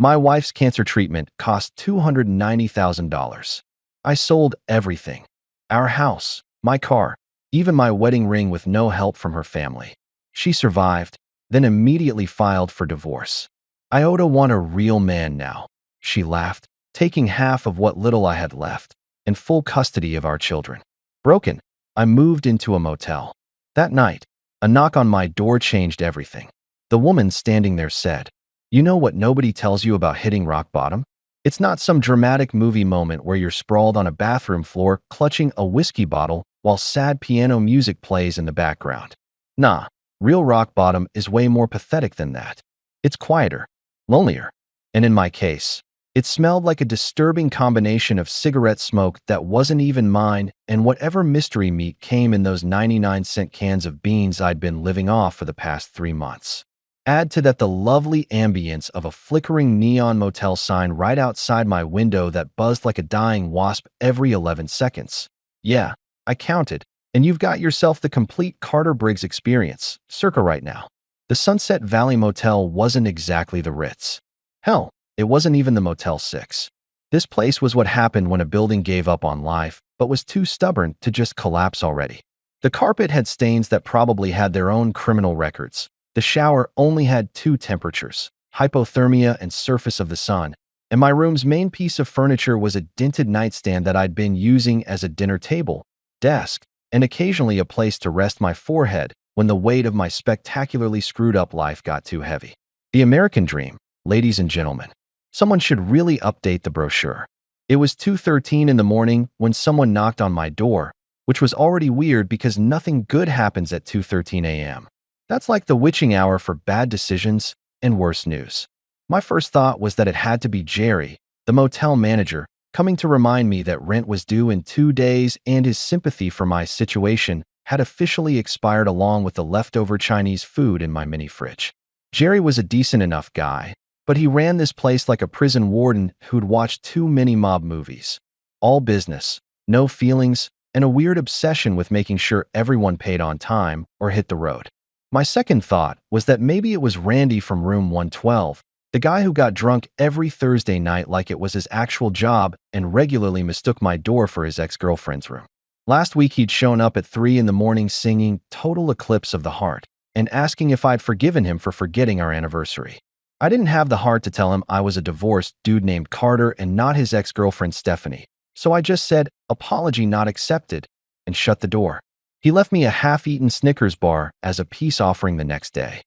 My wife's cancer treatment cost $290,000. I sold everything. Our house, my car, even my wedding ring with no help from her family. She survived, then immediately filed for divorce. Iota want a real man now. She laughed, taking half of what little I had left, and full custody of our children. Broken, I moved into a motel. That night, a knock on my door changed everything. The woman standing there said, "You know what nobody tells you about hitting rock bottom? It's not some dramatic movie moment where you're sprawled on a bathroom floor clutching a whiskey bottle while sad piano music plays in the background. Nah, real rock bottom is way more pathetic than that. It's quieter, lonelier, and in my case, it smelled like a disturbing combination of cigarette smoke that wasn't even mine and whatever mystery meat came in those 99-cent cans of beans I'd been living off for the past 3 months. Add to that the lovely ambience of a flickering neon motel sign right outside my window that buzzed like a dying wasp every 11 seconds. Yeah, I counted, and you've got yourself the complete Carter Briggs experience, circa right now. The Sunset Valley Motel wasn't exactly the Ritz. Hell, it wasn't even the Motel 6. This place was what happened when a building gave up on life, but was too stubborn to just collapse already. The carpet had stains that probably had their own criminal records. The shower only had 2 temperatures, hypothermia and surface of the sun, and my room's main piece of furniture was a dented nightstand that I'd been using as a dinner table, desk, and occasionally a place to rest my forehead when the weight of my spectacularly screwed up life got too heavy. The American dream, ladies and gentlemen. Someone should really update the brochure. It was 2:13 in the morning when someone knocked on my door, which was already weird because nothing good happens at 2:13 a.m. That's like the witching hour for bad decisions and worse news. My first thought was that it had to be Jerry, the motel manager, coming to remind me that rent was due in 2 days and his sympathy for my situation had officially expired along with the leftover Chinese food in my mini fridge. Jerry was a decent enough guy, but he ran this place like a prison warden who'd watched too many mob movies. All business, no feelings, and a weird obsession with making sure everyone paid on time or hit the road. My second thought was that maybe it was Randy from room 112, the guy who got drunk every Thursday night like it was his actual job and regularly mistook my door for his ex-girlfriend's room. Last week he'd shown up at 3 in the morning singing Total Eclipse of the Heart and asking if I'd forgiven him for forgetting our anniversary. I didn't have the heart to tell him I was a divorced dude named Carter and not his ex-girlfriend Stephanie, so I just said, "Apology not accepted," and shut the door. He left me a half-eaten Snickers bar as a peace offering the next day.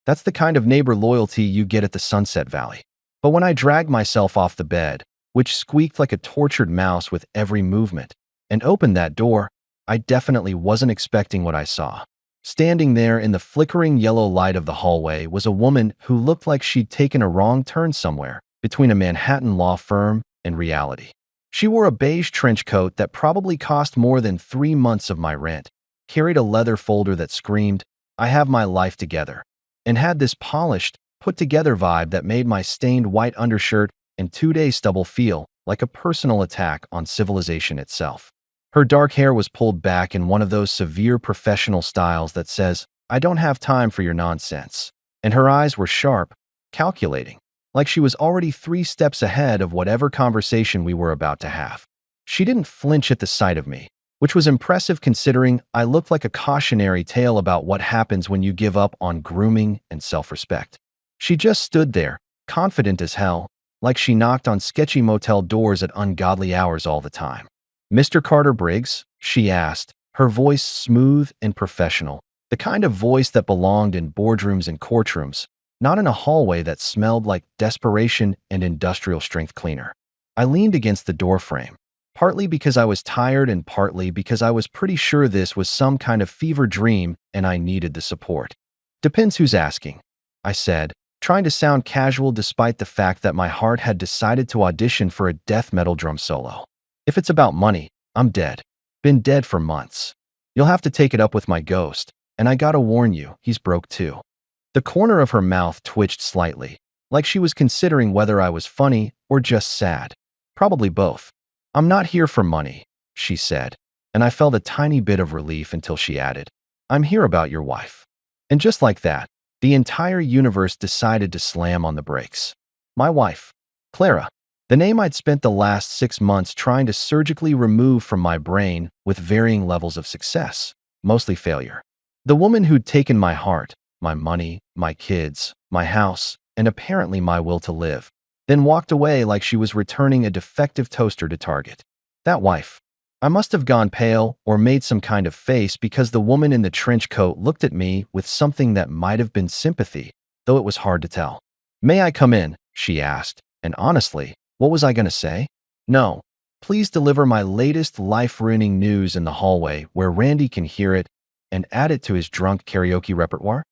That's the kind of neighbor loyalty you get at the Sunset Valley. But when I dragged myself off the bed, which squeaked like a tortured mouse with every movement, and opened that door, I definitely wasn't expecting what I saw. Standing there in the flickering yellow light of the hallway was a woman who looked like she'd taken a wrong turn somewhere between a Manhattan law firm and reality. She wore a beige trench coat that probably cost more than 3 months of my rent, carried a leather folder that screamed, "I have my life together," and had this polished, put-together vibe that made my stained white undershirt and 2-day stubble feel like a personal attack on civilization itself. Her dark hair was pulled back in one of those severe professional styles that says, "I don't have time for your nonsense," and her eyes were sharp, calculating, like she was already 3 steps ahead of whatever conversation we were about to have. She didn't flinch at the sight of me, which was impressive considering I looked like a cautionary tale about what happens when you give up on grooming and self-respect. She just stood there, confident as hell, like she knocked on sketchy motel doors at ungodly hours all the time. "Mr. Carter Briggs?" she asked, her voice smooth and professional, the kind of voice that belonged in boardrooms and courtrooms, not in a hallway that smelled like desperation and industrial strength cleaner. I leaned against the doorframe, partly because I was tired and partly because I was pretty sure this was some kind of fever dream and I needed the support. "Depends who's asking," I said, trying to sound casual despite the fact that my heart had decided to audition for a death metal drum solo. "If it's about money, I'm dead. Been dead for months. You'll have to take it up with my ghost, and I gotta warn you, he's broke too." The corner of her mouth twitched slightly, like she was considering whether I was funny or just sad. Probably both. "I'm not here for money," she said, and I felt a tiny bit of relief until she added, "I'm here about your wife." And just like that, the entire universe decided to slam on the brakes. My wife, Clara. The name I'd spent the last 6 months trying to surgically remove from my brain with varying levels of success, mostly failure. The woman who'd taken my heart, my money, my kids, my house, and apparently my will to live, then walked away like she was returning a defective toaster to Target. That wife. I must have gone pale or made some kind of face because the woman in the trench coat looked at me with something that might have been sympathy, though it was hard to tell. "May I come in?" she asked, and honestly, what was I going to say? No. Please deliver my latest life-ruining news in the hallway where Randy can hear it and add it to his drunk karaoke repertoire?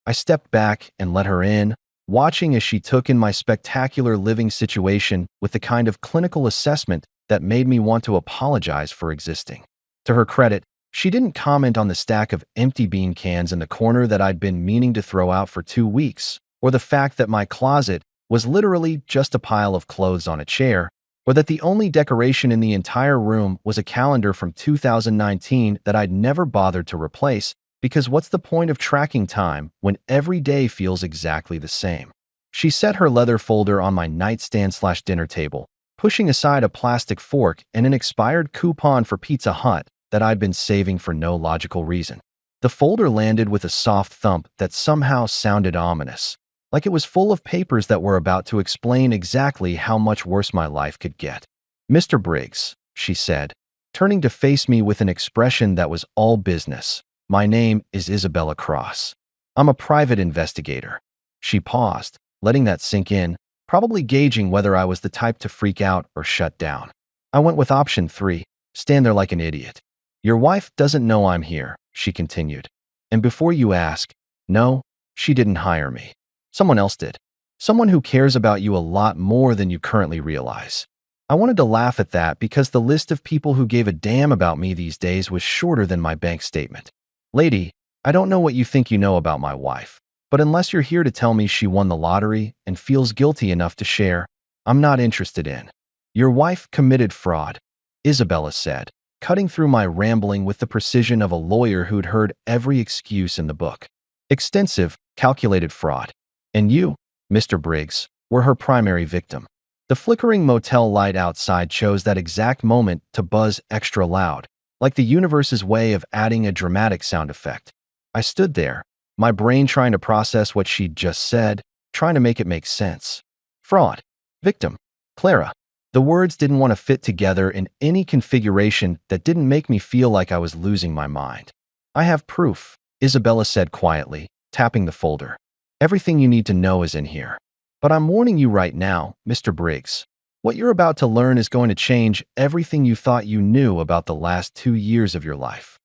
I stepped back and let her in, watching as she took in my spectacular living situation with the kind of clinical assessment that made me want to apologize for existing. To her credit, she didn't comment on the stack of empty bean cans in the corner that I'd been meaning to throw out for 2 weeks, or the fact that my closet was literally just a pile of clothes on a chair, or that the only decoration in the entire room was a calendar from 2019 that I'd never bothered to replace, because what's the point of tracking time when every day feels exactly the same? She set her leather folder on my nightstand/dinner table, pushing aside a plastic fork and an expired coupon for Pizza Hut that I'd been saving for no logical reason. The folder landed with a soft thump that somehow sounded ominous, like it was full of papers that were about to explain exactly how much worse my life could get. "Mr. Briggs," she said, turning to face me with an expression that was all business. "My name is Isabella Cross. I'm a private investigator." She paused, letting that sink in, probably gauging whether I was the type to freak out or shut down. I went with option 3, stand there like an idiot. "Your wife doesn't know I'm here," she continued. "And before you ask, no, she didn't hire me. Someone else did. Someone who cares about you a lot more than you currently realize." I wanted to laugh at that because the list of people who gave a damn about me these days was shorter than my bank statement. "Lady, I don't know what you think you know about my wife, but unless you're here to tell me she won the lottery and feels guilty enough to share, I'm not interested in." "Your wife committed fraud," Isabella said, cutting through my rambling with the precision of a lawyer who'd heard every excuse in the book. "Extensive, calculated fraud. And you, Mr. Briggs, were her primary victim." The flickering motel light outside chose that exact moment to buzz extra loud, like the universe's way of adding a dramatic sound effect. I stood there, my brain trying to process what she'd just said, trying to make it make sense. Fraud. Victim. Clara. The words didn't want to fit together in any configuration that didn't make me feel like I was losing my mind. "I have proof," Isabella said quietly, tapping the folder. "Everything you need to know is in here. But I'm warning you right now, Mr. Briggs. What you're about to learn is going to change everything you thought you knew about the last 2 years of your life."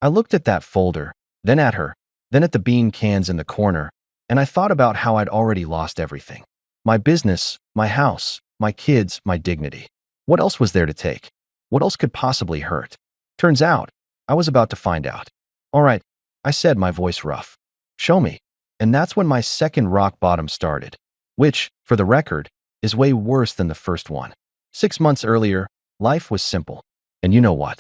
I looked at that folder, then at her, then at the bean cans in the corner, and I thought about how I'd already lost everything. My business, my house, my kids, my dignity. What else was there to take? What else could possibly hurt? Turns out, I was about to find out. "All right," I said, my voice rough. "Show me." And that's when my second rock bottom started, which, for the record, is way worse than the first one. 6 months earlier, life was simple. And you know what?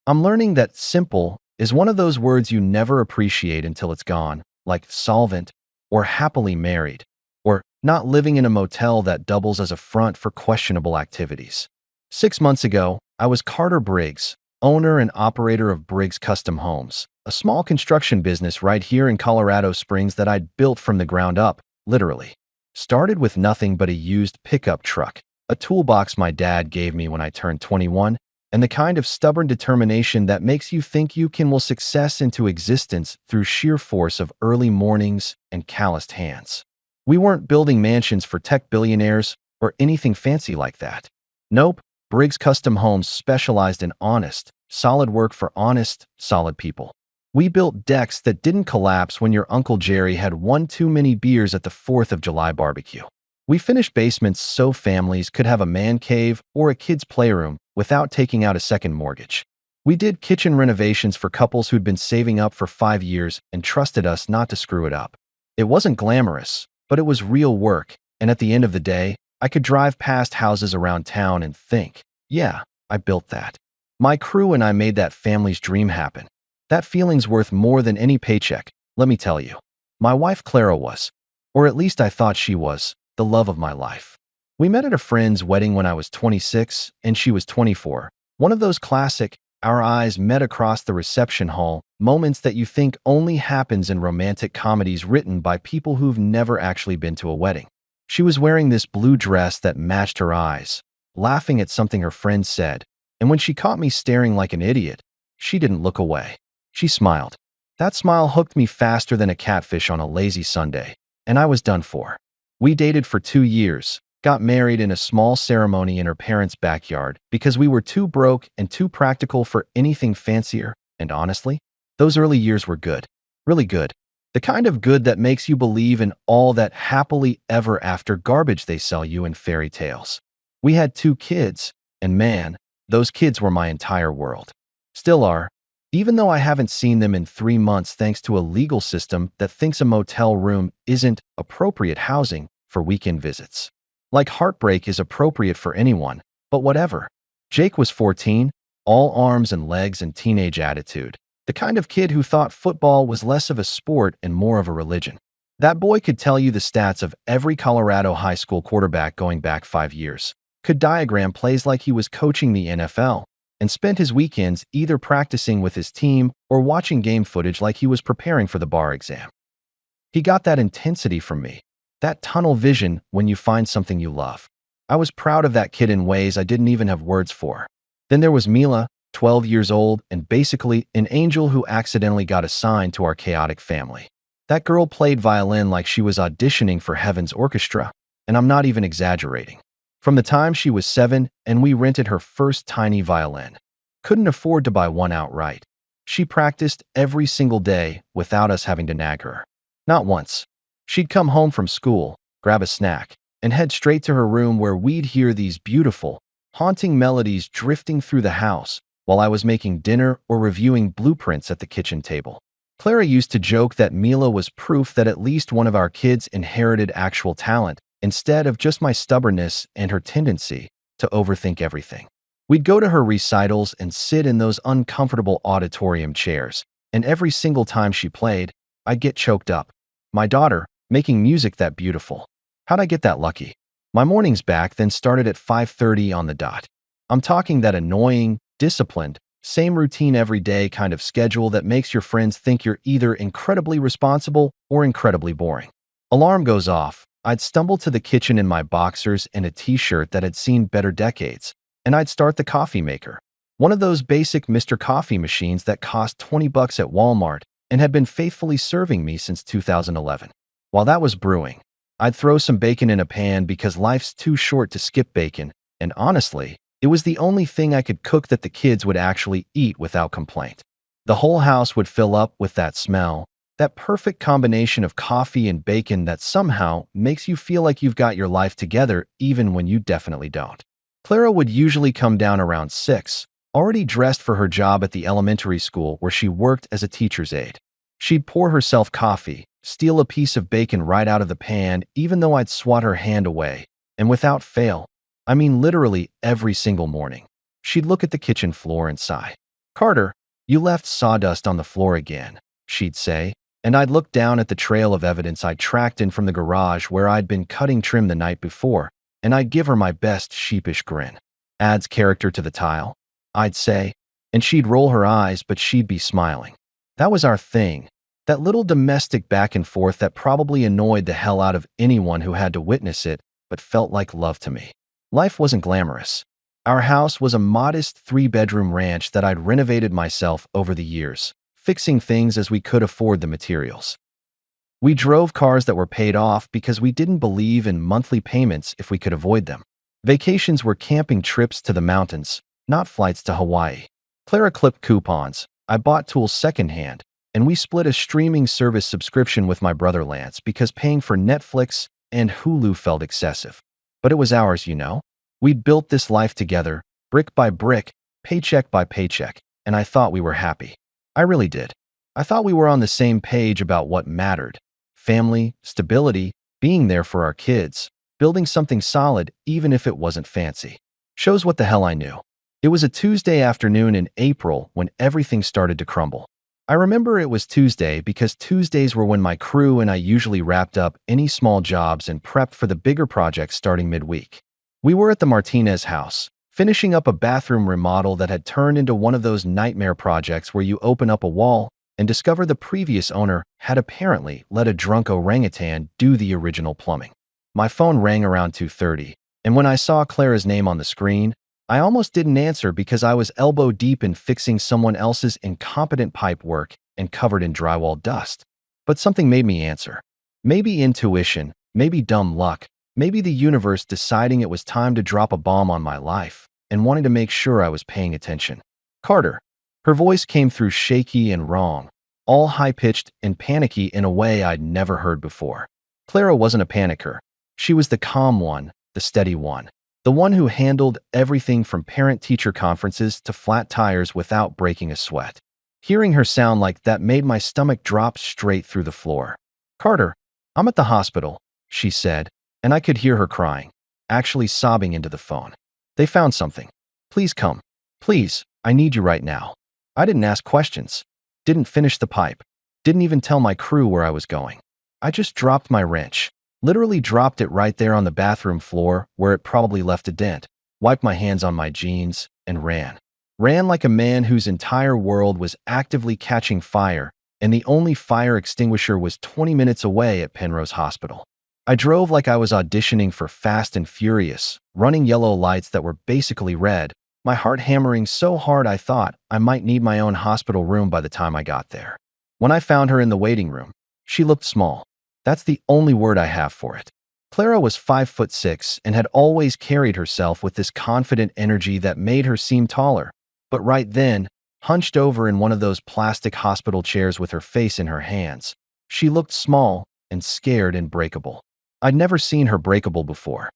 I'm learning that simple is one of those words you never appreciate until it's gone, like solvent, or happily married, or not living in a motel that doubles as a front for questionable activities. 6 months ago, I was Carter Briggs, owner and operator of Briggs Custom Homes, a small construction business right here in Colorado Springs that I'd built from the ground up, literally. Started with nothing but a used pickup truck, a toolbox my dad gave me when I turned 21, and the kind of stubborn determination that makes you think you can will success into existence through sheer force of early mornings and calloused hands. We weren't building mansions for tech billionaires or anything fancy like that. Nope, Briggs Custom Homes specialized in honest, solid work for honest, solid people. We built decks that didn't collapse when your Uncle Jerry had one too many beers at the 4th of July barbecue. We finished basements so families could have a man cave or a kid's playroom without taking out a second mortgage. We did kitchen renovations for couples who'd been saving up for 5 years and trusted us not to screw it up. It wasn't glamorous, but it was real work, and at the end of the day, I could drive past houses around town and think, yeah, I built that. My crew and I made that family's dream happen. That feeling's worth more than any paycheck, let me tell you. My wife Clara was, or at least I thought she was, the love of my life. We met at a friend's wedding when I was 26 and she was 24. One of those classic, our eyes met across the reception hall moments that you think only happens in romantic comedies written by people who've never actually been to a wedding. She was wearing this blue dress that matched her eyes, laughing at something her friend said, and when she caught me staring like an idiot, she didn't look away. She smiled. That smile hooked me faster than a catfish on a lazy Sunday, and I was done for. We dated for 2 years, got married in a small ceremony in her parents' backyard because we were too broke and too practical for anything fancier, and honestly, those early years were good. Really good. The kind of good that makes you believe in all that happily ever after garbage they sell you in fairy tales. We had 2 kids, and man, those kids were my entire world. Still are, even though I haven't seen them in 3 months thanks to a legal system that thinks a motel room isn't appropriate housing for weekend visits. Like heartbreak is appropriate for anyone, but whatever. Jake was 14, all arms and legs and teenage attitude. The kind of kid who thought football was less of a sport and more of a religion. That boy could tell you the stats of every Colorado high school quarterback going back 5 years, could diagram plays like he was coaching the NFL, and spent his weekends either practicing with his team or watching game footage like he was preparing for the bar exam. He got that intensity from me, that tunnel vision when you find something you love. I was proud of that kid in ways I didn't even have words for. Then there was Mila, 12 years old and basically an angel who accidentally got assigned to our chaotic family. That girl played violin like she was auditioning for Heaven's Orchestra, and I'm not even exaggerating. From the time she was 7 and we rented her first tiny violin. Couldn't afford to buy one outright. She practiced every single day without us having to nag her. Not once. She'd come home from school, grab a snack, and head straight to her room where we'd hear these beautiful, haunting melodies drifting through the house while I was making dinner or reviewing blueprints at the kitchen table. Clara used to joke that Mila was proof that at least one of our kids inherited actual talent, instead of just my stubbornness and her tendency to overthink everything. We'd go to her recitals and sit in those uncomfortable auditorium chairs, and every single time she played, I'd get choked up. My daughter, making music that beautiful. How'd I get that lucky? My mornings back then started at 5:30 on the dot. I'm talking that annoying, disciplined, same routine every day kind of schedule that makes your friends think you're either incredibly responsible or incredibly boring. Alarm goes off. I'd stumble to the kitchen in my boxers and a t-shirt that had seen better decades, and I'd start the coffee maker. One of those basic Mr. Coffee machines that cost $20 at Walmart and had been faithfully serving me since 2011. While that was brewing, I'd throw some bacon in a pan because life's too short to skip bacon, and honestly, it was the only thing I could cook that the kids would actually eat without complaint. The whole house would fill up with that smell, that perfect combination of coffee and bacon that somehow makes you feel like you've got your life together even when you definitely don't. Clara would usually come down around 6, already dressed for her job at the elementary school where she worked as a teacher's aide. She'd pour herself coffee, steal a piece of bacon right out of the pan even though I'd swat her hand away, and without fail, I mean literally every single morning, she'd look at the kitchen floor and sigh. "Carter, you left sawdust on the floor again," she'd say, and I'd look down at the trail of evidence I'd tracked in from the garage where I'd been cutting trim the night before, and I'd give her my best sheepish grin. "Adds character to the tile," I'd say, and she'd roll her eyes, but she'd be smiling. That was our thing, that little domestic back and forth that probably annoyed the hell out of anyone who had to witness it, but felt like love to me. Life wasn't glamorous. Our house was a modest 3-bedroom ranch that I'd renovated myself over the years, fixing things as we could afford the materials. We drove cars that were paid off because we didn't believe in monthly payments if we could avoid them. Vacations were camping trips to the mountains, not flights to Hawaii. Clara clipped coupons, I bought tools secondhand, and we split a streaming service subscription with my brother Lance because paying for Netflix and Hulu felt excessive. But it was ours, you know? We'd built this life together, brick by brick, paycheck by paycheck, and I thought we were happy. I really did. I thought we were on the same page about what mattered. Family, stability, being there for our kids, building something solid even if it wasn't fancy. Shows what the hell I knew. It was a Tuesday afternoon in April when everything started to crumble. I remember it was Tuesday because Tuesdays were when my crew and I usually wrapped up any small jobs and prepped for the bigger projects starting midweek. We were at the Martinez house, finishing up a bathroom remodel that had turned into one of those nightmare projects where you open up a wall and discover the previous owner had apparently let a drunk orangutan do the original plumbing. My phone rang around 2:30, and when I saw Clara's name on the screen, I almost didn't answer because I was elbow deep in fixing someone else's incompetent pipe work and covered in drywall dust. But something made me answer. Maybe intuition, maybe dumb luck, maybe the universe deciding it was time to drop a bomb on my life and wanting to make sure I was paying attention. Carter. Her voice came through shaky and wrong, all high-pitched and panicky in a way I'd never heard before. Clara wasn't a panicker. She was the calm one, the steady one. The one who handled everything from parent-teacher conferences to flat tires without breaking a sweat. Hearing her sound like that made my stomach drop straight through the floor. "Carter, I'm at the hospital," she said, and I could hear her crying, actually sobbing into the phone. "They found something. Please come. Please, I need you right now." I didn't ask questions, didn't finish the pipe, didn't even tell my crew where I was going. I just dropped my wrench. Literally dropped it right there on the bathroom floor where it probably left a dent, wiped my hands on my jeans, and ran. Ran like a man whose entire world was actively catching fire, and the only fire extinguisher was 20 minutes away at Penrose Hospital. I drove like I was auditioning for Fast and Furious, running yellow lights that were basically red, my heart hammering so hard I thought I might need my own hospital room by the time I got there. When I found her in the waiting room, she looked small. That's the only word I have for it. Clara was 5'6" and had always carried herself with this confident energy that made her seem taller. But right then, hunched over in one of those plastic hospital chairs with her face in her hands, she looked small and scared and breakable. I'd never seen her breakable before.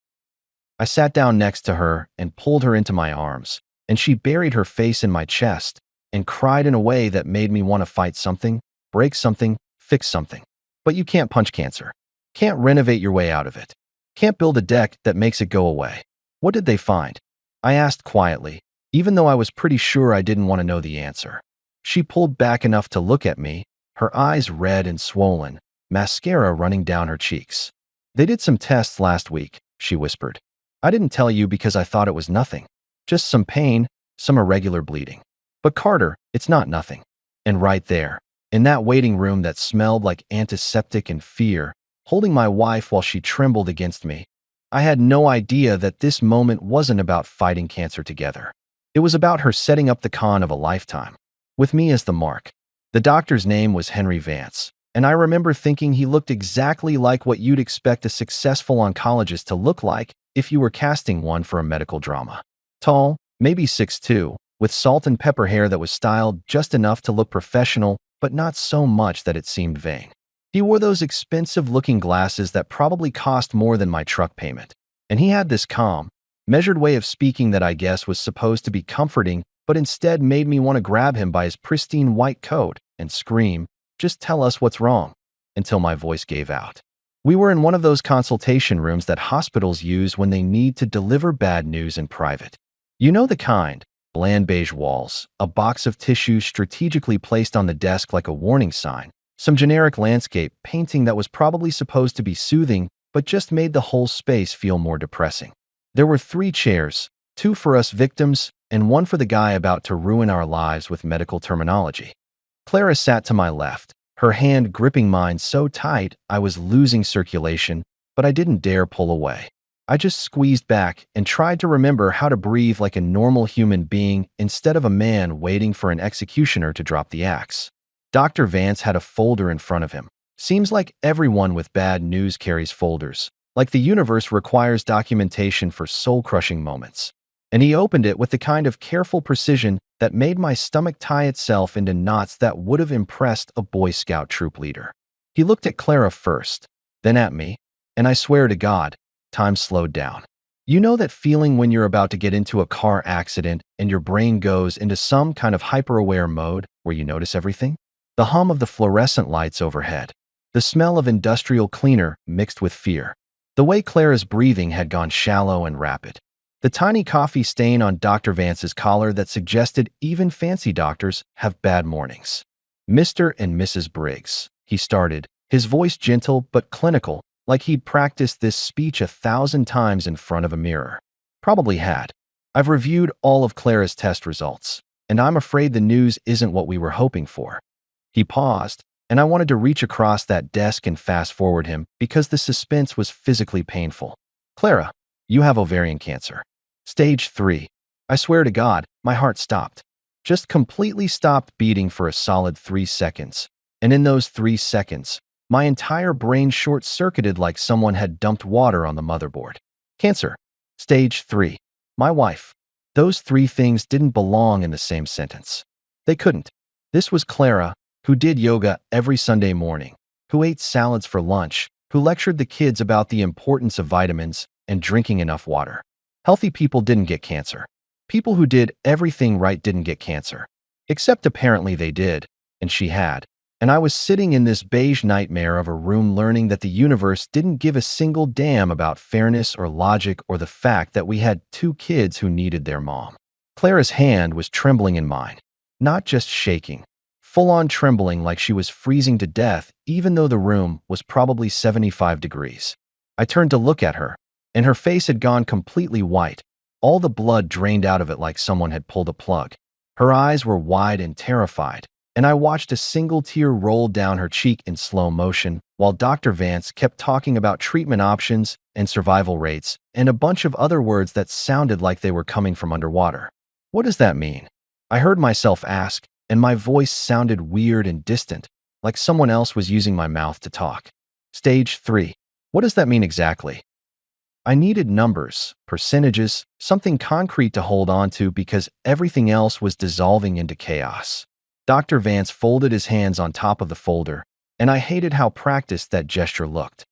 I sat down next to her and pulled her into my arms, and she buried her face in my chest and cried in a way that made me want to fight something, break something, fix something. But you can't punch cancer. Can't renovate your way out of it. Can't build a deck that makes it go away. What did they find? I asked quietly, even though I was pretty sure I didn't want to know the answer. She pulled back enough to look at me, her eyes red and swollen, mascara running down her cheeks. "They did some tests last week," she whispered. "I didn't tell you because I thought it was nothing. Just some pain, some irregular bleeding. But Carter, it's not nothing." And right there, in that waiting room that smelled like antiseptic and fear, holding my wife while she trembled against me, I had no idea that this moment wasn't about fighting cancer together. It was about her setting up the con of a lifetime, with me as the mark. The doctor's name was Henry Vance, and I remember thinking he looked exactly like what you'd expect a successful oncologist to look like if you were casting one for a medical drama. Tall, maybe 6'2", with salt and pepper hair that was styled just enough to look professional, but not so much that it seemed vain. He wore those expensive-looking glasses that probably cost more than my truck payment, and he had this calm, measured way of speaking that I guess was supposed to be comforting, but instead made me want to grab him by his pristine white coat and scream, "Just tell us what's wrong," until my voice gave out. We were in one of those consultation rooms that hospitals use when they need to deliver bad news in private. You know the kind. Bland beige walls, a box of tissues strategically placed on the desk like a warning sign, some generic landscape painting that was probably supposed to be soothing but just made the whole space feel more depressing. There were 3 chairs, 2 for us victims and 1 for the guy about to ruin our lives with medical terminology. Clara sat to my left, her hand gripping mine so tight I was losing circulation, but I didn't dare pull away. I just squeezed back and tried to remember how to breathe like a normal human being instead of a man waiting for an executioner to drop the axe. Dr. Vance had a folder in front of him. Seems like everyone with bad news carries folders, like the universe requires documentation for soul-crushing moments. And he opened it with the kind of careful precision that made my stomach tie itself into knots that would have impressed a Boy Scout troop leader. He looked at Clara first, then at me, and I swear to God, time slowed down. You know that feeling when you're about to get into a car accident and your brain goes into some kind of hyper-aware mode where you notice everything? The hum of the fluorescent lights overhead. The smell of industrial cleaner mixed with fear. The way Clara's breathing had gone shallow and rapid. The tiny coffee stain on Dr. Vance's collar that suggested even fancy doctors have bad mornings. Mr. and Mrs. Briggs, he started, his voice gentle but clinical, like he'd practiced this speech 1,000 times in front of a mirror. Probably had. I've reviewed all of Clara's test results, and I'm afraid the news isn't what we were hoping for. He paused, and I wanted to reach across that desk and fast-forward him because the suspense was physically painful. Clara, you have ovarian cancer. Stage 3. I swear to God, my heart stopped. Just completely stopped beating for a solid 3 seconds. And in those 3 seconds, my entire brain short-circuited like someone had dumped water on the motherboard. Cancer. Stage 3. My wife. Those 3 things didn't belong in the same sentence. They couldn't. This was Clara, who did yoga every Sunday morning, who ate salads for lunch, who lectured the kids about the importance of vitamins and drinking enough water. Healthy people didn't get cancer. People who did everything right didn't get cancer. Except apparently they did, and she had. And I was sitting in this beige nightmare of a room learning that the universe didn't give a single damn about fairness or logic or the fact that we had 2 kids who needed their mom. Clara's hand was trembling in mine, not just shaking, full-on trembling like she was freezing to death even though the room was probably 75 degrees. I turned to look at her, and her face had gone completely white, all the blood drained out of it like someone had pulled a plug. Her eyes were wide and terrified, and I watched a single tear roll down her cheek in slow motion while Dr. Vance kept talking about treatment options and survival rates and a bunch of other words that sounded like they were coming from underwater. What does that mean? I heard myself ask, and my voice sounded weird and distant, like someone else was using my mouth to talk. Stage 3. What does that mean exactly? I needed numbers, percentages, something concrete to hold on to because everything else was dissolving into chaos. Dr. Vance folded his hands on top of the folder, and I hated how practiced that gesture looked.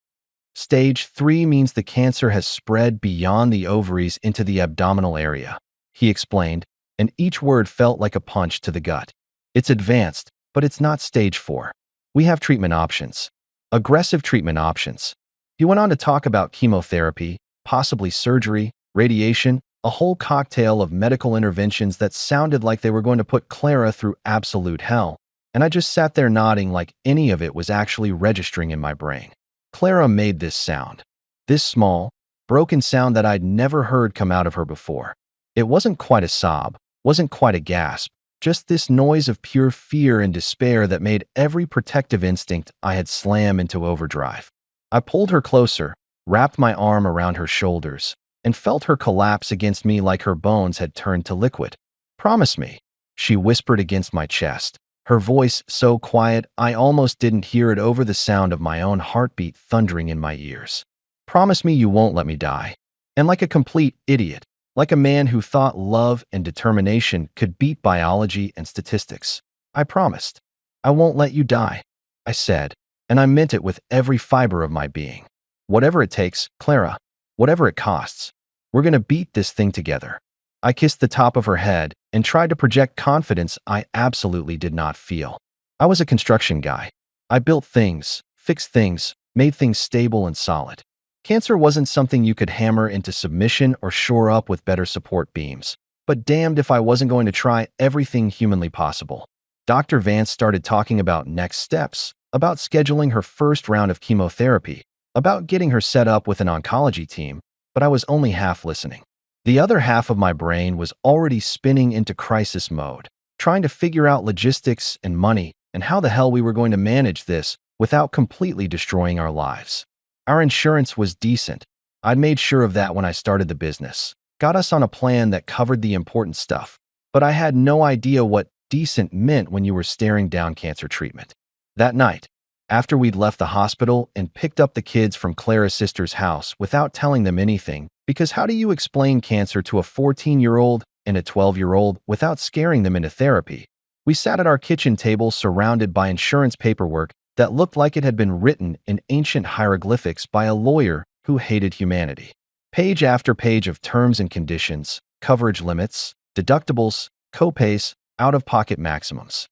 Stage 3 means the cancer has spread beyond the ovaries into the abdominal area, he explained, and each word felt like a punch to the gut. It's advanced, but it's not stage 4. We have treatment options. Aggressive treatment options. He went on to talk about chemotherapy, possibly surgery, radiation, a whole cocktail of medical interventions that sounded like they were going to put Clara through absolute hell, and I just sat there nodding like any of it was actually registering in my brain. Clara made this sound. This small, broken sound that I'd never heard come out of her before. It wasn't quite a sob, wasn't quite a gasp, just this noise of pure fear and despair that made every protective instinct I had slam into overdrive. I pulled her closer, wrapped my arm around her shoulders, and felt her collapse against me like her bones had turned to liquid. "Promise me," she whispered against my chest, her voice so quiet I almost didn't hear it over the sound of my own heartbeat thundering in my ears. "Promise me you won't let me die." And like a complete idiot, like a man who thought love and determination could beat biology and statistics, I promised. "I won't let you die," I said, and I meant it with every fiber of my being. "Whatever it takes, Clara, whatever it costs, we're gonna beat this thing together." I kissed the top of her head and tried to project confidence I absolutely did not feel. I was a construction guy. I built things, fixed things, made things stable and solid. Cancer wasn't something you could hammer into submission or shore up with better support beams, but damned if I wasn't going to try everything humanly possible. Dr. Vance started talking about next steps, about scheduling her first round of chemotherapy, about getting her set up with an oncology team, but I was only half listening. The other half of my brain was already spinning into crisis mode, trying to figure out logistics and money and how the hell we were going to manage this without completely destroying our lives. Our insurance was decent. I'd made sure of that when I started the business, got us on a plan that covered the important stuff, but I had no idea what decent meant when you were staring down cancer treatment. That night, after we'd left the hospital and picked up the kids from Clara's sister's house without telling them anything, because how do you explain cancer to a 14-year-old and a 12-year-old without scaring them into therapy? We sat at our kitchen table surrounded by insurance paperwork that looked like it had been written in ancient hieroglyphics by a lawyer who hated humanity. Page after page of terms and conditions, coverage limits, deductibles, copays, out-of-pocket maximums.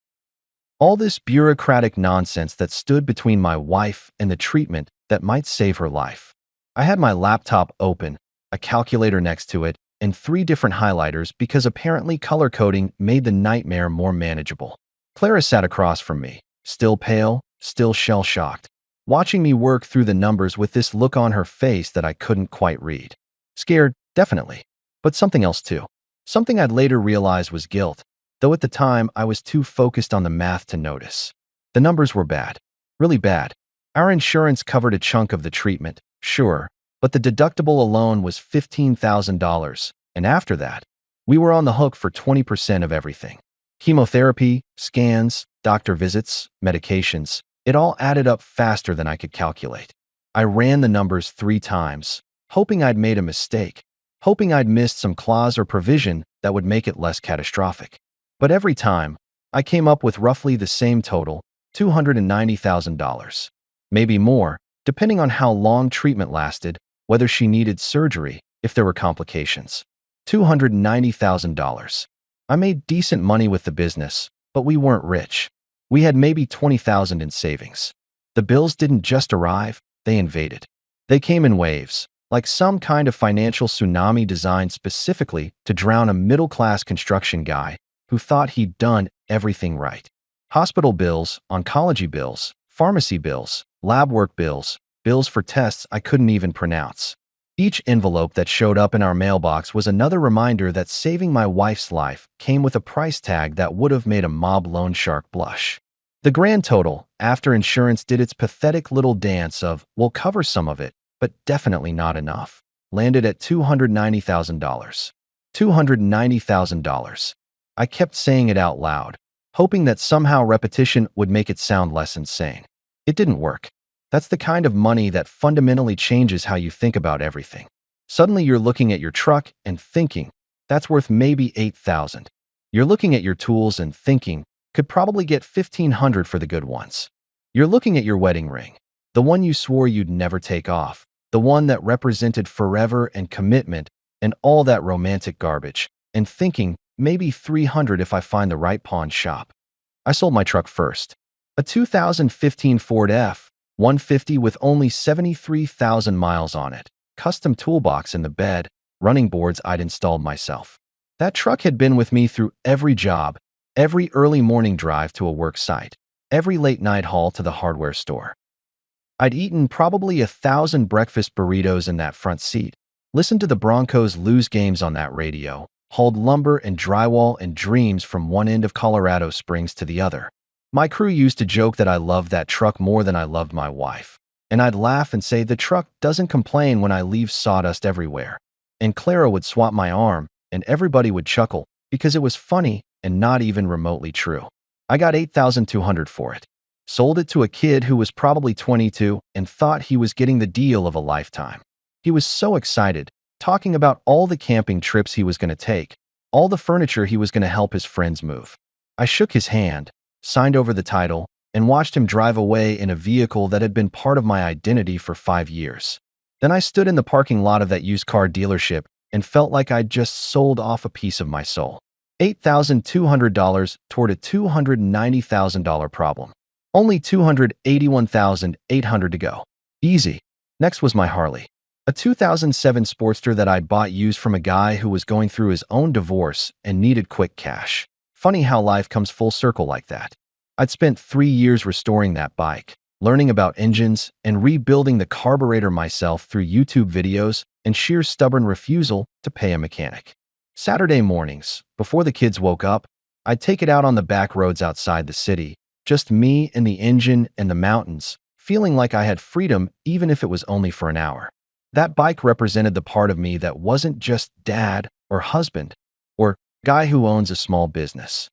All this bureaucratic nonsense that stood between my wife and the treatment that might save her life. I had my laptop open, a calculator next to it, and 3 different highlighters because apparently color coding made the nightmare more manageable. Clara sat across from me, still pale, still shell-shocked, watching me work through the numbers with this look on her face that I couldn't quite read. Scared, definitely, but something else too. Something I'd later realize was guilt, though at the time I was too focused on the math to notice. The numbers were bad, really bad. Our insurance covered a chunk of the treatment, sure, but the deductible alone was $15,000, and after that, we were on the hook for 20% of everything. Chemotherapy, scans, doctor visits, medications, it all added up faster than I could calculate. I ran the numbers 3 times, hoping I'd made a mistake, hoping I'd missed some clause or provision that would make it less catastrophic. But every time, I came up with roughly the same total, $290,000. Maybe more, depending on how long treatment lasted, whether she needed surgery, if there were complications. $290,000. I made decent money with the business, but we weren't rich. We had maybe $20,000 in savings. The bills didn't just arrive, they invaded. They came in waves, like some kind of financial tsunami designed specifically to drown a middle-class construction guy who thought he'd done everything right. Hospital bills, oncology bills, pharmacy bills, lab work bills, bills for tests I couldn't even pronounce. Each envelope that showed up in our mailbox was another reminder that saving my wife's life came with a price tag that would have made a mob loan shark blush. The grand total, after insurance did its pathetic little dance of, we'll cover some of it, but definitely not enough, landed at $290,000. $290,000. I kept saying it out loud, hoping that somehow repetition would make it sound less insane. It didn't work. That's the kind of money that fundamentally changes how you think about everything. Suddenly you're looking at your truck and thinking, that's worth maybe $8,000. You're looking at your tools and thinking, could probably get $1,500 for the good ones. You're looking at your wedding ring, the one you swore you'd never take off, the one that represented forever and commitment and all that romantic garbage, and thinking, maybe $300 if I find the right pawn shop. I sold my truck first. A 2015 Ford F-150 with only 73,000 miles on it, custom toolbox in the bed, running boards I'd installed myself. That truck had been with me through every job, every early morning drive to a work site, every late night haul to the hardware store. I'd eaten probably 1,000 breakfast burritos in that front seat, listened to the Broncos lose games on that radio, hauled lumber and drywall and dreams from one end of Colorado Springs to the other. My crew used to joke that I loved that truck more than I loved my wife. And I'd laugh and say the truck doesn't complain when I leave sawdust everywhere. And Clara would swap my arm, and everybody would chuckle, because it was funny and not even remotely true. I got $8,200 for it. Sold it to a kid who was probably 22 and thought he was getting the deal of a lifetime. He was so excited, talking about all the camping trips he was going to take, all the furniture he was going to help his friends move. I shook his hand, signed over the title, and watched him drive away in a vehicle that had been part of my identity for 5 years. Then I stood in the parking lot of that used car dealership and felt like I'd just sold off a piece of my soul. $8,200 toward a $290,000 problem. Only $281,800 to go. Easy. Next was my Harley. A 2007 Sportster that I'd bought used from a guy who was going through his own divorce and needed quick cash. Funny how life comes full circle like that. I'd spent 3 years restoring that bike, learning about engines, and rebuilding the carburetor myself through YouTube videos and sheer stubborn refusal to pay a mechanic. Saturday mornings, before the kids woke up, I'd take it out on the back roads outside the city, just me and the engine and the mountains, feeling like I had freedom even if it was only for an hour. That bike represented the part of me that wasn't just dad or husband or guy who owns a small business.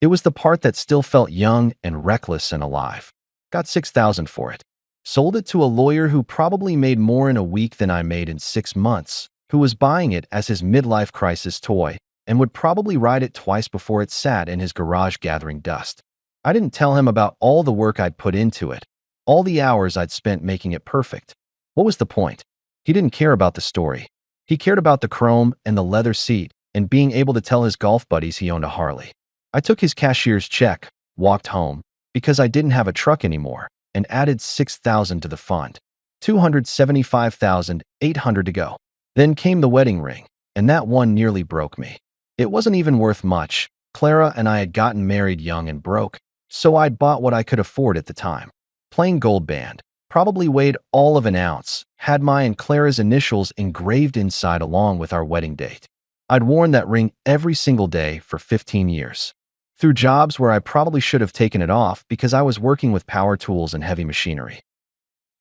It was the part that still felt young and reckless and alive. Got $6,000 for it. Sold it to a lawyer who probably made more in a week than I made in 6 months, who was buying it as his midlife crisis toy and would probably ride it twice before it sat in his garage gathering dust. I didn't tell him about all the work I'd put into it, all the hours I'd spent making it perfect. What was the point? He didn't care about the story. He cared about the chrome and the leather seat and being able to tell his golf buddies he owned a Harley. I took his cashier's check, walked home, because I didn't have a truck anymore, and added $6,000 to the fund. $275,800 to go. Then came the wedding ring, and that one nearly broke me. It wasn't even worth much. Clara and I had gotten married young and broke, so I'd bought what I could afford at the time. Plain gold band, probably weighed all of an ounce, had my and Clara's initials engraved inside along with our wedding date. I'd worn that ring every single day for 15 years. Through jobs where I probably should have taken it off because I was working with power tools and heavy machinery.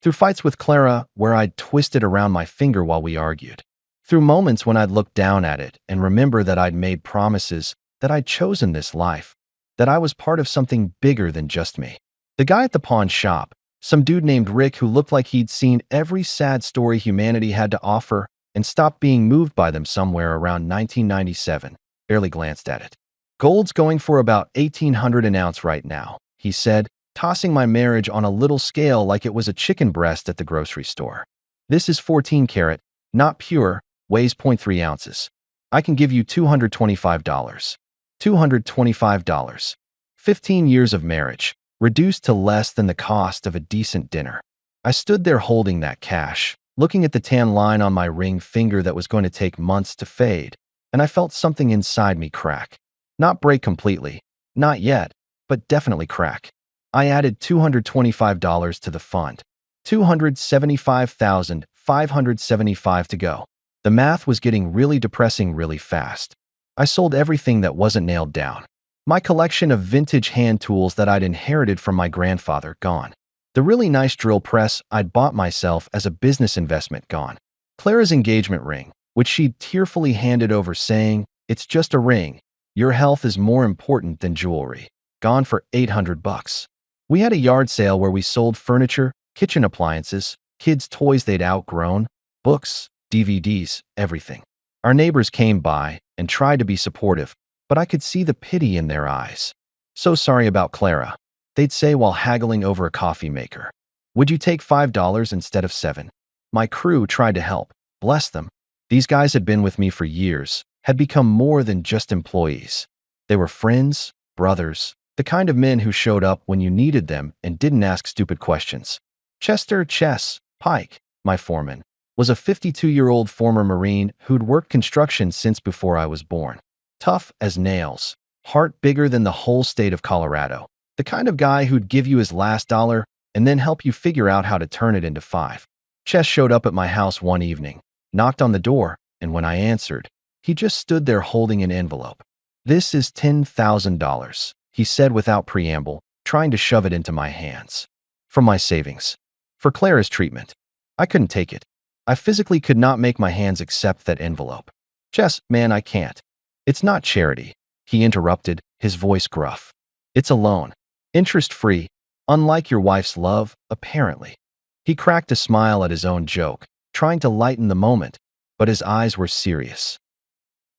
Through fights with Clara where I'd twist it around my finger while we argued. Through moments when I'd look down at it and remember that I'd made promises, that I'd chosen this life, that I was part of something bigger than just me. The guy at the pawn shop, some dude named Rick who looked like he'd seen every sad story humanity had to offer and stopped being moved by them somewhere around 1997, barely glanced at it. Gold's going for about 1,800 an ounce right now, he said, tossing my marriage on a little scale like it was a chicken breast at the grocery store. This is 14 karat, not pure, weighs 0.3 ounces. I can give you $225. $225. 15 years of marriage, reduced to less than the cost of a decent dinner. I stood there holding that cash, looking at the tan line on my ring finger that was going to take months to fade, and I felt something inside me crack. Not break completely, not yet, but definitely crack. I added $225 to the fund. $275,575 to go. The math was getting really depressing really fast. I sold everything that wasn't nailed down. My collection of vintage hand tools that I'd inherited from my grandfather, gone. The really nice drill press I'd bought myself as a business investment, gone. Clara's engagement ring, which she'd tearfully handed over saying, "It's just a ring. Your health is more important than jewelry." Gone for $800. We had a yard sale where we sold furniture, kitchen appliances, kids' toys they'd outgrown, books, DVDs, everything. Our neighbors came by and tried to be supportive, but I could see the pity in their eyes. "So sorry about Clara," they'd say while haggling over a coffee maker. "Would you take $5 instead of $7? My crew tried to help. Bless them. These guys had been with me for years, had become more than just employees. They were friends, brothers, the kind of men who showed up when you needed them and didn't ask stupid questions. Chester Chess Pike, my foreman, was a 52-year-old former Marine who'd worked construction since before I was born. Tough as nails, heart bigger than the whole state of Colorado. The kind of guy who'd give you his last dollar and then help you figure out how to turn it into five. Chess showed up at my house one evening, knocked on the door, and when I answered, he just stood there holding an envelope. "This is $10,000, he said without preamble, trying to shove it into my hands. From my savings. For Clara's treatment." I couldn't take it. I physically could not make my hands accept that envelope. "Chess, man, I can't. It's not charity," he interrupted, his voice gruff. "It's a loan. Interest-free, unlike your wife's love, apparently." He cracked a smile at his own joke, trying to lighten the moment, but his eyes were serious.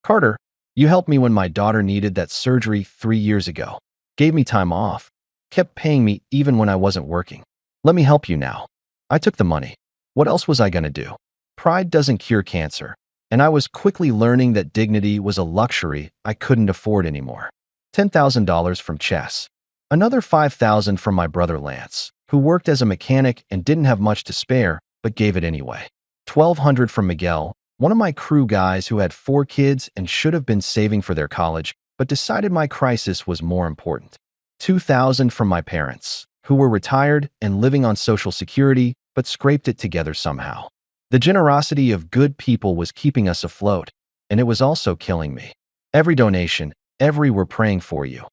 "Carter, you helped me when my daughter needed that surgery 3 years ago. Gave me time off. Kept paying me even when I wasn't working. Let me help you now." I took the money. What else was I going to do? Pride doesn't cure cancer, and I was quickly learning that dignity was a luxury I couldn't afford anymore. $10,000 from Chess. Another $5,000 from my brother Lance, who worked as a mechanic and didn't have much to spare, but gave it anyway. $1,200 from Miguel, one of my crew guys who had 4 kids and should have been saving for their college, but decided my crisis was more important. $2,000 from my parents, who were retired and living on Social Security, but scraped it together somehow. The generosity of good people was keeping us afloat, and it was also killing me. Every donation, every "we're praying for you,"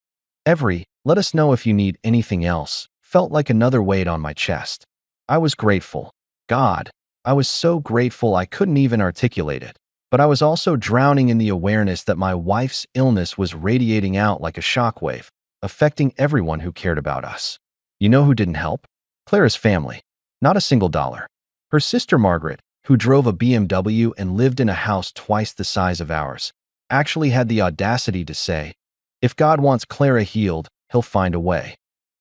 every "let us know if you need anything else," felt like another weight on my chest. I was grateful. God, I was so grateful I couldn't even articulate it. But I was also drowning in the awareness that my wife's illness was radiating out like a shockwave, affecting everyone who cared about us. You know who didn't help? Clara's family. Not a single dollar. Her sister Margaret, who drove a BMW and lived in a house twice the size of ours, actually had the audacity to say, "If God wants Clara healed, he'll find a way."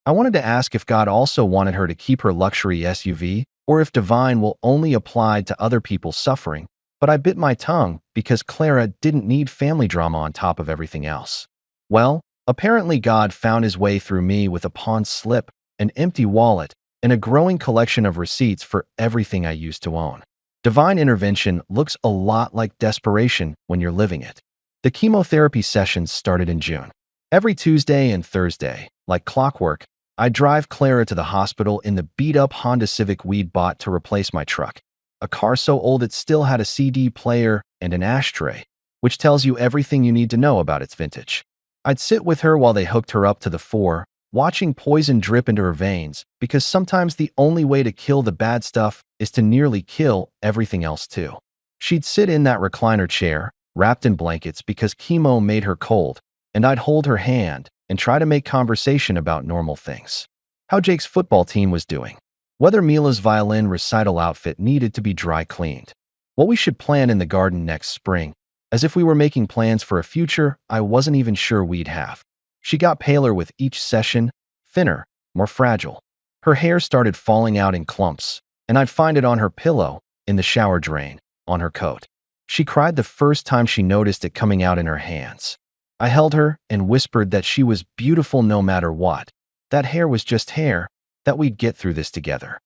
I wanted to ask if God also wanted her to keep her luxury SUV, or if divine will only apply to other people's suffering, but I bit my tongue because Clara didn't need family drama on top of everything else. Well, apparently God found his way through me with a pawn slip, an empty wallet, and a growing collection of receipts for everything I used to own. Divine intervention looks a lot like desperation when you're living it. The chemotherapy sessions started in June. Every Tuesday and Thursday, like clockwork, I'd drive Clara to the hospital in the beat-up Honda Civic we'd bought to replace my truck. A car so old it still had a CD player and an ashtray, which tells you everything you need to know about its vintage. I'd sit with her while they hooked her up to the four, watching poison drip into her veins, because sometimes the only way to kill the bad stuff is to nearly kill everything else too. She'd sit in that recliner chair, wrapped in blankets because chemo made her cold, and I'd hold her hand and try to make conversation about normal things. How Jake's football team was doing. Whether Mila's violin recital outfit needed to be dry cleaned. What we should plan in the garden next spring, as if we were making plans for a future I wasn't even sure we'd have. She got paler with each session, thinner, more fragile. Her hair started falling out in clumps, and I'd find it on her pillow, in the shower drain, on her coat. She cried the first time she noticed it coming out in her hands. I held her and whispered that she was beautiful no matter what. That hair was just hair, that we'd get through this together.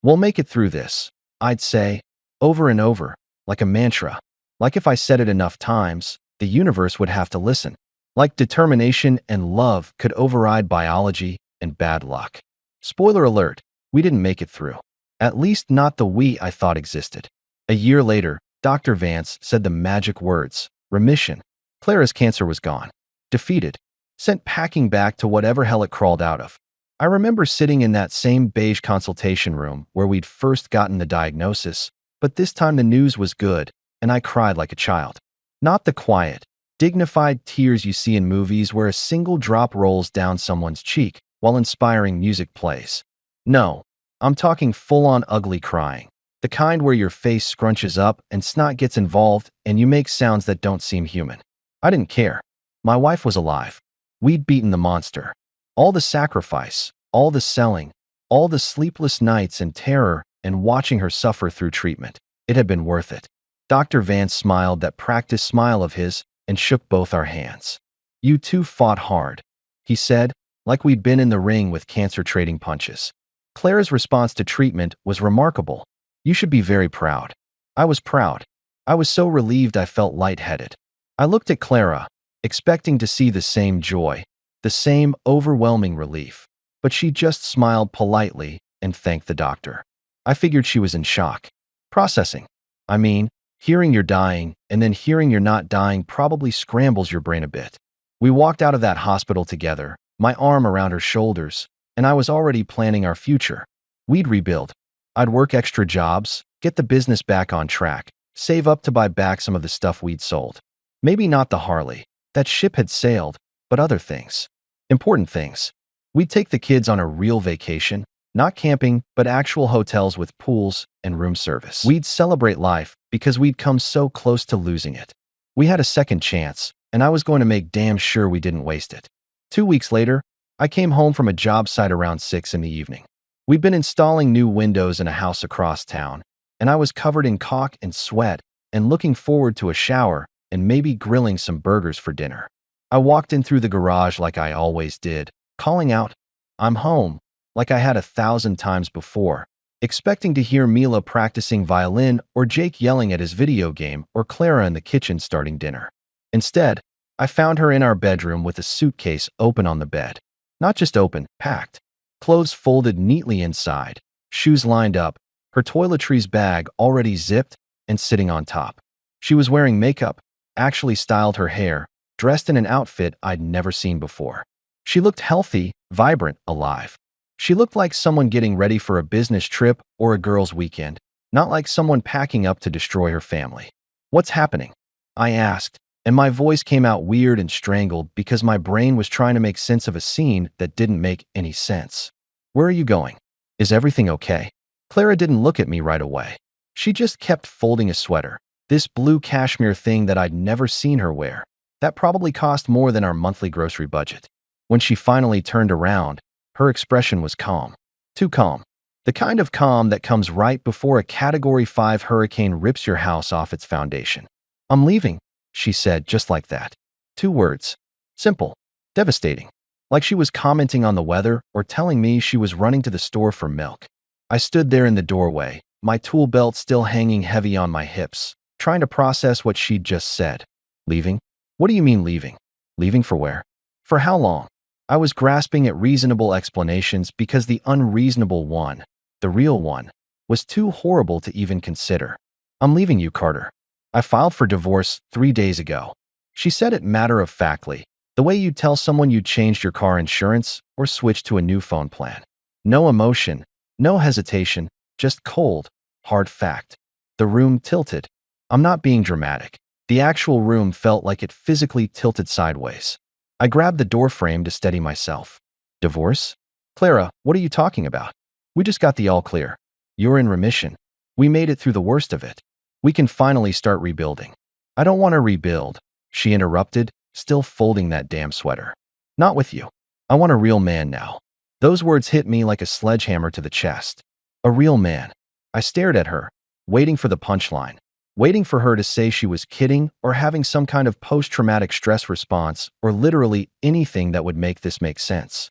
We'll make it through this, I'd say, over and over, like a mantra. Like if I said it enough times, the universe would have to listen. Like determination and love could override biology and bad luck. Spoiler alert, we didn't make it through. At least not the we I thought existed. A year later, Dr. Vance said the magic words, remission. Clara's cancer was gone. Defeated. Sent packing back to whatever hell it crawled out of. I remember sitting in that same beige consultation room where we'd first gotten the diagnosis, but this time the news was good, and I cried like a child. Not the quiet, dignified tears you see in movies where a single drop rolls down someone's cheek while inspiring music plays. No, I'm talking full-on ugly crying. The kind where your face scrunches up and snot gets involved and you make sounds that don't seem human. I didn't care. My wife was alive. We'd beaten the monster. All the sacrifice, all the selling, all the sleepless nights and terror and watching her suffer through treatment. It had been worth it. Dr. Vance smiled that practiced smile of his and shook both our hands. You two fought hard, he said, like we'd been in the ring with cancer trading punches. Clara's response to treatment was remarkable. You should be very proud. I was proud. I was so relieved I felt lightheaded. I looked at Clara, expecting to see the same joy, the same overwhelming relief, but she just smiled politely and thanked the doctor. I figured she was in shock. Processing. I mean, hearing you're dying and then hearing you're not dying probably scrambles your brain a bit. We walked out of that hospital together, my arm around her shoulders, and I was already planning our future. We'd rebuild. I'd work extra jobs, get the business back on track, save up to buy back some of the stuff we'd sold. Maybe not the Harley. That ship had sailed, but other things. Important things. We'd take the kids on a real vacation, not camping, but actual hotels with pools and room service. We'd celebrate life because we'd come so close to losing it. We had a second chance, and I was going to make damn sure we didn't waste it. 2 weeks later, I came home from a job site around 6 in the evening. We'd been installing new windows in a house across town, and I was covered in caulk and sweat and looking forward to a shower and maybe grilling some burgers for dinner. I walked in through the garage like I always did, calling out, "I'm home," like I had 1,000 times before, expecting to hear Mila practicing violin or Jake yelling at his video game or Clara in the kitchen starting dinner. Instead, I found her in our bedroom with a suitcase open on the bed. Not just open, packed. Clothes folded neatly inside, shoes lined up, her toiletries bag already zipped and sitting on top. She was wearing makeup, actually styled her hair, dressed in an outfit I'd never seen before. She looked healthy, vibrant, alive. She looked like someone getting ready for a business trip or a girl's weekend, not like someone packing up to destroy her family. "What's happening?" I asked, and my voice came out weird and strangled because my brain was trying to make sense of a scene that didn't make any sense. "Where are you going? Is everything okay?" Clara didn't look at me right away. She just kept folding a sweater, this blue cashmere thing that I'd never seen her wear. That probably cost more than our monthly grocery budget. When she finally turned around, her expression was calm. Too calm. The kind of calm that comes right before a Category 5 hurricane rips your house off its foundation. "I'm leaving," she said just like that. 2 words. Simple. Devastating. Like she was commenting on the weather or telling me she was running to the store for milk. I stood there in the doorway, my tool belt still hanging heavy on my hips, trying to process what she'd just said. "Leaving? What do you mean leaving? Leaving for where?" For how long? I was grasping at reasonable explanations because the unreasonable one, the real one, was too horrible to even consider. I'm leaving you, Carter. I filed for divorce 3 days ago. She said it matter-of-factly, the way you tell someone you changed your car insurance or switched to a new phone plan. No emotion, no hesitation, just cold, hard fact. The room tilted. I'm not being dramatic. The actual room felt like it physically tilted sideways. I grabbed the door frame to steady myself. Divorce? Clara, what are you talking about? We just got the all clear. You're in remission. We made it through the worst of it. We can finally start rebuilding. I don't want to rebuild, she interrupted, still folding that damn sweater. Not with you. I want a real man now. Those words hit me like a sledgehammer to the chest. A real man. I stared at her, waiting for the punchline, waiting for her to say she was kidding or having some kind of post-traumatic stress response or literally anything that would make this make sense.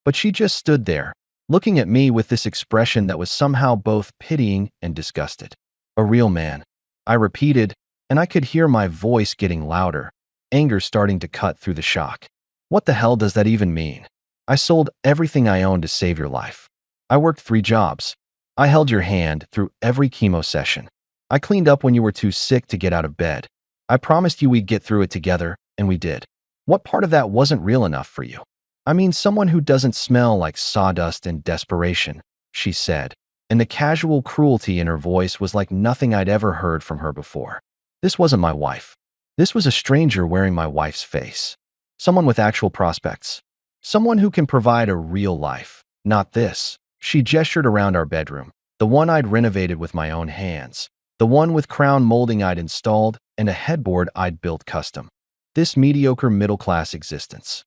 But she just stood there, looking at me with this expression that was somehow both pitying and disgusted. A real man. I repeated, and I could hear my voice getting louder, anger starting to cut through the shock. What the hell does that even mean? I sold everything I owned to save your life. I worked 3 jobs. I held your hand through every chemo session. I cleaned up when you were too sick to get out of bed. I promised you we'd get through it together, and we did. What part of that wasn't real enough for you? I mean, someone who doesn't smell like sawdust and desperation, she said, and the casual cruelty in her voice was like nothing I'd ever heard from her before. This wasn't my wife. This was a stranger wearing my wife's face. Someone with actual prospects. Someone who can provide a real life. Not this. She gestured around our bedroom, the one I'd renovated with my own hands, the one with crown molding I'd installed and a headboard I'd built custom. This mediocre middle-class existence.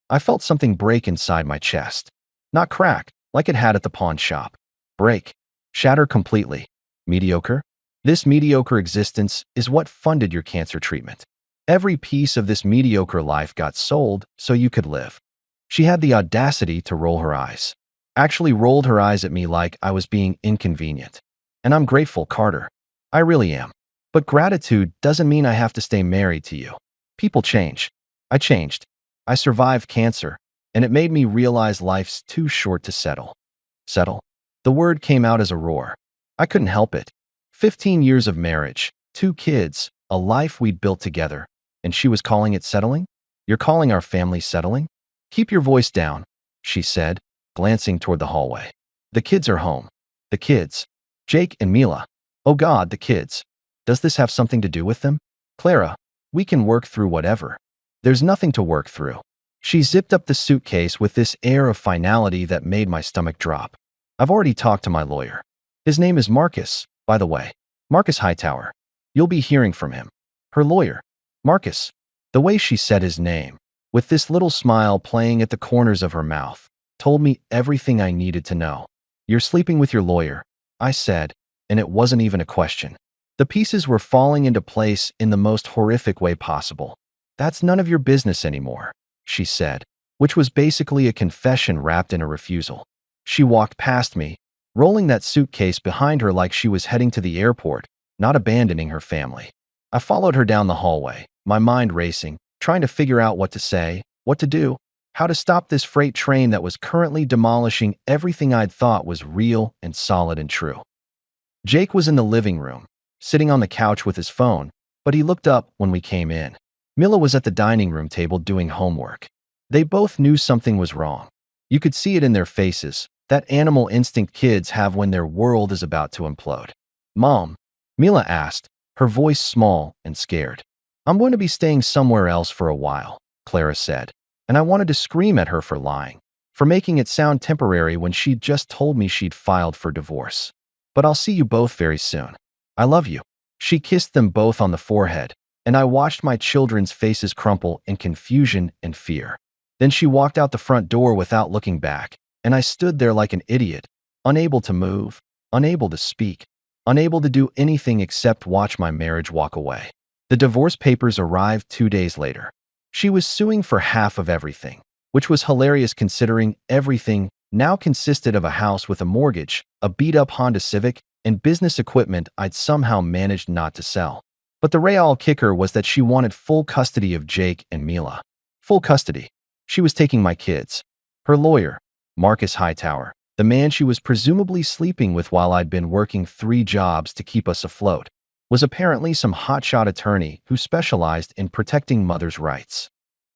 I felt something break inside my chest. Not crack, like it had at the pawn shop. Break. Shatter completely. Mediocre? This mediocre existence is what funded your cancer treatment. Every piece of this mediocre life got sold so you could live. She had the audacity to roll her eyes. Actually rolled her eyes at me like I was being inconvenient. And I'm grateful, Carter. I really am. But gratitude doesn't mean I have to stay married to you. People change. I changed. I survived cancer, and it made me realize life's too short to settle. Settle? The word came out as a roar. I couldn't help it. 15 years of marriage, 2 kids, a life we'd built together, and she was calling it settling? You're calling our family settling? Keep your voice down, she said, glancing toward the hallway. The kids are home. The kids. Jake and Mila. Oh God, the kids. Does this have something to do with them? Clara, we can work through whatever. There's nothing to work through. She zipped up the suitcase with this air of finality that made my stomach drop. I've already talked to my lawyer. His name is Marcus, by the way. Marcus Hightower. You'll be hearing from him. Her lawyer. Marcus. The way she said his name, with this little smile playing at the corners of her mouth, told me everything I needed to know. You're sleeping with your lawyer, I said, and it wasn't even a question. The pieces were falling into place in the most horrific way possible. That's none of your business anymore, she said, which was basically a confession wrapped in a refusal. She walked past me, rolling that suitcase behind her like she was heading to the airport, not abandoning her family. I followed her down the hallway, my mind racing, trying to figure out what to say, what to do, how to stop this freight train that was currently demolishing everything I'd thought was real and solid and true. Jake was in the living room, sitting on the couch with his phone, but he looked up when we came in. Mila was at the dining room table doing homework. They both knew something was wrong. You could see it in their faces, that animal instinct kids have when their world is about to implode. Mom, Mila asked, her voice small and scared. I'm going to be staying somewhere else for a while, Clara said, and I wanted to scream at her for lying, for making it sound temporary when she'd just told me she'd filed for divorce. But I'll see you both very soon. I love you. She kissed them both on the forehead, and I watched my children's faces crumple in confusion and fear. Then she walked out the front door without looking back, and I stood there like an idiot, unable to move, unable to speak, unable to do anything except watch my marriage walk away. The divorce papers arrived 2 days later. She was suing for half of everything, which was hilarious considering everything now consisted of a house with a mortgage, a beat-up Honda Civic, and business equipment I'd somehow managed not to sell. But the real kicker was that she wanted full custody of Jake and Mila. Full custody. She was taking my kids. Her lawyer, Marcus Hightower, the man she was presumably sleeping with while I'd been working 3 jobs to keep us afloat, was apparently some hotshot attorney who specialized in protecting mothers' rights.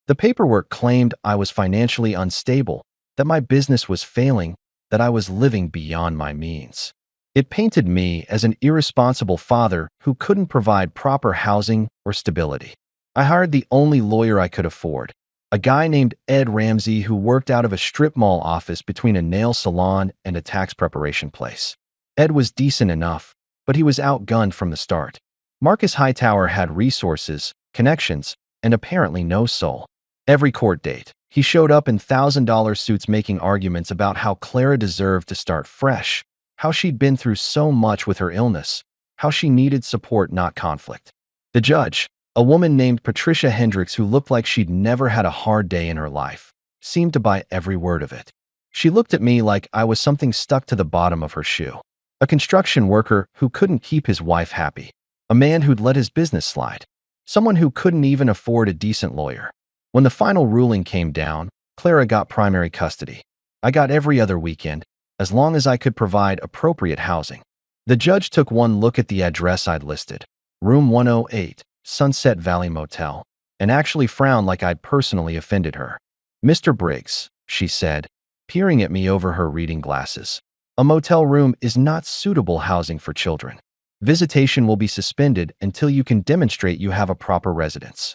The paperwork claimed I was financially unstable, that my business was failing, that I was living beyond my means. It painted me as an irresponsible father who couldn't provide proper housing or stability. I hired the only lawyer I could afford, a guy named Ed Ramsey who worked out of a strip mall office between a nail salon and a tax preparation place. Ed was decent enough, but he was outgunned from the start. Marcus Hightower had resources, connections, and apparently no soul. Every court date, he showed up in $1,000 suits making arguments about how Clara deserved to start fresh, how she'd been through so much with her illness, how she needed support, not conflict. The judge, a woman named Patricia Hendricks who looked like she'd never had a hard day in her life, seemed to buy every word of it. She looked at me like I was something stuck to the bottom of her shoe. A construction worker who couldn't keep his wife happy. A man who'd let his business slide. Someone who couldn't even afford a decent lawyer. When the final ruling came down, Clara got primary custody. I got every other weekend, as long as I could provide appropriate housing. The judge took one look at the address I'd listed, room 108, Sunset Valley Motel, and actually frowned like I'd personally offended her. "Mr. Briggs," she said, peering at me over her reading glasses, "a motel room is not suitable housing for children. Visitation will be suspended until you can demonstrate you have a proper residence."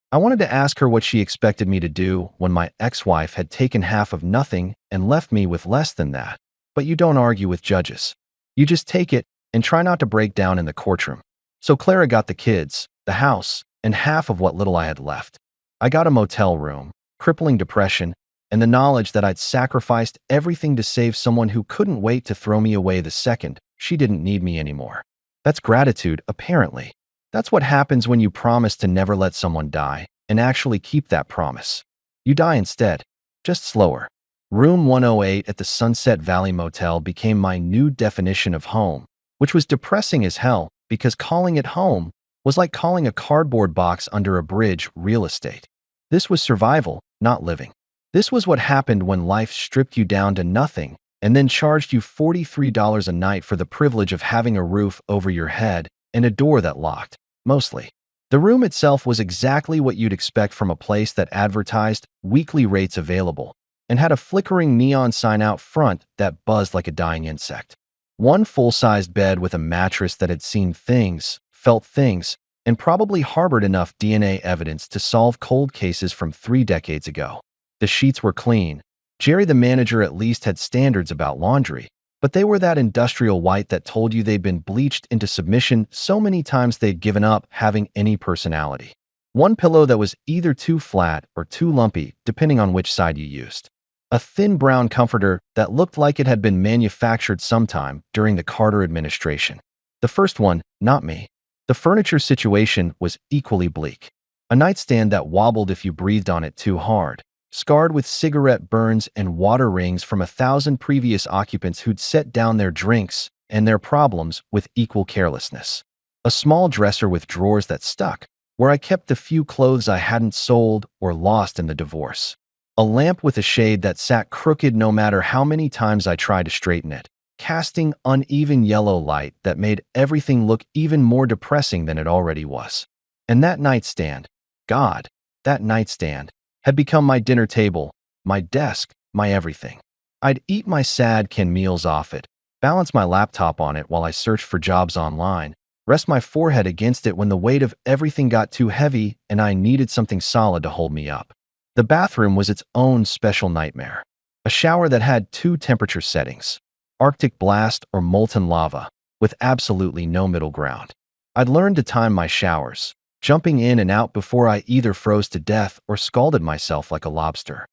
I wanted to ask her what she expected me to do when my ex-wife had taken half of nothing and left me with less than that. But you don't argue with judges. You just take it and try not to break down in the courtroom. So Clara got the kids, the house, and half of what little I had left. I got a motel room, crippling depression, and the knowledge that I'd sacrificed everything to save someone who couldn't wait to throw me away the second she didn't need me anymore. That's gratitude, apparently. That's what happens when you promise to never let someone die and actually keep that promise. You die instead, just slower. Room 108 at the Sunset Valley Motel became my new definition of home, which was depressing as hell because calling it home was like calling a cardboard box under a bridge real estate. This was survival, not living. This was what happened when life stripped you down to nothing and then charged you $43 a night for the privilege of having a roof over your head and a door that locked, mostly. The room itself was exactly what you'd expect from a place that advertised weekly rates available and had a flickering neon sign out front that buzzed like a dying insect. One full-sized bed with a mattress that had seen things, felt things, and probably harbored enough DNA evidence to solve cold cases from 3 decades ago. The sheets were clean. Jerry, the manager, at least had standards about laundry, but they were that industrial white that told you they'd been bleached into submission so many times they'd given up having any personality. One pillow that was either too flat or too lumpy, depending on which side you used. A thin brown comforter that looked like it had been manufactured sometime during the Carter administration. The first one, not me. The furniture situation was equally bleak. A nightstand that wobbled if you breathed on it too hard, scarred with cigarette burns and water rings from 1,000 previous occupants who'd set down their drinks and their problems with equal carelessness. A small dresser with drawers that stuck, where I kept the few clothes I hadn't sold or lost in the divorce. A lamp with a shade that sat crooked no matter how many times I tried to straighten it, casting uneven yellow light that made everything look even more depressing than it already was. And that nightstand, God, that nightstand, had become my dinner table, my desk, my everything. I'd eat my sad canned meals off it, balance my laptop on it while I searched for jobs online, rest my forehead against it when the weight of everything got too heavy and I needed something solid to hold me up. The bathroom was its own special nightmare. A shower that had 2 temperature settings, Arctic blast or molten lava, with absolutely no middle ground. I'd learned to time my showers, jumping in and out before I either froze to death or scalded myself like a lobster.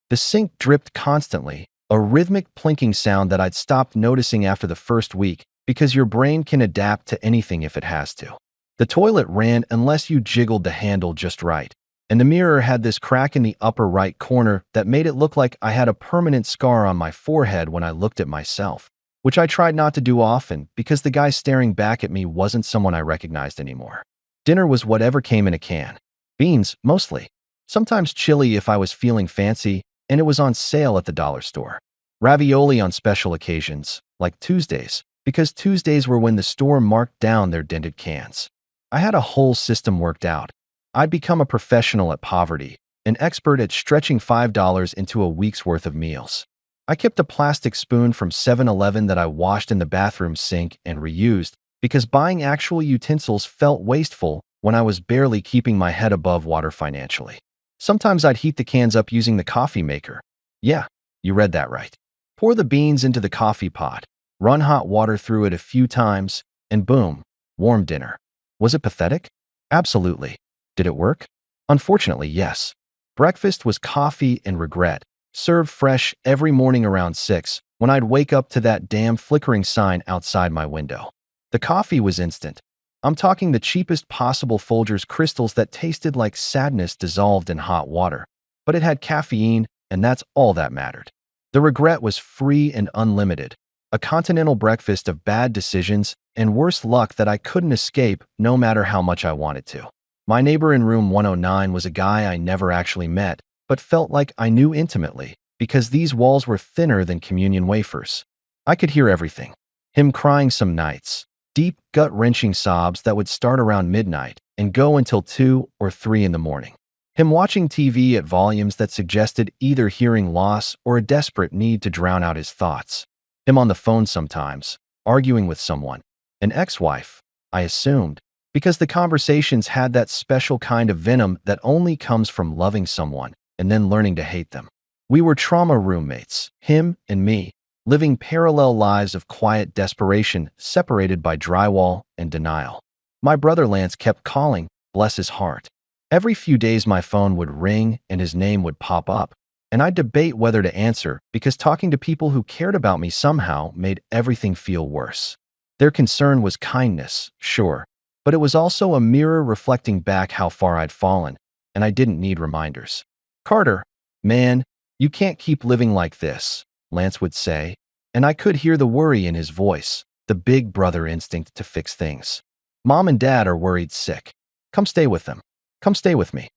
The sink dripped constantly, a rhythmic plinking sound that I'd stopped noticing after the first week because your brain can adapt to anything if it has to. The toilet ran unless you jiggled the handle just right, and the mirror had this crack in the upper right corner that made it look like I had a permanent scar on my forehead when I looked at myself, which I tried not to do often because the guy staring back at me wasn't someone I recognized anymore. Dinner was whatever came in a can. Beans, mostly. Sometimes chili if I was feeling fancy and it was on sale at the dollar store. Ravioli on special occasions, like Tuesdays, because Tuesdays were when the store marked down their dented cans. I had a whole system worked out. I'd become a professional at poverty, an expert at stretching $5 into a week's worth of meals. I kept a plastic spoon from 7-Eleven that I washed in the bathroom sink and reused because buying actual utensils felt wasteful when I was barely keeping my head above water financially. Sometimes I'd heat the cans up using the coffee maker. Yeah, you read that right. Pour the beans into the coffee pot, run hot water through it a few times, and boom, warm dinner. Was it pathetic? Absolutely. Did it work? Unfortunately, yes. Breakfast was coffee and regret, served fresh every morning around 6 when I'd wake up to that damn flickering sign outside my window. The coffee was instant. I'm talking the cheapest possible Folgers crystals that tasted like sadness dissolved in hot water. But it had caffeine, and that's all that mattered. The regret was free and unlimited, a continental breakfast of bad decisions and worse luck that I couldn't escape no matter how much I wanted to. My neighbor in room 109 was a guy I never actually met, but felt like I knew intimately because these walls were thinner than communion wafers. I could hear everything. Him crying some nights, deep, gut-wrenching sobs that would start around midnight and go until 2 or 3 in the morning. Him watching TV at volumes that suggested either hearing loss or a desperate need to drown out his thoughts. Him on the phone sometimes, arguing with someone. An ex-wife, I assumed, because the conversations had that special kind of venom that only comes from loving someone and then learning to hate them. We were trauma roommates, him and me, living parallel lives of quiet desperation separated by drywall and denial. My brother Lance kept calling, bless his heart. Every few days my phone would ring and his name would pop up, and I'd debate whether to answer because talking to people who cared about me somehow made everything feel worse. Their concern was kindness, sure, but it was also a mirror reflecting back how far I'd fallen, and I didn't need reminders. Carter, man, you can't keep living like this, Lance would say, and I could hear the worry in his voice, the big brother instinct to fix things. Mom and Dad are worried sick. Come stay with them. Come stay with me.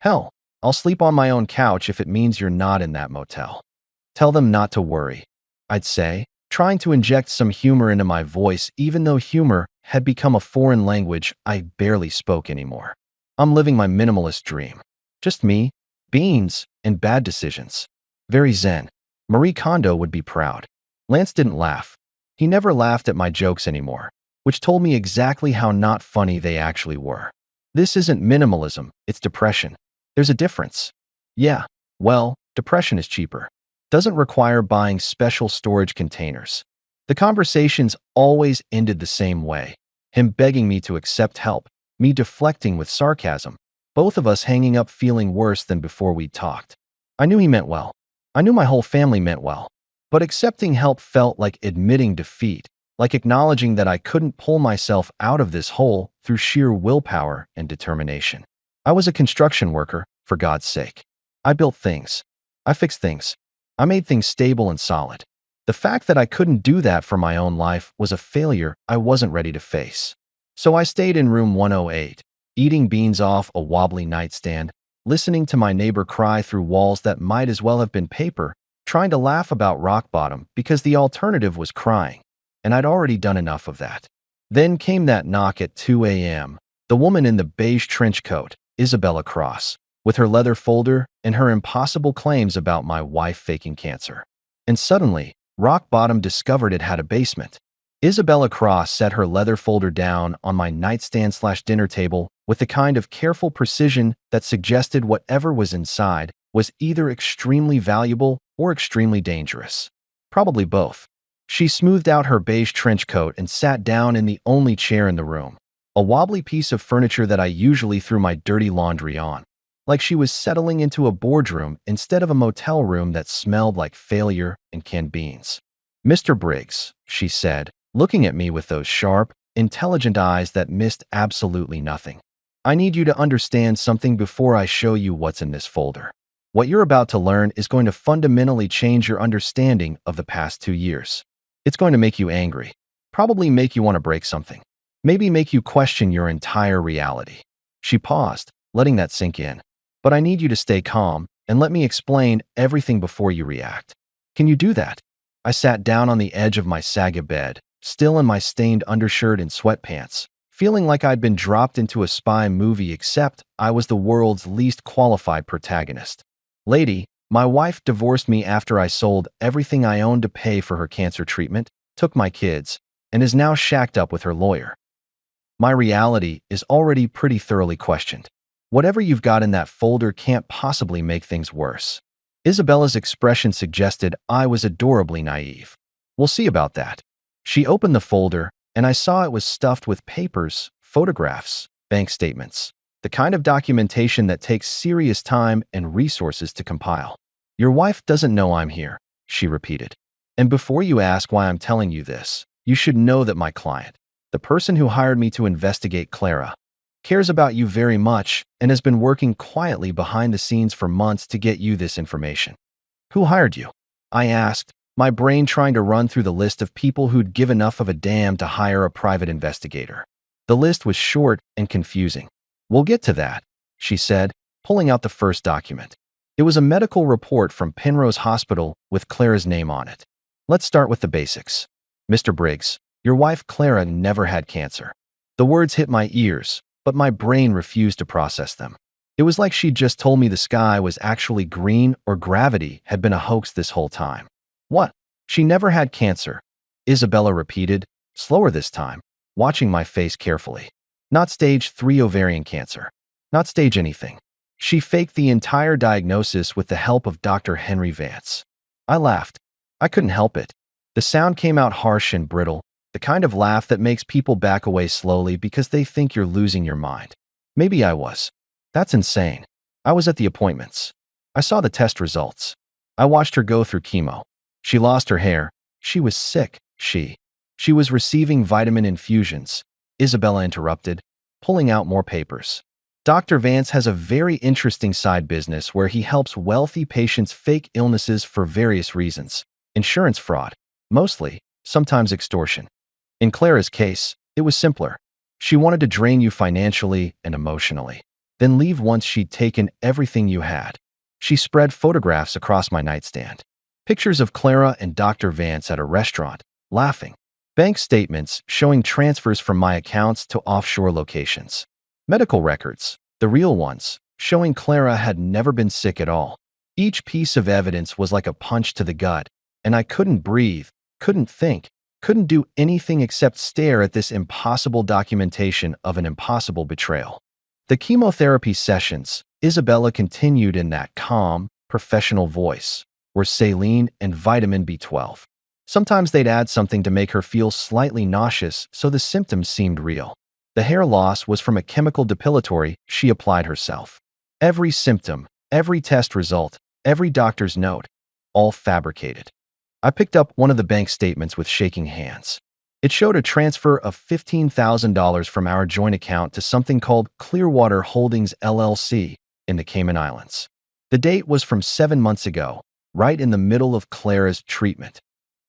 Hell, I'll sleep on my own couch if it means you're not in that motel. Tell them not to worry, I'd say, trying to inject some humor into my voice even though humor had become a foreign language I barely spoke anymore. I'm living my minimalist dream. Just me, beans, and bad decisions. Very zen. Marie Kondo would be proud. Lance didn't laugh. He never laughed at my jokes anymore, which told me exactly how not funny they actually were. This isn't minimalism, it's depression. There's a difference. Yeah, well, depression is cheaper. Doesn't require buying special storage containers. The conversations always ended the same way. Him begging me to accept help, me deflecting with sarcasm, both of us hanging up feeling worse than before we'd talked. I knew he meant well. I knew my whole family meant well. But accepting help felt like admitting defeat, like acknowledging that I couldn't pull myself out of this hole through sheer willpower and determination. I was a construction worker, for God's sake. I built things. I fixed things. I made things stable and solid. The fact that I couldn't do that for my own life was a failure I wasn't ready to face. So I stayed in room 108, eating beans off a wobbly nightstand, listening to my neighbor cry through walls that might as well have been paper, trying to laugh about rock bottom because the alternative was crying, and I'd already done enough of that. Then came that knock at 2 a.m., the woman in the beige trench coat, Isabella Cross, with her leather folder and her impossible claims about my wife faking cancer. And suddenly, rock bottom discovered it had a basement. Isabella Cross set her leather folder down on my nightstand/dinner table with the kind of careful precision that suggested whatever was inside was either extremely valuable or extremely dangerous. Probably both. She smoothed out her beige trench coat and sat down in the only chair in the room, a wobbly piece of furniture that I usually threw my dirty laundry on, like she was settling into a boardroom instead of a motel room that smelled like failure and canned beans. Mr. Briggs, she said, looking at me with those sharp, intelligent eyes that missed absolutely nothing. I need you to understand something before I show you what's in this folder. What you're about to learn is going to fundamentally change your understanding of the past 2 years. It's going to make you angry, probably make you want to break something, maybe make you question your entire reality. She paused, letting that sink in. But I need you to stay calm and let me explain everything before you react. Can you do that? I sat down on the edge of my saga bed, still in my stained undershirt and sweatpants, feeling like I'd been dropped into a spy movie except I was the world's least qualified protagonist. Lady, my wife divorced me after I sold everything I owned to pay for her cancer treatment, took my kids, and is now shacked up with her lawyer. My reality is already pretty thoroughly questioned. Whatever you've got in that folder can't possibly make things worse. Isabella's expression suggested I was adorably naive. We'll see about that. She opened the folder, and I saw it was stuffed with papers, photographs, bank statements, the kind of documentation that takes serious time and resources to compile. Your wife doesn't know I'm here, she repeated. And before you ask why I'm telling you this, you should know that my client, the person who hired me to investigate Clara, cares about you very much and has been working quietly behind the scenes for months to get you this information. Who hired you? I asked, my brain trying to run through the list of people who'd give enough of a damn to hire a private investigator. The list was short and confusing. We'll get to that, she said, pulling out the first document. It was a medical report from Penrose Hospital with Clara's name on it. Let's start with the basics. Mr. Briggs, your wife Clara never had cancer. The words hit my ears, but my brain refused to process them. It was like she'd just told me the sky was actually green or gravity had been a hoax this whole time. What? She never had cancer, Isabella repeated, slower this time, watching my face carefully. Not stage 3 ovarian cancer. Not stage anything. She faked the entire diagnosis with the help of Dr. Henry Vance. I laughed. I couldn't help it. The sound came out harsh and brittle, the kind of laugh that makes people back away slowly because they think you're losing your mind. Maybe I was. That's insane. I was at the appointments. I saw the test results. I watched her go through chemo. She lost her hair. She was sick. She was receiving vitamin infusions, Isabella interrupted, pulling out more papers. Dr. Vance has a very interesting side business where he helps wealthy patients fake illnesses for various reasons. Insurance fraud, mostly, sometimes extortion. In Clara's case, it was simpler. She wanted to drain you financially and emotionally, then leave once she'd taken everything you had. She spread photographs across my nightstand. Pictures of Clara and Dr. Vance at a restaurant, laughing. Bank statements showing transfers from my accounts to offshore locations. Medical records, the real ones, showing Clara had never been sick at all. Each piece of evidence was like a punch to the gut, and I couldn't breathe, couldn't think, couldn't do anything except stare at this impossible documentation of an impossible betrayal. The chemotherapy sessions, Isabella continued in that calm, professional voice, were saline and vitamin B12. Sometimes they'd add something to make her feel slightly nauseous so the symptoms seemed real. The hair loss was from a chemical depilatory she applied herself. Every symptom, every test result, every doctor's note, all fabricated. I picked up one of the bank statements with shaking hands. It showed a transfer of $15,000 from our joint account to something called Clearwater Holdings LLC in the Cayman Islands. The date was from 7 months ago, right in the middle of Clara's treatment.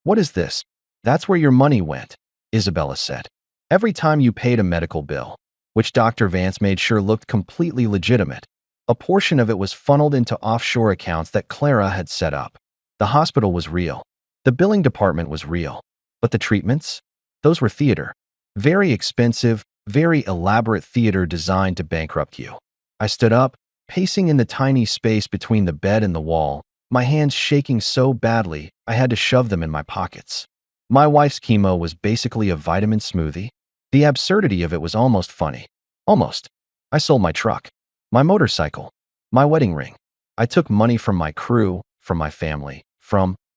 What is this? That's where your money went, Isabella said. Every time you paid a medical bill, which Dr. Vance made sure looked completely legitimate, a portion of it was funneled into offshore accounts that Clara had set up. The hospital was real. The billing department was real. But the treatments? Those were theater. Very expensive, very elaborate theater designed to bankrupt you. I stood up, pacing in the tiny space between the bed and the wall, my hands shaking so badly I had to shove them in my pockets. My wife's chemo was basically a vitamin smoothie. The absurdity of it was almost funny. Almost. I sold my truck, my motorcycle, my wedding ring. I took money from my crew, from my family,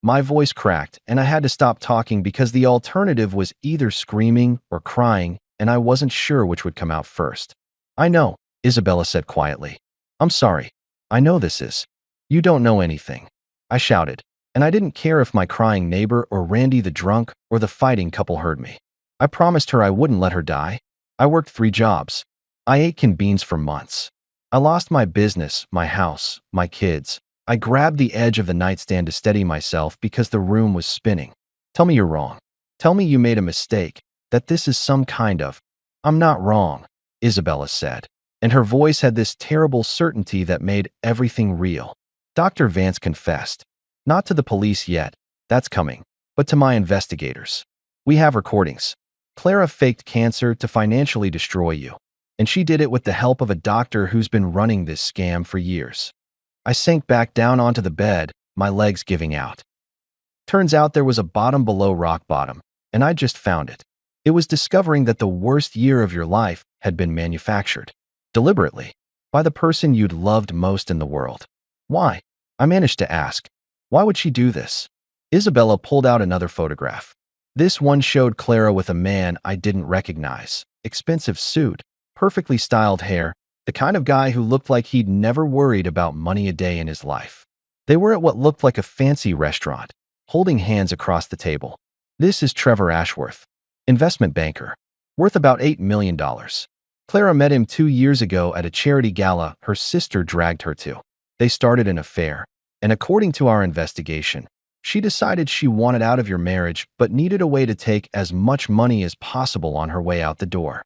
my voice cracked, and I had to stop talking because the alternative was either screaming or crying, and I wasn't sure which would come out first. I know, Isabella said quietly. I'm sorry. I know this is. You don't know anything. I shouted, and I didn't care if my crying neighbor or Randy the drunk or the fighting couple heard me. I promised her I wouldn't let her die. I worked 3 jobs. I ate canned beans for months. I lost my business, my house, my kids. I grabbed the edge of the nightstand to steady myself because the room was spinning. Tell me you're wrong. Tell me you made a mistake, that this is some kind of... I'm not wrong, Isabella said. and her voice had this terrible certainty that made everything real. Dr. Vance confessed. Not to the police yet, that's coming, but to my investigators. We have recordings. Clara faked cancer to financially destroy you, and she did it with the help of a doctor who's been running this scam for years. I sank back down onto the bed, my legs giving out. Turns out there was a bottom below rock bottom, and I just found it. It was discovering that the worst year of your life had been manufactured, deliberately, by the person you'd loved most in the world. Why? I managed to ask. Why would she do this? Isabella pulled out another photograph. This one showed Clara with a man I didn't recognize. Expensive suit, perfectly styled hair, the kind of guy who looked like he'd never worried about money a day in his life. They were at what looked like a fancy restaurant, holding hands across the table. This is Trevor Ashworth, investment banker, worth about $8 million. Clara met him 2 years ago at a charity gala her sister dragged her to. They started an affair, and according to our investigation, she decided she wanted out of your marriage but needed a way to take as much money as possible on her way out the door.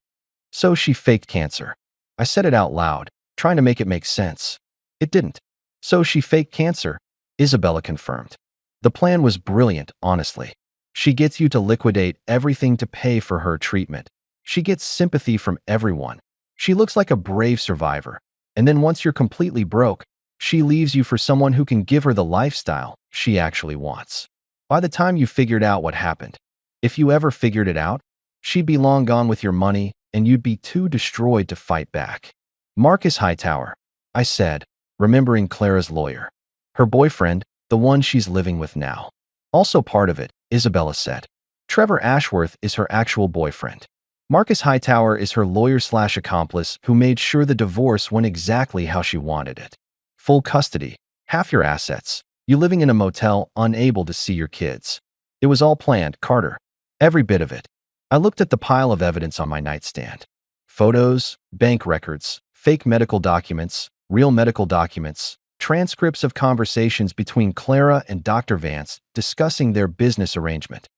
So she faked cancer. I said it out loud, trying to make it make sense. It didn't. So she faked cancer, Isabella confirmed. The plan was brilliant, honestly. She gets you to liquidate everything to pay for her treatment. She gets sympathy from everyone. She looks like a brave survivor. And then once you're completely broke, she leaves you for someone who can give her the lifestyle she actually wants. By the time you figured out what happened, if you ever figured it out, she'd be long gone with your money and you'd be too destroyed to fight back. Marcus Hightower, I said, remembering Clara's lawyer. Her boyfriend, the one she's living with now. Also part of it, Isabella said. Trevor Ashworth is her actual boyfriend. Marcus Hightower is her lawyer/accomplice who made sure the divorce went exactly how she wanted it. Full custody, half your assets, you living in a motel, unable to see your kids. It was all planned, Carter. Every bit of it. I looked at the pile of evidence on my nightstand. Photos, bank records, fake medical documents, real medical documents, transcripts of conversations between Clara and Dr. Vance discussing their business arrangement.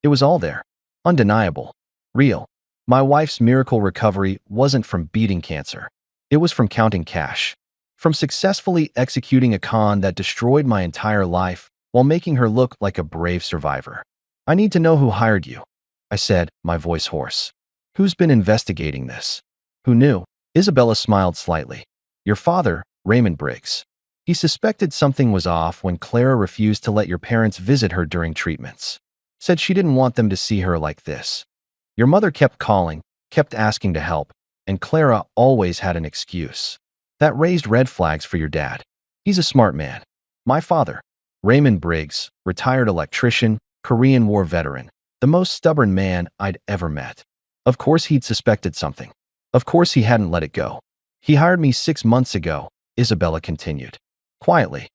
It was all there. Undeniable. Real. My wife's miracle recovery wasn't from beating cancer. It was from counting cash. From successfully executing a con that destroyed my entire life while making her look like a brave survivor. I need to know who hired you, I said, my voice hoarse. Who's been investigating this? Who knew? Isabella smiled slightly. Your father, Raymond Briggs. He suspected something was off when Clara refused to let your parents visit her during treatments. Said she didn't want them to see her like this. Your mother kept calling, kept asking to help, and Clara always had an excuse. That raised red flags for your dad. He's a smart man. My father, Raymond Briggs, retired electrician, Korean War veteran, the most stubborn man I'd ever met. Of course he'd suspected something. Of course he hadn't let it go. He hired me 6 months ago, Isabella continued. Quietly.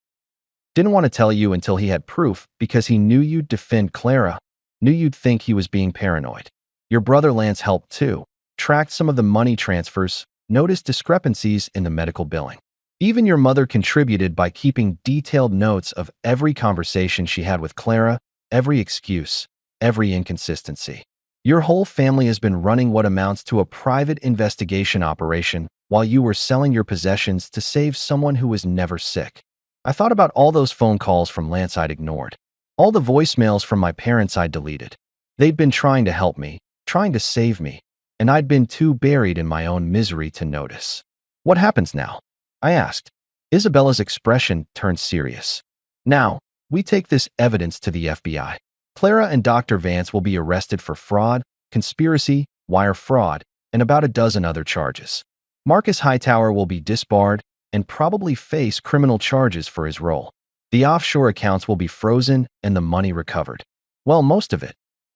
Didn't want to tell you until he had proof because he knew you'd defend Clara, knew you'd think he was being paranoid. Your brother Lance helped too, tracked some of the money transfers, noticed discrepancies in the medical billing. Even your mother contributed by keeping detailed notes of every conversation she had with Clara, every excuse, every inconsistency. Your whole family has been running what amounts to a private investigation operation while you were selling your possessions to save someone who was never sick. I thought about all those phone calls from Lance I'd ignored. All the voicemails from my parents I'd deleted. They'd been trying to help me, trying to save me, and I'd been too buried in my own misery to notice. What happens now? I asked. Isabella's expression turned serious. Now, we take this evidence to the FBI. Clara and Dr. Vance will be arrested for fraud, conspiracy, wire fraud, and about a dozen other charges. Marcus Hightower will be disbarred and probably face criminal charges for his role. The offshore accounts will be frozen and the money recovered. Well, most of it.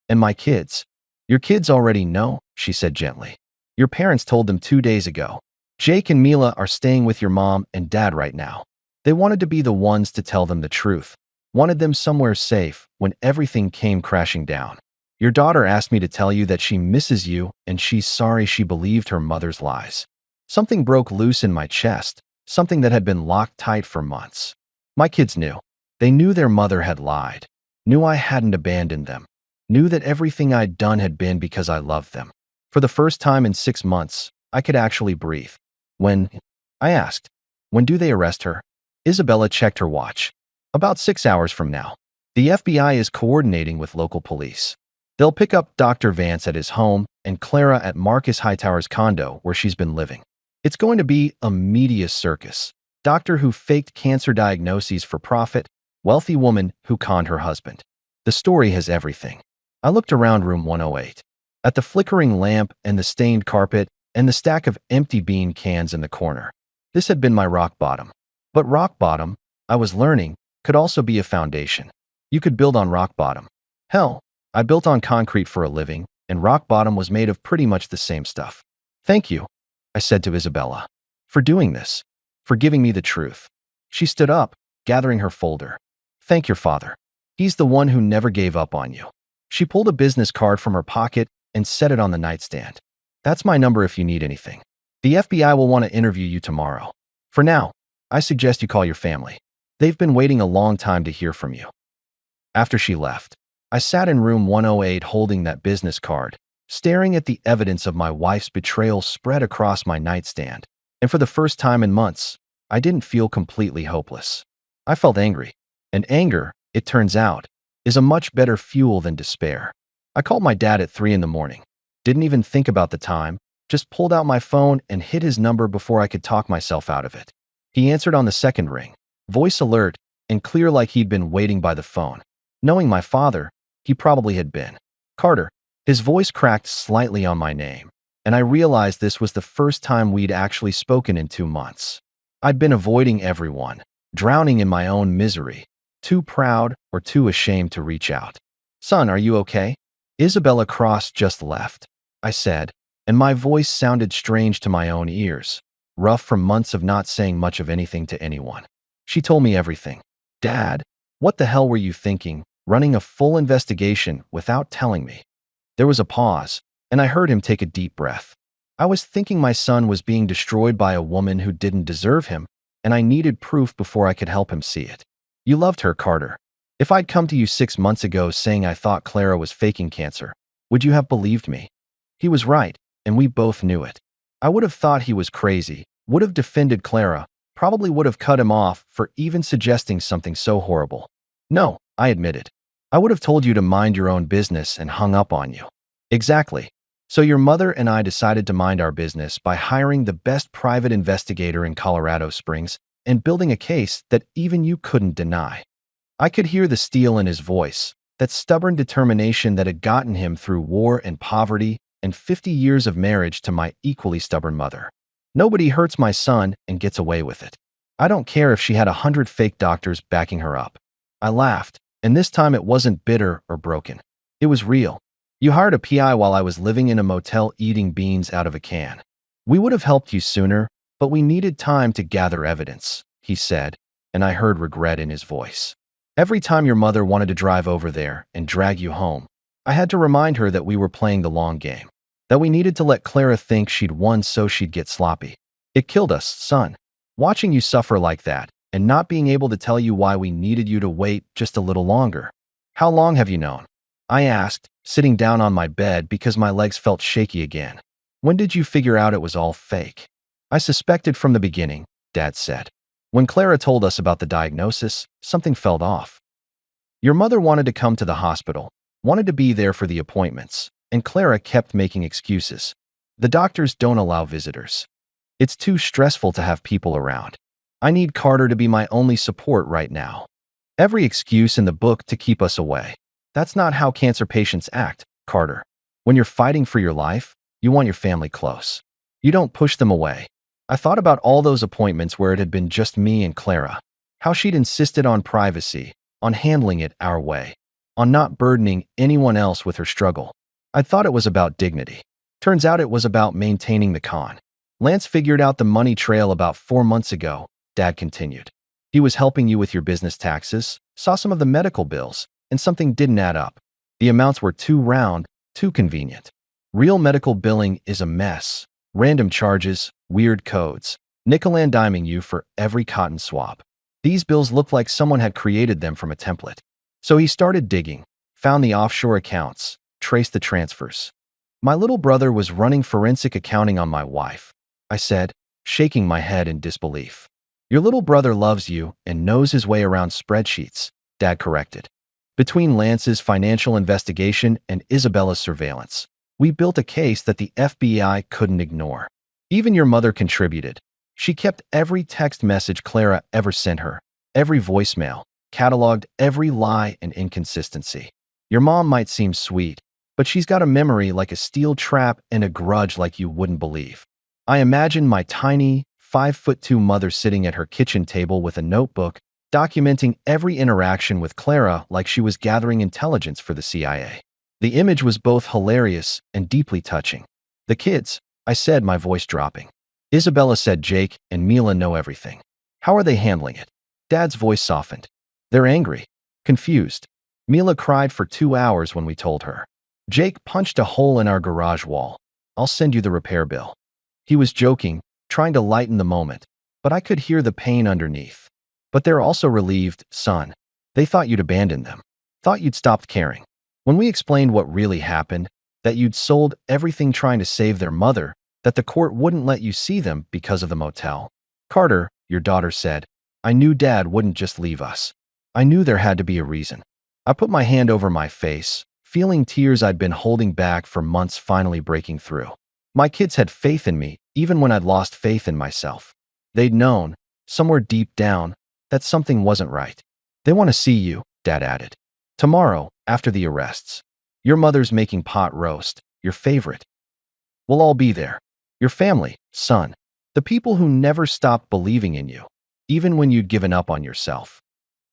And my kids. Your kids already know, she said gently. Your parents told them 2 days ago. Jake and Mila are staying with your mom and dad right now. They wanted to be the ones to tell them the truth. Wanted them somewhere safe when everything came crashing down. Your daughter asked me to tell you that she misses you and she's sorry she believed her mother's lies. Something broke loose in my chest, something that had been locked tight for months. My kids knew. They knew their mother had lied. Knew I hadn't abandoned them. Knew that everything I'd done had been because I loved them. For the first time in 6 months, I could actually breathe. When? I asked. When do they arrest her? Isabella checked her watch. About 6 hours from now. The FBI is coordinating with local police. They'll pick up Dr. Vance at his home and Clara at Marcus Hightower's condo where she's been living. It's going to be a media circus. Doctor who faked cancer diagnoses for profit, wealthy woman who conned her husband. The story has everything. I looked around room 108. At the flickering lamp and the stained carpet and the stack of empty bean cans in the corner. This had been my rock bottom. But rock bottom, I was learning, could also be a foundation. You could build on rock bottom. Hell, I built on concrete for a living, and rock bottom was made of pretty much the same stuff. Thank you, I said to Isabella, for doing this, for giving me the truth. She stood up, gathering her folder. Thank your father. He's the one who never gave up on you. She pulled a business card from her pocket and set it on the nightstand. That's my number if you need anything. The FBI will want to interview you tomorrow. For now, I suggest you call your family. They've been waiting a long time to hear from you. After she left, I sat in room 108 holding that business card, staring at the evidence of my wife's betrayal spread across my nightstand. And for the first time in months, I didn't feel completely hopeless. I felt angry. And anger, it turns out, is a much better fuel than despair. I called my dad at 3 in the morning. Didn't even think about the time, just pulled out my phone and hit his number before I could talk myself out of it. He answered on the second ring, voice alert and clear like he'd been waiting by the phone. Knowing my father, he probably had been. Carter. His voice cracked slightly on my name, and I realized this was the first time we'd actually spoken in 2 months. I'd been avoiding everyone, drowning in my own misery, too proud or too ashamed to reach out. Son, are you okay? Isabella Cross just left, I said, and my voice sounded strange to my own ears, rough from months of not saying much of anything to anyone. She told me everything. Dad, what the hell were you thinking, running a full investigation without telling me? There was a pause, and I heard him take a deep breath. I was thinking my son was being destroyed by a woman who didn't deserve him, and I needed proof before I could help him see it. You loved her, Carter. If I'd come to you 6 months ago saying I thought Clara was faking cancer, would you have believed me? He was right, and we both knew it. I would have thought he was crazy, would have defended Clara, probably would have cut him off for even suggesting something so horrible. No, I admitted. I would have told you to mind your own business and hung up on you. Exactly. So your mother and I decided to mind our business by hiring the best private investigator in Colorado Springs and building a case that even you couldn't deny. I could hear the steel in his voice, that stubborn determination that had gotten him through war and poverty and 50 years of marriage to my equally stubborn mother. Nobody hurts my son and gets away with it. I don't care if she had 100 fake doctors backing her up. I laughed, and this time it wasn't bitter or broken. It was real. You hired a PI while I was living in a motel eating beans out of a can. We would have helped you sooner, but we needed time to gather evidence, he said, and I heard regret in his voice. Every time your mother wanted to drive over there and drag you home, I had to remind her that we were playing the long game, that we needed to let Clara think she'd won so she'd get sloppy. It killed us, son. Watching you suffer like that and not being able to tell you why we needed you to wait just a little longer. How long have you known? I asked, sitting down on my bed because my legs felt shaky again. When did you figure out it was all fake? I suspected from the beginning, Dad said. When Clara told us about the diagnosis, something felt off. Your mother wanted to come to the hospital, wanted to be there for the appointments, and Clara kept making excuses. The doctors don't allow visitors. It's too stressful to have people around. I need Carter to be my only support right now. Every excuse in the book to keep us away. That's not how cancer patients act, Carter. When you're fighting for your life, you want your family close. You don't push them away. I thought about all those appointments where it had been just me and Clara, how she'd insisted on privacy, on handling it our way, on not burdening anyone else with her struggle. I thought it was about dignity. Turns out it was about maintaining the con. Lance figured out the money trail about 4 months ago, Dad continued. He was helping you with your business taxes, saw some of the medical bills, and something didn't add up. The amounts were too round, too convenient. Real medical billing is a mess. Random charges, weird codes, nickel-and-diming you for every cotton swab. These bills looked like someone had created them from a template. So he started digging, found the offshore accounts, traced the transfers. My little brother was running forensic accounting on my wife. I said, shaking my head in disbelief. Your little brother loves you and knows his way around spreadsheets, Dad corrected. Between Lance's financial investigation and Isabella's surveillance, we built a case that the FBI couldn't ignore. Even your mother contributed. She kept every text message Clara ever sent her, every voicemail, cataloged every lie and inconsistency. Your mom might seem sweet, but she's got a memory like a steel trap and a grudge like you wouldn't believe. I imagine my tiny, 5'2" mother sitting at her kitchen table with a notebook, documenting every interaction with Clara like she was gathering intelligence for the CIA. The image was both hilarious and deeply touching. The kids, I said, my voice dropping. Isabella said Jake and Mila know everything. How are they handling it? Dad's voice softened. They're angry, confused. Mila cried for 2 hours when we told her. Jake punched a hole in our garage wall. I'll send you the repair bill. He was joking, trying to lighten the moment, but I could hear the pain underneath. But they're also relieved, son. They thought you'd abandoned them. Thought you'd stopped caring. When we explained what really happened, that you'd sold everything trying to save their mother, that the court wouldn't let you see them because of the motel. Carter, your daughter said, I knew Dad wouldn't just leave us. I knew there had to be a reason. I put my hand over my face, feeling tears I'd been holding back for months finally breaking through. My kids had faith in me, even when I'd lost faith in myself. They'd known, somewhere deep down, that something wasn't right. They want to see you, Dad added. Tomorrow, after the arrests. Your mother's making pot roast, your favorite. We'll all be there. Your family, son. The people who never stopped believing in you, even when you'd given up on yourself.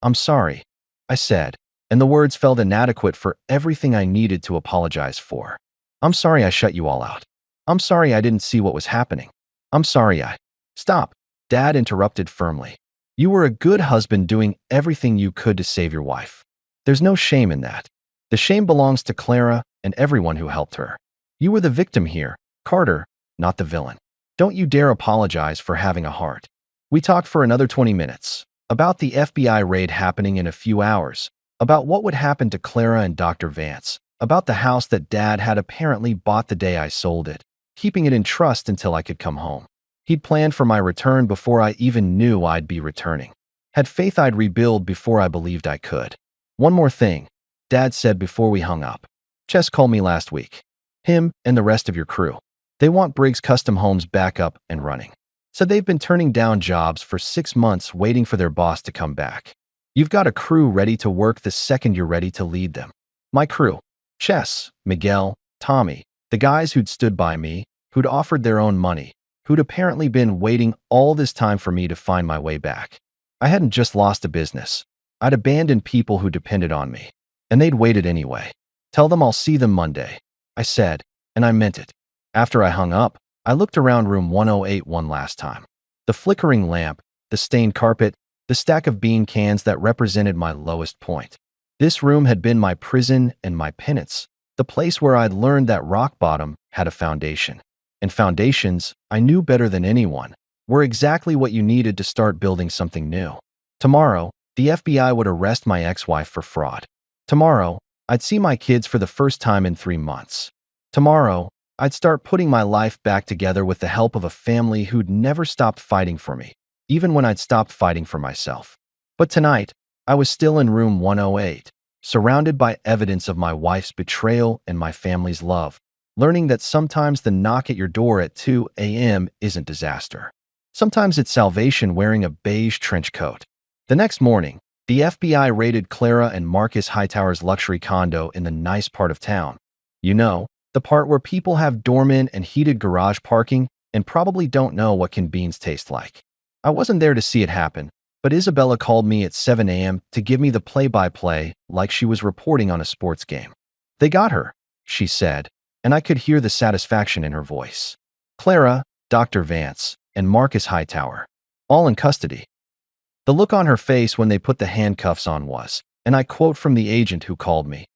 I'm sorry, I said, and the words felt inadequate for everything I needed to apologize for. I'm sorry I shut you all out. I'm sorry I didn't see what was happening. I'm sorry I... Stop, Dad interrupted firmly. You were a good husband doing everything you could to save your wife. There's no shame in that. The shame belongs to Clara and everyone who helped her. You were the victim here, Carter, not the villain. Don't you dare apologize for having a heart. We talked for another 20 minutes, about the FBI raid happening in a few hours, about what would happen to Clara and Dr. Vance, about the house that Dad had apparently bought the day I sold it, keeping it in trust until I could come home. He'd planned for my return before I even knew I'd be returning. Had faith I'd rebuild before I believed I could. One more thing, Dad said before we hung up. Chess called me last week. Him and the rest of your crew. They want Briggs Custom Homes back up and running. Said they've been turning down jobs for 6 months waiting for their boss to come back. You've got a crew ready to work the second you're ready to lead them. My crew. Chess, Miguel, Tommy, the guys who'd stood by me, who'd offered their own money, who'd apparently been waiting all this time for me to find my way back. I hadn't just lost a business. I'd abandoned people who depended on me. And they'd waited anyway. Tell them I'll see them Monday, I said, and I meant it. After I hung up, I looked around room 108 one last time. The flickering lamp, the stained carpet, the stack of bean cans that represented my lowest point. This room had been my prison and my penance, the place where I'd learned that rock bottom had a foundation. And foundations, I knew better than anyone, were exactly what you needed to start building something new. Tomorrow, the FBI would arrest my ex-wife for fraud. Tomorrow, I'd see my kids for the first time in 3 months. Tomorrow, I'd start putting my life back together with the help of a family who'd never stopped fighting for me, even when I'd stopped fighting for myself. But tonight, I was still in room 108, surrounded by evidence of my wife's betrayal and my family's love, learning that sometimes the knock at your door at 2 a.m. isn't disaster. Sometimes it's salvation wearing a beige trench coat. The next morning, the FBI raided Clara and Marcus Hightower's luxury condo in the nice part of town. You know, the part where people have doormen and heated garage parking and probably don't know what canned beans taste like. I wasn't there to see it happen, but Isabella called me at 7 a.m. to give me the play-by-play like she was reporting on a sports game. They got her, she said, and I could hear the satisfaction in her voice. Clara, Dr. Vance, and Marcus Hightower, all in custody. The look on her face when they put the handcuffs on was, and I quote from the agent who called me,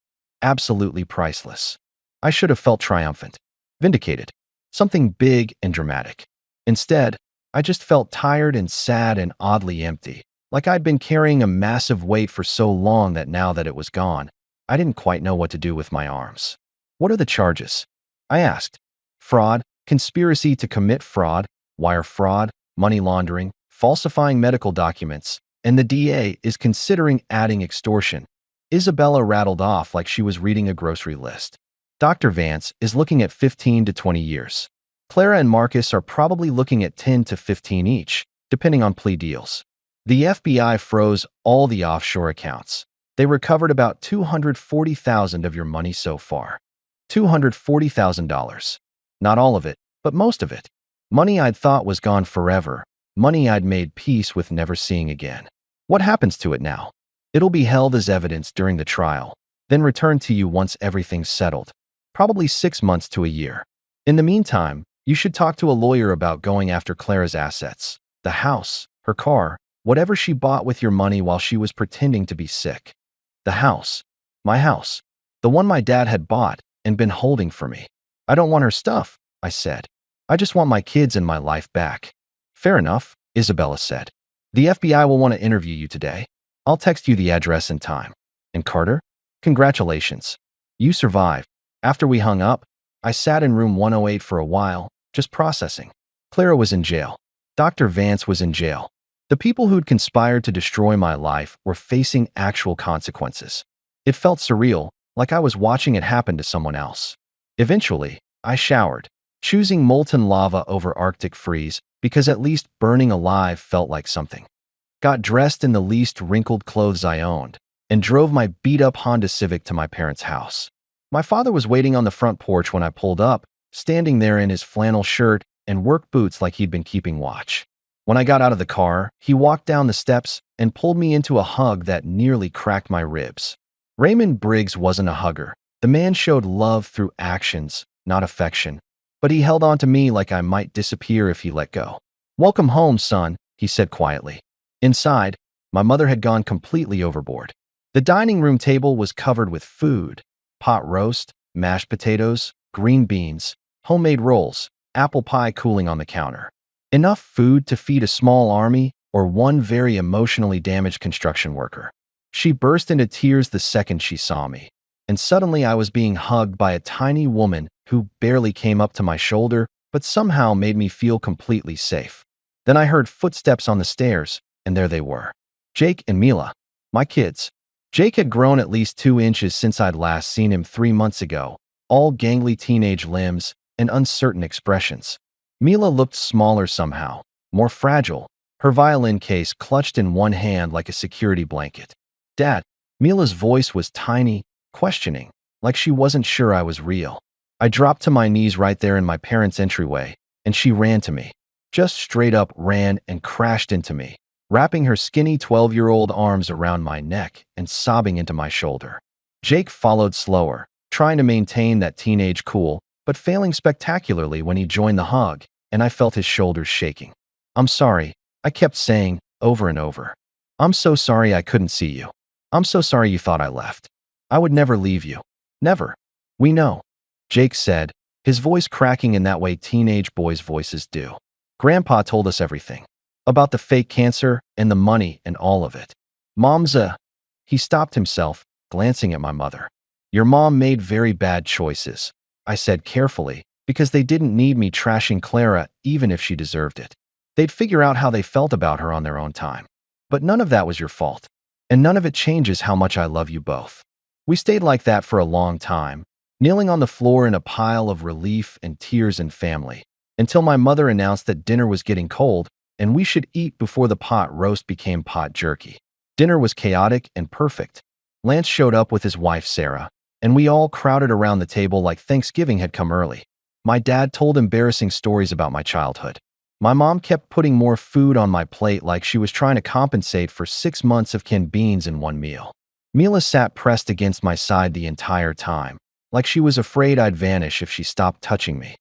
absolutely priceless. I should have felt triumphant, vindicated, something big and dramatic. Instead, I just felt tired and sad and oddly empty, like I'd been carrying a massive weight for so long that now that it was gone, I didn't quite know what to do with my arms. What are the charges? I asked. Fraud, conspiracy to commit fraud, wire fraud, money laundering, falsifying medical documents, and the DA is considering adding extortion. Isabella rattled off like she was reading a grocery list. Dr. Vance is looking at 15 to 20 years. Clara and Marcus are probably looking at 10 to 15 each, depending on plea deals. The FBI froze all the offshore accounts. They recovered about $240,000 of your money so far. $240,000. Not all of it, but most of it. Money I'd thought was gone forever. Money I'd made peace with never seeing again. What happens to it now? It'll be held as evidence during the trial, then returned to you once everything's settled. Probably 6 months to a year. In the meantime, you should talk to a lawyer about going after Clara's assets. The house, her car, whatever she bought with your money while she was pretending to be sick. The house. My house. The one my dad had bought and been holding for me. I don't want her stuff, I said. I just want my kids and my life back. Fair enough, Isabella said. The FBI will want to interview you today. I'll text you the address and time. And Carter? Congratulations. You survived. After we hung up, I sat in room 108 for a while, just processing. Clara was in jail. Dr. Vance was in jail. The people who'd conspired to destroy my life were facing actual consequences. It felt surreal, like I was watching it happen to someone else. Eventually, I showered, choosing molten lava over Arctic freeze because at least burning alive felt like something. Got dressed in the least wrinkled clothes I owned, and drove my beat-up Honda Civic to my parents' house. My father was waiting on the front porch when I pulled up, standing there in his flannel shirt and work boots like he'd been keeping watch. When I got out of the car, he walked down the steps and pulled me into a hug that nearly cracked my ribs. Raymond Briggs wasn't a hugger. The man showed love through actions, not affection. But he held on to me like I might disappear if he let go. "Welcome home, son," he said quietly. Inside, my mother had gone completely overboard. The dining room table was covered with food: pot roast, mashed potatoes, green beans, homemade rolls, apple pie cooling on the counter. Enough food to feed a small army or one very emotionally damaged construction worker. She burst into tears the second she saw me, and suddenly I was being hugged by a tiny woman who barely came up to my shoulder but somehow made me feel completely safe. Then I heard footsteps on the stairs, and there they were. Jake and Mila, my kids. Jake had grown at least 2 inches since I'd last seen him 3 months ago, all gangly teenage limbs and uncertain expressions. Mila looked smaller somehow, more fragile, her violin case clutched in one hand like a security blanket. "Dad." Mila's voice was tiny, questioning, like she wasn't sure I was real. I dropped to my knees right there in my parents' entryway, and she ran to me. Just straight up ran and crashed into me, wrapping her skinny 12-year-old arms around my neck and sobbing into my shoulder. Jake followed slower, trying to maintain that teenage cool, but failing spectacularly when he joined the hug, and I felt his shoulders shaking. "I'm sorry," I kept saying, over and over. "I'm so sorry I couldn't see you. I'm so sorry you thought I left. I would never leave you. Never. We know," Jake said, his voice cracking in that way teenage boys' voices do. "Grandpa told us everything. About the fake cancer and the money and all of it. Mom's a..." He stopped himself, glancing at my mother. "Your mom made very bad choices," I said carefully, because they didn't need me trashing Clara even if she deserved it. They'd figure out how they felt about her on their own time. But none of that was your fault. And none of it changes how much I love you both. We stayed like that for a long time, kneeling on the floor in a pile of relief and tears and family, until my mother announced that dinner was getting cold and we should eat before the pot roast became pot jerky. Dinner was chaotic and perfect. Lance showed up with his wife, Sarah, and we all crowded around the table like Thanksgiving had come early. My dad told embarrassing stories about my childhood. My mom kept putting more food on my plate like she was trying to compensate for 6 months of canned beans in one meal. Mila sat pressed against my side the entire time, like she was afraid I'd vanish if she stopped touching me.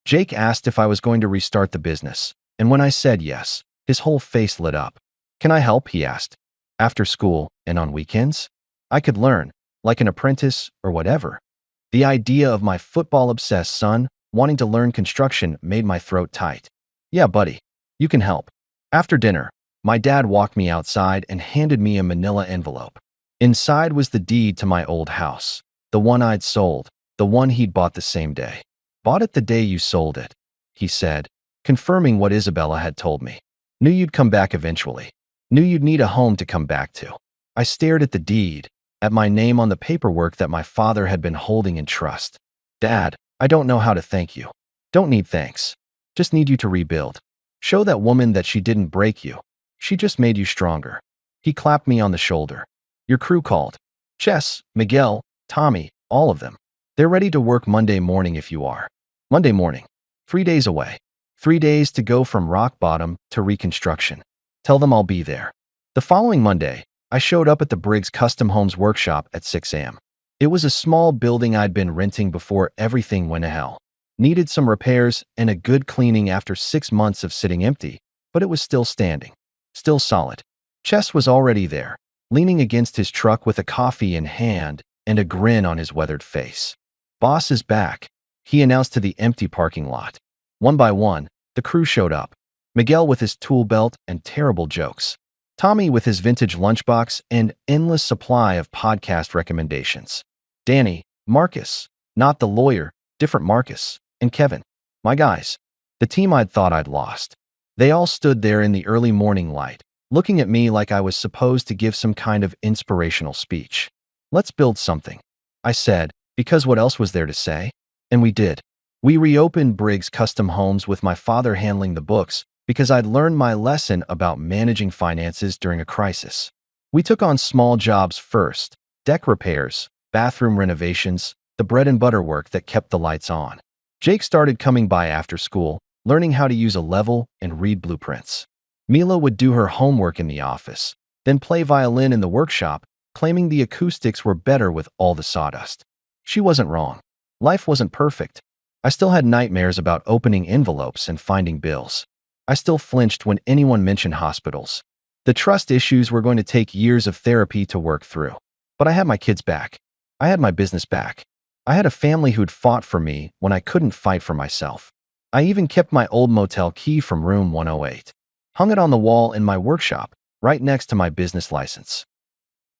Jake asked if I was going to restart the business, and when I said yes, his whole face lit up. "Can I help?" he asked. "After school and on weekends? I could learn, like an apprentice or whatever." The idea of my football-obsessed son wanting to learn construction made my throat tight. "Yeah, buddy, you can help." After dinner, my dad walked me outside and handed me a manila envelope. Inside was the deed to my old house, the one I'd sold, the one he'd bought the same day. "Bought it the day you sold it," he said, confirming what Isabella had told me. Knew you'd come back eventually. Knew you'd need a home to come back to. I stared at the deed, at my name on the paperwork that my father had been holding in trust. Dad, I don't know how to thank you. Don't need thanks. Just need you to rebuild. Show that woman that she didn't break you. She just made you stronger. He clapped me on the shoulder. Your crew called. Chess, Miguel, Tommy, all of them. They're ready to work Monday morning if you are. Monday morning. 3 days away. 3 days to go from rock bottom to reconstruction. Tell them I'll be there. The following Monday, I showed up at the Briggs Custom Homes workshop at 6 a.m. It was a small building I'd been renting before everything went to hell. Needed some repairs and a good cleaning after 6 months of sitting empty, but it was still standing. Still solid. Chess was already there, leaning against his truck with a coffee in hand and a grin on his weathered face. Boss is back, he announced to the empty parking lot. One by one, the crew showed up. Miguel with his tool belt and terrible jokes. Tommy with his vintage lunchbox and endless supply of podcast recommendations. Danny, Marcus, not the lawyer, different Marcus, and Kevin. My guys. The team I'd thought I'd lost. They all stood there in the early morning light, looking at me like I was supposed to give some kind of inspirational speech. Let's build something, I said, because what else was there to say? And we did. We reopened Briggs Custom Homes with my father handling the books because I'd learned my lesson about managing finances during a crisis. We took on small jobs first, deck repairs, bathroom renovations, the bread and butter work that kept the lights on. Jake started coming by after school, learning how to use a level and read blueprints. Mila would do her homework in the office, then play violin in the workshop, claiming the acoustics were better with all the sawdust. She wasn't wrong. Life wasn't perfect. I still had nightmares about opening envelopes and finding bills. I still flinched when anyone mentioned hospitals. The trust issues were going to take years of therapy to work through. But I had my kids back. I had my business back. I had a family who'd fought for me when I couldn't fight for myself. I even kept my old motel key from room 108. Hung it on the wall in my workshop, right next to my business license.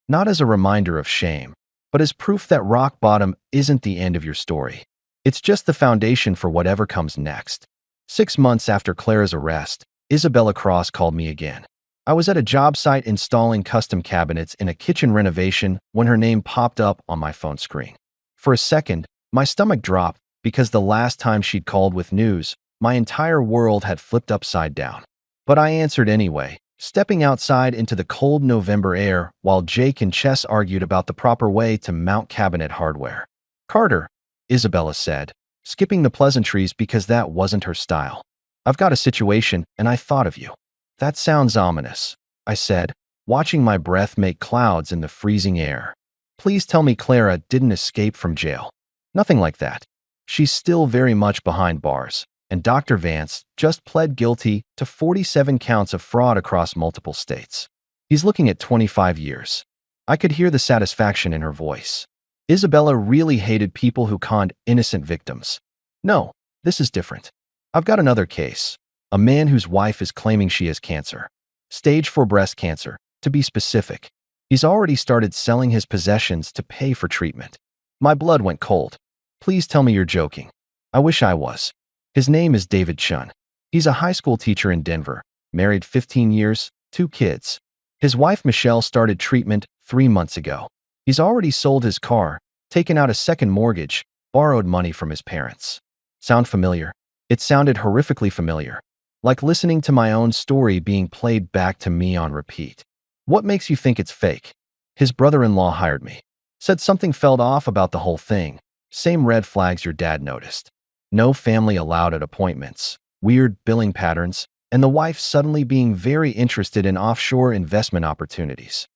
Not as a reminder of shame, but as proof that rock bottom isn't the end of your story. It's just the foundation for whatever comes next. 6 months after Clara's arrest, Isabella Cross called me again. I was at a job site installing custom cabinets in a kitchen renovation when her name popped up on my phone screen. For a second, my stomach dropped because the last time she'd called with news, my entire world had flipped upside down. But I answered anyway, stepping outside into the cold November air while Jake and Chess argued about the proper way to mount cabinet hardware. Carter, Isabella said, skipping the pleasantries because that wasn't her style. I've got a situation and I thought of you. That sounds ominous, I said, watching my breath make clouds in the freezing air. Please tell me Clara didn't escape from jail. Nothing like that. She's still very much behind bars, and Dr. Vance just pled guilty to 47 counts of fraud across multiple states. He's looking at 25 years. I could hear the satisfaction in her voice. Isabella really hated people who conned innocent victims. No, this is different. I've got another case. A man whose wife is claiming she has cancer. Stage 4 breast cancer, to be specific. He's already started selling his possessions to pay for treatment. My blood went cold. Please tell me you're joking. I wish I was. His name is David Chun. He's a high school teacher in Denver, married 15 years, 2 kids. His wife Michelle started treatment 3 months ago. He's already sold his car, taken out a second mortgage, borrowed money from his parents. Sound familiar? It sounded horrifically familiar. Like listening to my own story being played back to me on repeat. What makes you think it's fake? His brother-in-law hired me. Said something felt off about the whole thing. Same red flags your dad noticed. No family allowed at appointments, weird billing patterns, and the wife suddenly being very interested in offshore investment opportunities.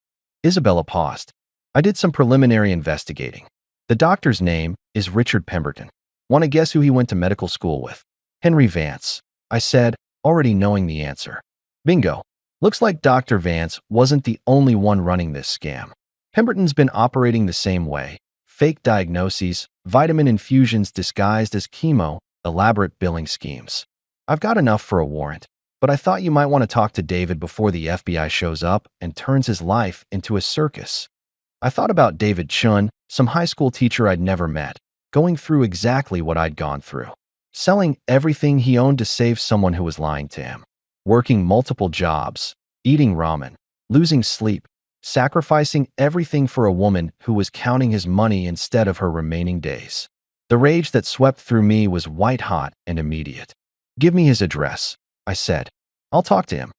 Isabella paused. I did some preliminary investigating. The doctor's name is Richard Pemberton. Want to guess who he went to medical school with? Henry Vance, I said, already knowing the answer. Bingo. Looks like Dr. Vance wasn't the only one running this scam. Pemberton's been operating the same way. Fake diagnoses, vitamin infusions disguised as chemo, elaborate billing schemes. I've got enough for a warrant, but I thought you might want to talk to David before the FBI shows up and turns his life into a circus. I thought about David Chun, some high school teacher I'd never met, going through exactly what I'd gone through. selling everything he owned to save someone who was lying to him, working multiple jobs, eating ramen, losing sleep, sacrificing everything for a woman who was counting his money instead of her remaining days. The rage that swept through me was white-hot and immediate. "Give me his address," I said. "I'll talk to him."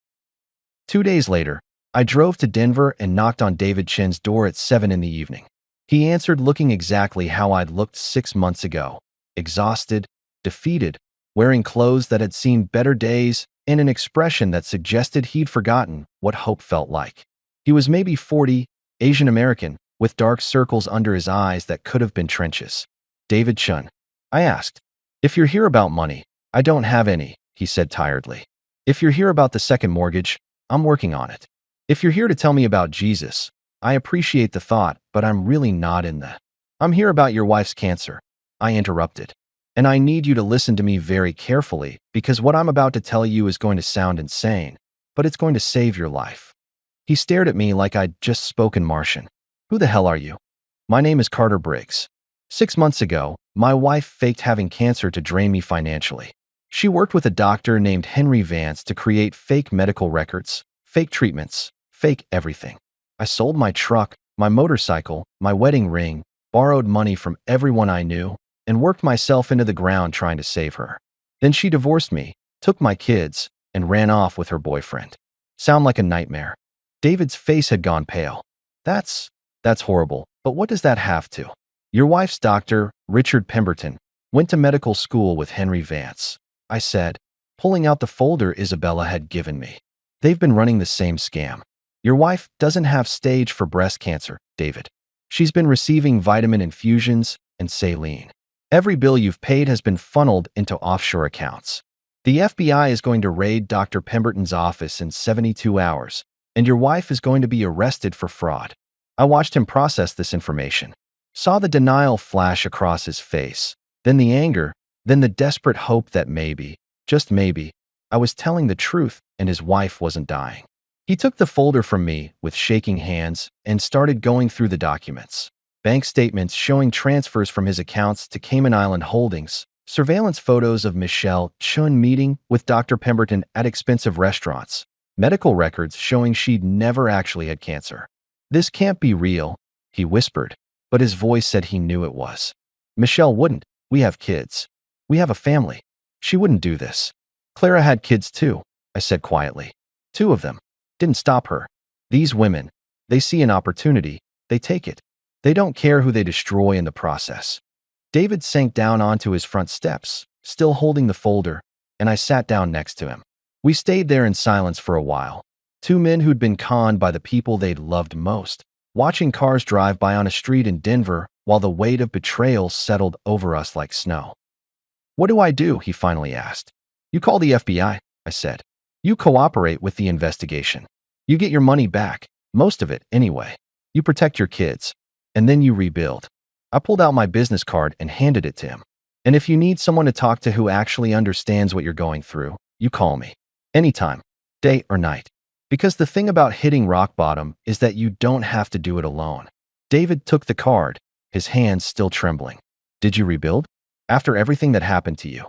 2 days later, I drove to Denver and knocked on David Chin's door at 7 in the evening. He answered looking exactly how I'd looked 6 months ago, exhausted, defeated, wearing clothes that had seen better days, and an expression that suggested he'd forgotten what hope felt like. He was maybe 40, Asian American, with dark circles under his eyes that could have been trenches. "David Chun," I asked. "If you're here about money, I don't have any," he said tiredly. "If you're here about the second mortgage, I'm working on it. If you're here to tell me about Jesus, I appreciate the thought, but I'm really not in the—" "I'm here about your wife's cancer," I interrupted. "And I need you to listen to me very carefully, because what I'm about to tell you is going to sound insane, but it's going to save your life." He stared at me like I'd just spoken Martian. "Who the hell are you?" "My name is Carter Briggs. 6 months ago, my wife faked having cancer to drain me financially. She worked with a doctor named Henry Vance to create fake medical records, fake treatments, fake everything. I sold my truck, my motorcycle, my wedding ring, borrowed money from everyone I knew, and worked myself into the ground trying to save her. Then she divorced me, took my kids, and ran off with her boyfriend. Sound like a nightmare?" David's face had gone pale. That's horrible, but what does that have to? "Your wife's doctor, Richard Pemberton, went to medical school with Henry Vance," I said, pulling out the folder Isabella had given me. "They've been running the same scam. Your wife doesn't have stage 4 breast cancer, David. She's been receiving vitamin infusions and saline. Every bill you've paid has been funneled into offshore accounts. The FBI is going to raid Dr. Pemberton's office in 72 hours, and your wife is going to be arrested for fraud." I watched him process this information, saw the denial flash across his face, then the anger, then the desperate hope that maybe, just maybe, I was telling the truth and his wife wasn't dying. He took the folder from me with shaking hands and started going through the documents. Bank statements showing transfers from his accounts to Cayman Island Holdings, surveillance photos of Michelle Chun meeting with Dr. Pemberton at expensive restaurants, medical records showing she'd never actually had cancer. "This can't be real," he whispered, but his voice said he knew it was. "Michelle wouldn't. We have kids. We have a family. She wouldn't do this." "Clara had kids too," I said quietly. "2 of them. Didn't stop her. These women, they see an opportunity, they take it. They don't care who they destroy in the process." David sank down onto his front steps, still holding the folder, and I sat down next to him. We stayed there in silence for a while. 2 men who'd been conned by the people they'd loved most, watching cars drive by on a street in Denver while the weight of betrayal settled over us like snow. "What do I do?" he finally asked. "You call the FBI," I said. "You cooperate with the investigation. You get your money back, most of it anyway. You protect your kids, and then you rebuild." I pulled out my business card and handed it to him. "And if you need someone to talk to who actually understands what you're going through, you call me. Anytime, day or night. Because the thing about hitting rock bottom is that you don't have to do it alone." David took the card, his hands still trembling. "Did you rebuild? After everything that happened to you?"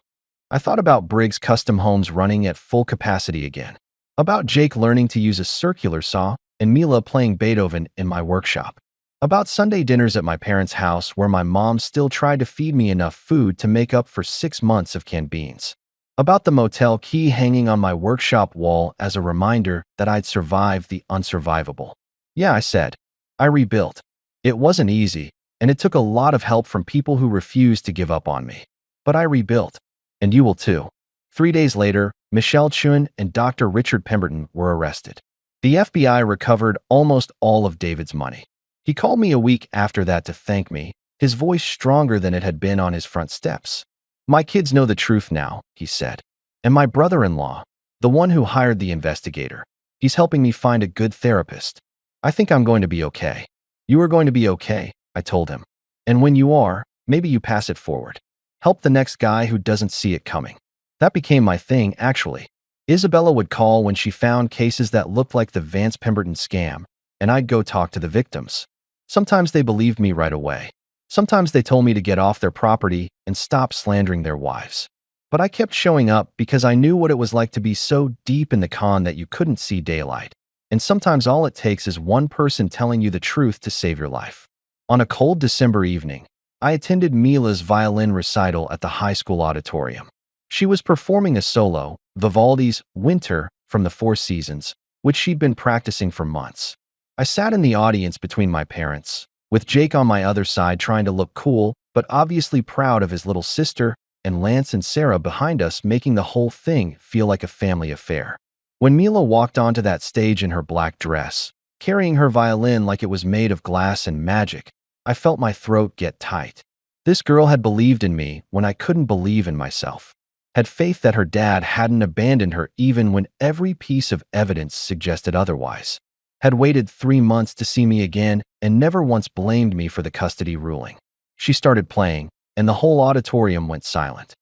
I thought about Briggs Custom Homes running at full capacity again. About Jake learning to use a circular saw and Mila playing Beethoven in my workshop. About Sunday dinners at my parents' house where my mom still tried to feed me enough food to make up for 6 months of canned beans. About the motel key hanging on my workshop wall as a reminder that I'd survived the unsurvivable. "Yeah," I said. "I rebuilt. It wasn't easy, and it took a lot of help from people who refused to give up on me. But I rebuilt. And you will too." 3 days later, Michelle Chun and Dr. Richard Pemberton were arrested. The FBI recovered almost all of David's money. He called me a week after that to thank me, his voice stronger than it had been on his front steps. "My kids know the truth now," he said. "And my brother-in-law, the one who hired the investigator, he's helping me find a good therapist. I think I'm going to be okay." "You are going to be okay," I told him. "And when you are, maybe you pass it forward. Help the next guy who doesn't see it coming." That became my thing, actually. Isabella would call when she found cases that looked like the Vance Pemberton scam, and I'd go talk to the victims. Sometimes they believed me right away. Sometimes they told me to get off their property and stop slandering their wives. But I kept showing up because I knew what it was like to be so deep in the con that you couldn't see daylight. And sometimes all it takes is one person telling you the truth to save your life. On a cold December evening, I attended Mila's violin recital at the high school auditorium. She was performing a solo, Vivaldi's Winter from the Four Seasons, which she'd been practicing for months. I sat in the audience between my parents, with Jake on my other side trying to look cool, but obviously proud of his little sister, and Lance and Sarah behind us making the whole thing feel like a family affair. When Mila walked onto that stage in her black dress, carrying her violin like it was made of glass and magic, I felt my throat get tight. This girl had believed in me when I couldn't believe in myself, had faith that her dad hadn't abandoned her even when every piece of evidence suggested otherwise, had waited 3 months to see me again and never once blamed me for the custody ruling. She started playing, and the whole auditorium went silent.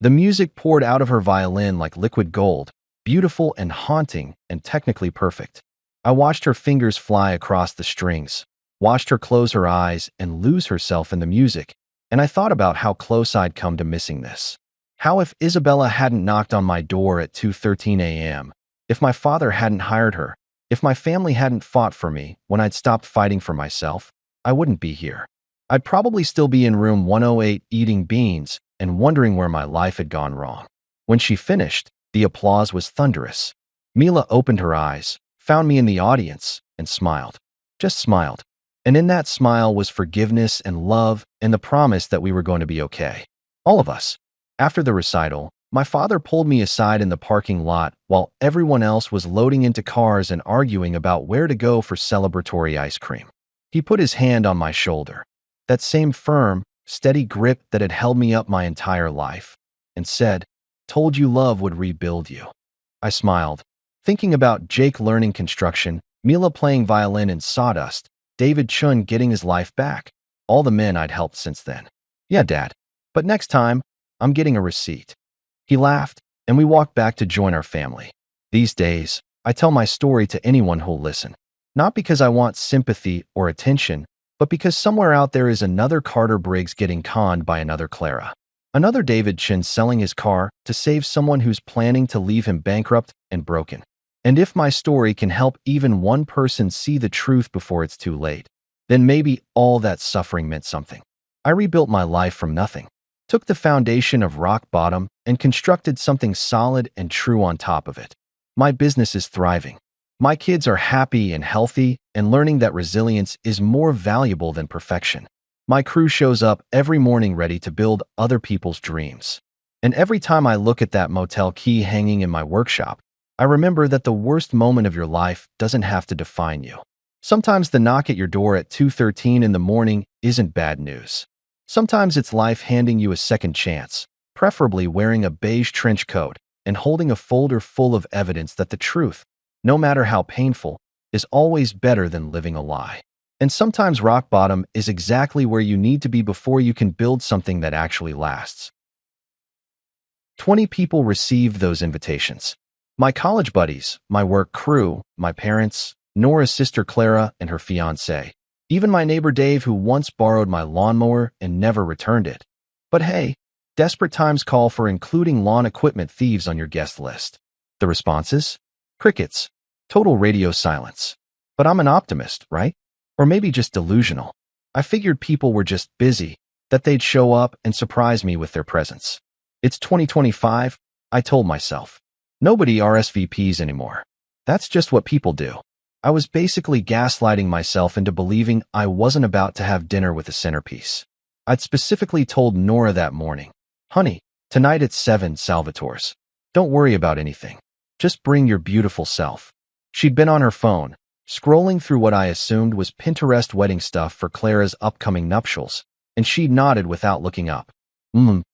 The music poured out of her violin like liquid gold, beautiful and haunting and technically perfect. I watched her fingers fly across the strings, watched her close her eyes and lose herself in the music, and I thought about how close I'd come to missing this. How if Isabella hadn't knocked on my door at 2:13 a.m., if my father hadn't hired her, if my family hadn't fought for me when I'd stopped fighting for myself, I wouldn't be here. I'd probably still be in room 108 eating beans and wondering where my life had gone wrong. When she finished, the applause was thunderous. Mila opened her eyes, found me in the audience, and smiled. Just smiled. And in that smile was forgiveness and love and the promise that we were going to be okay. All of us. After the recital, my father pulled me aside in the parking lot while everyone else was loading into cars and arguing about where to go for celebratory ice cream. He put his hand on my shoulder, that same firm, steady grip that had held me up my entire life, and said, "Told you love would rebuild you." I smiled, thinking about Jake learning construction, Mila playing violin in sawdust, David Chun getting his life back, all the men I'd helped since then. "Yeah, Dad. But next time, I'm getting a receipt." He laughed, and we walked back to join our family. These days, I tell my story to anyone who'll listen. Not because I want sympathy or attention, but because somewhere out there is another Carter Briggs getting conned by another Clara. Another David Chin selling his car to save someone who's planning to leave him bankrupt and broken. And if my story can help even one person see the truth before it's too late, then maybe all that suffering meant something. I rebuilt my life from nothing, took the foundation of rock bottom and constructed something solid and true on top of it. My business is thriving. My kids are happy and healthy and learning that resilience is more valuable than perfection. My crew shows up every morning ready to build other people's dreams. And every time I look at that motel key hanging in my workshop, I remember that the worst moment of your life doesn't have to define you. Sometimes the knock at your door at 2:13 in the morning isn't bad news. Sometimes it's life handing you a second chance, preferably wearing a beige trench coat and holding a folder full of evidence that the truth, no matter how painful, is always better than living a lie. And sometimes rock bottom is exactly where you need to be before you can build something that actually lasts. 20 people received those invitations. My college buddies, my work crew, my parents, Nora's sister Clara and her fiancé, even my neighbor Dave who once borrowed my lawnmower and never returned it. But hey, desperate times call for including lawn equipment thieves on your guest list. The responses? Crickets. Total radio silence. But I'm an optimist, right? Or maybe just delusional. I figured people were just busy, that they'd show up and surprise me with their presence. It's 2025, I told myself. Nobody RSVPs anymore. That's just what people do. I was basically gaslighting myself into believing I wasn't about to have dinner with a centerpiece. I'd specifically told Nora that morning, "Honey, tonight at 7 Salvatore's. Don't worry about anything. Just bring your beautiful self." She'd been on her phone, scrolling through what I assumed was Pinterest wedding stuff for Clara's upcoming nuptials, and she'd nodded without looking up.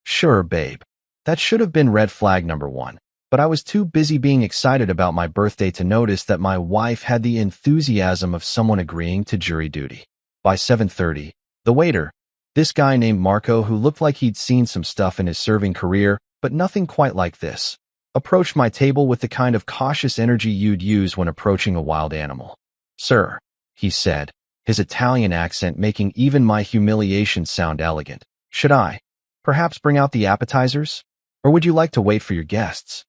Sure, babe. That should have been red flag number 1. But I was too busy being excited about my birthday to notice that my wife had the enthusiasm of someone agreeing to jury duty. By 7:30, the waiter, this guy named Marco who looked like he'd seen some stuff in his serving career, but nothing quite like this, approached my table with the kind of cautious energy you'd use when approaching a wild animal. "Sir," he said, his Italian accent making even my humiliation sound elegant, "should I perhaps bring out the appetizers?" Or would you like to wait for your guests?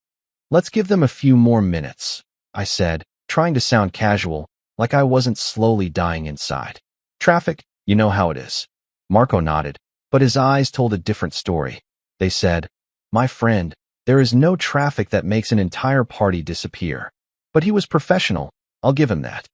Let's give them a few more minutes, I said, trying to sound casual, like I wasn't slowly dying inside. Traffic, you know how it is. Marco nodded, but his eyes told a different story. They said, my friend, there is no traffic that makes an entire party disappear. But he was professional, I'll give him that.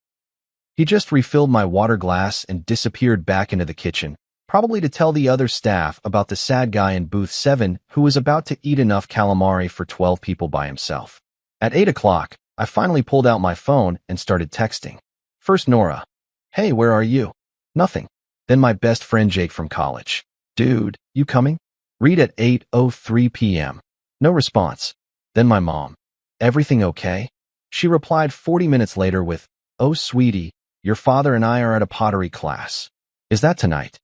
He just refilled my water glass and disappeared back into the kitchen, probably to tell the other staff about the sad guy in booth 7 who was about to eat enough calamari for 12 people by himself. At 8 o'clock, I finally pulled out my phone and started texting. First Nora. Hey, where are you? Nothing. Then my best friend Jake from college. Dude, you coming? Read at 8:03 p.m. No response. Then my mom. Everything okay? She replied 40 minutes later with, oh sweetie, your father and I are at a pottery class. Is that tonight?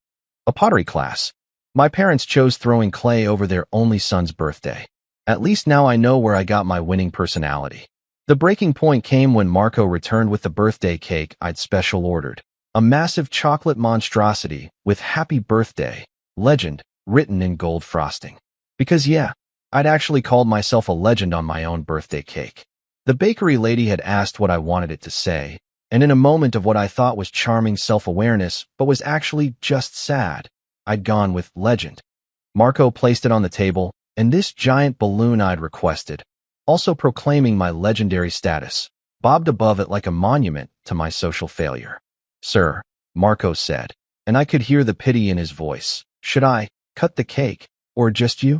A pottery class. My parents chose throwing clay over their only son's birthday. At least now I know where I got my winning personality. The breaking point came when Marco returned with the birthday cake I'd special ordered. A massive chocolate monstrosity with happy birthday, legend, written in gold frosting. Because yeah, I'd actually called myself a legend on my own birthday cake. The bakery lady had asked what I wanted it to say, and in a moment of what I thought was charming self-awareness, but was actually just sad, I'd gone with legend. Marco placed it on the table, and this giant balloon I'd requested, also proclaiming my legendary status, bobbed above it like a monument to my social failure. Sir, Marco said, and I could hear the pity in his voice. Should I cut the cake, or just you?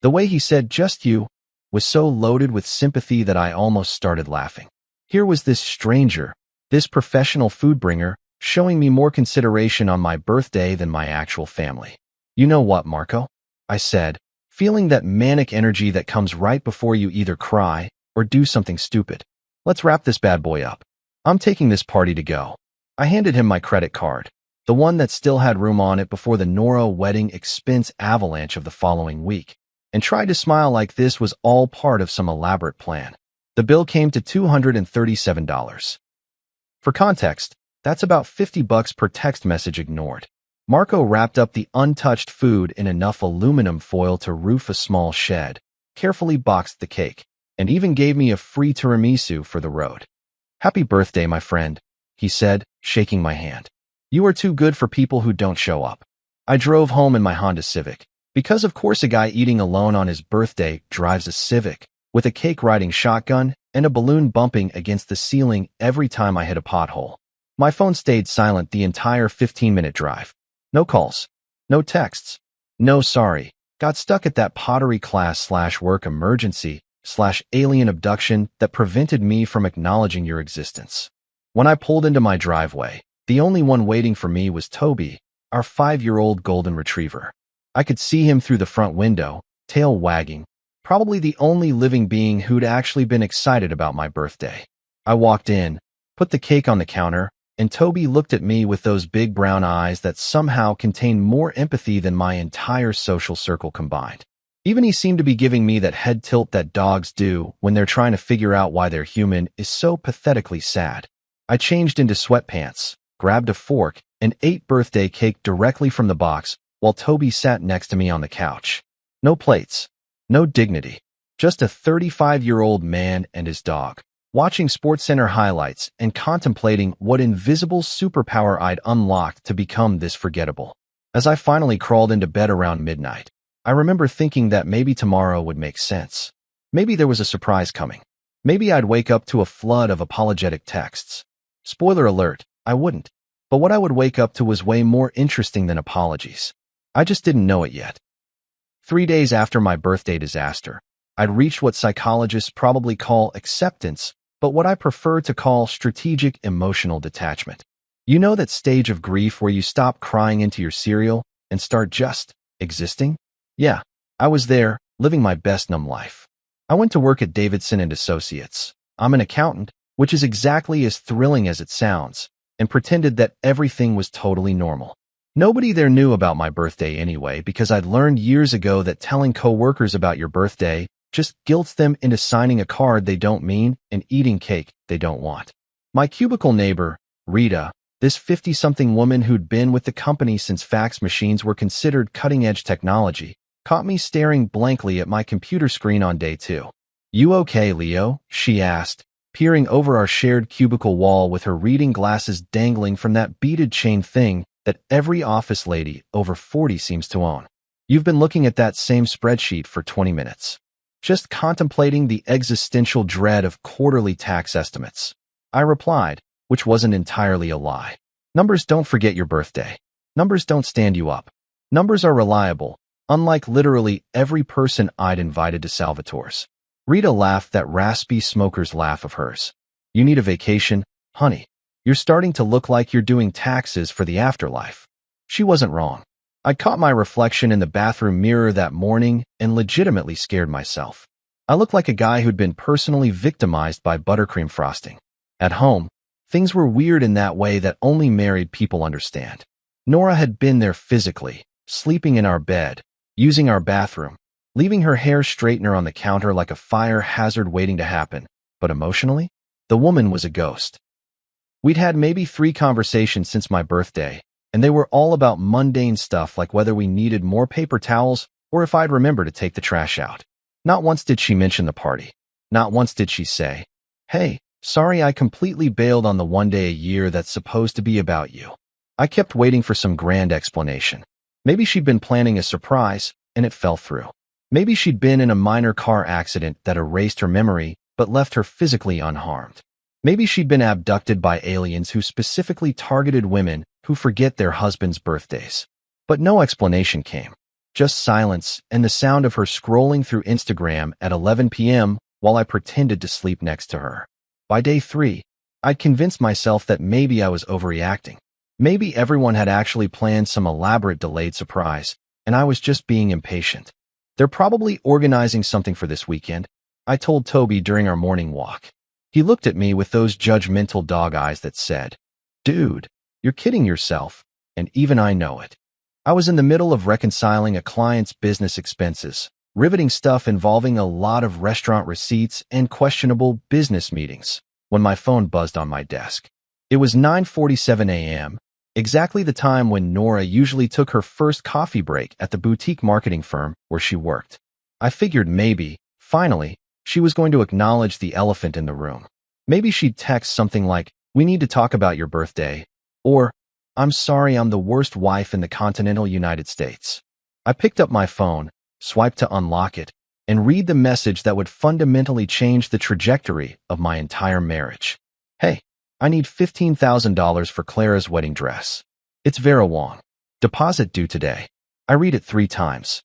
The way he said just you was so loaded with sympathy that I almost started laughing. Here was this stranger, this professional food bringer, showing me more consideration on my birthday than my actual family. You know what, Marco? I said, feeling that manic energy that comes right before you either cry or do something stupid. Let's wrap this bad boy up. I'm taking this party to go. I handed him my credit card, the one that still had room on it before the Nora wedding expense avalanche of the following week, and tried to smile like this was all part of some elaborate plan. The bill came to $237. For context, that's about $50 per text message ignored. Marco wrapped up the untouched food in enough aluminum foil to roof a small shed, carefully boxed the cake, and even gave me a free tiramisu for the road. Happy birthday, my friend, he said, shaking my hand. You are too good for people who don't show up. I drove home in my Honda Civic, because of course a guy eating alone on his birthday drives a Civic, with a cake-riding shotgun and a balloon bumping against the ceiling every time I hit a pothole. My phone stayed silent the entire 15-minute drive. No calls, no texts, no sorry, got stuck at that pottery class/work emergency/alien abduction that prevented me from acknowledging your existence. When I pulled into my driveway, the only one waiting for me was Toby, our 5-year-old golden retriever. I could see him through the front window, tail wagging, probably the only living being who'd actually been excited about my birthday. I walked in, put the cake on the counter, and Toby looked at me with those big brown eyes that somehow contained more empathy than my entire social circle combined. Even he seemed to be giving me that head tilt that dogs do when they're trying to figure out why their human is so pathetically sad. I changed into sweatpants, grabbed a fork, and ate birthday cake directly from the box while Toby sat next to me on the couch. No plates, no dignity, just a 35-year-old man and his dog, watching SportsCenter highlights and contemplating what invisible superpower I'd unlocked to become this forgettable. As I finally crawled into bed around midnight, I remember thinking that maybe tomorrow would make sense. Maybe there was a surprise coming. Maybe I'd wake up to a flood of apologetic texts. Spoiler alert, I wouldn't. But what I would wake up to was way more interesting than apologies. I just didn't know it yet. 3 days after my birthday disaster, I'd reached what psychologists probably call acceptance, but what I prefer to call strategic emotional detachment. You know that stage of grief where you stop crying into your cereal and start just existing? Yeah, I was there, living my best numb life. I went to work at Davidson & Associates. I'm an accountant, which is exactly as thrilling as it sounds, and pretended that everything was totally normal. Nobody there knew about my birthday anyway because I'd learned years ago that telling coworkers about your birthday just guilts them into signing a card they don't mean and eating cake they don't want. My cubicle neighbor, Rita, this 50-something woman who'd been with the company since fax machines were considered cutting-edge technology, caught me staring blankly at my computer screen on day 2. "You okay, Leo?" she asked, peering over our shared cubicle wall with her reading glasses dangling from that beaded chain thing that every office lady over 40 seems to own. "You've been looking at that same spreadsheet for 20 minutes. Just contemplating the existential dread of quarterly tax estimates," I replied, which wasn't entirely a lie. "Numbers don't forget your birthday. Numbers don't stand you up. Numbers are reliable, unlike literally every person I'd invited to Salvatore's." Rita laughed that raspy smoker's laugh of hers. "You need a vacation, honey. You're starting to look like you're doing taxes for the afterlife." She wasn't wrong. I caught my reflection in the bathroom mirror that morning and legitimately scared myself. I looked like a guy who'd been personally victimized by buttercream frosting. At home, things were weird in that way that only married people understand. Nora had been there physically, sleeping in our bed, using our bathroom, leaving her hair straightener on the counter like a fire hazard waiting to happen. But emotionally, the woman was a ghost. We'd had maybe 3 conversations since my birthday, and they were all about mundane stuff like whether we needed more paper towels or if I'd remember to take the trash out. Not once did she mention the party. Not once did she say, "Hey, sorry I completely bailed on the one day a year that's supposed to be about you." I kept waiting for some grand explanation. Maybe she'd been planning a surprise, and it fell through. Maybe she'd been in a minor car accident that erased her memory but left her physically unharmed. Maybe she'd been abducted by aliens who specifically targeted women who forget their husbands' birthdays. But no explanation came. Just silence and the sound of her scrolling through Instagram at 11 p.m. while I pretended to sleep next to her. By day 3, I'd convinced myself that maybe I was overreacting. Maybe everyone had actually planned some elaborate delayed surprise, and I was just being impatient. "They're probably organizing something for this weekend," I told Toby during our morning walk. He looked at me with those judgmental dog eyes that said, "Dude, you're kidding yourself," and even I know it. I was in the middle of reconciling a client's business expenses, riveting stuff involving a lot of restaurant receipts and questionable business meetings, when my phone buzzed on my desk. It was 9:47 a.m., exactly the time when Nora usually took her first coffee break at the boutique marketing firm where she worked. I figured maybe, finally, she was going to acknowledge the elephant in the room. Maybe she'd text something like, "We need to talk about your birthday," or, "I'm sorry I'm the worst wife in the continental United States." I picked up my phone, swiped to unlock it, and read the message that would fundamentally change the trajectory of my entire marriage. "Hey, I need $15,000 for Clara's wedding dress. It's Vera Wong. Deposit due today." I read it 3 times.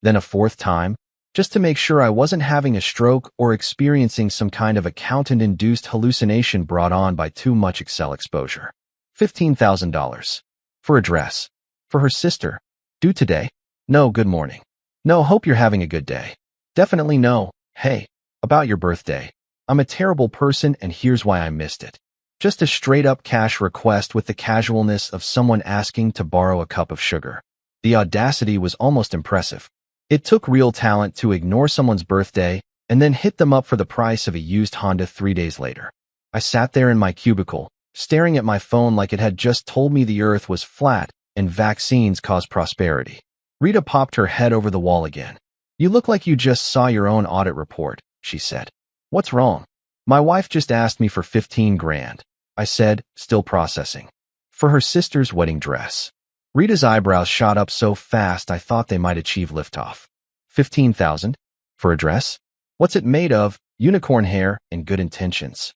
Then a 4th time, just to make sure I wasn't having a stroke or experiencing some kind of accountant-induced hallucination brought on by too much Excel exposure. $15,000. For a dress. For her sister. Due today. No, good morning. No, hope you're having a good day. Definitely no, hey, about your birthday. I'm a terrible person and here's why I missed it. Just a straight-up cash request with the casualness of someone asking to borrow a cup of sugar. The audacity was almost impressive. It took real talent to ignore someone's birthday and then hit them up for the price of a used Honda 3 days later. I sat there in my cubicle, staring at my phone like it had just told me the earth was flat and vaccines cause prosperity. Rita popped her head over the wall again. "You look like you just saw your own audit report," she said. "What's wrong?" "My wife just asked me for 15 grand, I said, still processing. "For her sister's wedding dress." Rita's eyebrows shot up so fast I thought they might achieve liftoff. 15,000? For a dress? What's it made of? Unicorn hair and good intentions.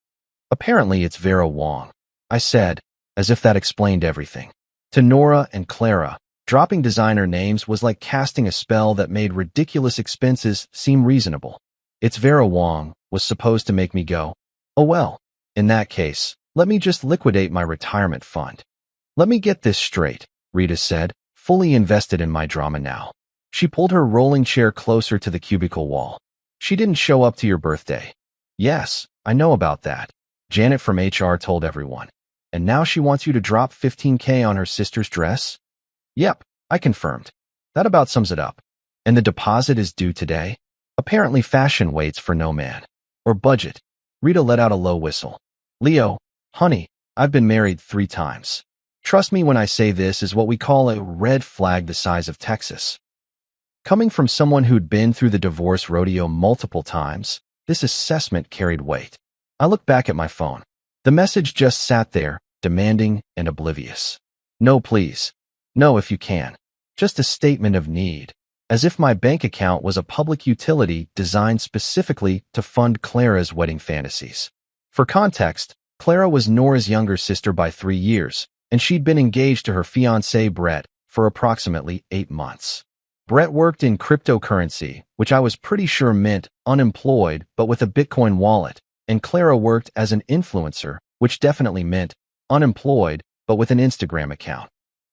Apparently it's Vera Wong, I said, as if that explained everything. To Nora and Clara, dropping designer names was like casting a spell that made ridiculous expenses seem reasonable. "It's Vera Wong" was supposed to make me go, "Oh well, in that case, let me just liquidate my retirement fund." "Let me get this straight," Rita said, fully invested in my drama now. She pulled her rolling chair closer to the cubicle wall. "She didn't show up to your birthday." "Yes, I know about that. Janet from HR told everyone. And now she wants you to drop 15K on her sister's dress?" "Yep, I confirmed. That about sums it up. And the deposit is due today?" Apparently fashion waits for no man. Or budget. Rita let out a low whistle. "Leo, honey, I've been married 3 times. Trust me when I say this is what we call a red flag the size of Texas." Coming from someone who'd been through the divorce rodeo multiple times, this assessment carried weight. I looked back at my phone. The message just sat there, demanding and oblivious. No, please. No, if you can. Just a statement of need. As if my bank account was a public utility designed specifically to fund Clara's wedding fantasies. For context, Clara was Nora's younger sister by 3 years, and she'd been engaged to her fiancé Brett for approximately 8 months. Brett worked in cryptocurrency, which I was pretty sure meant unemployed but with a Bitcoin wallet, and Clara worked as an influencer, which definitely meant unemployed but with an Instagram account.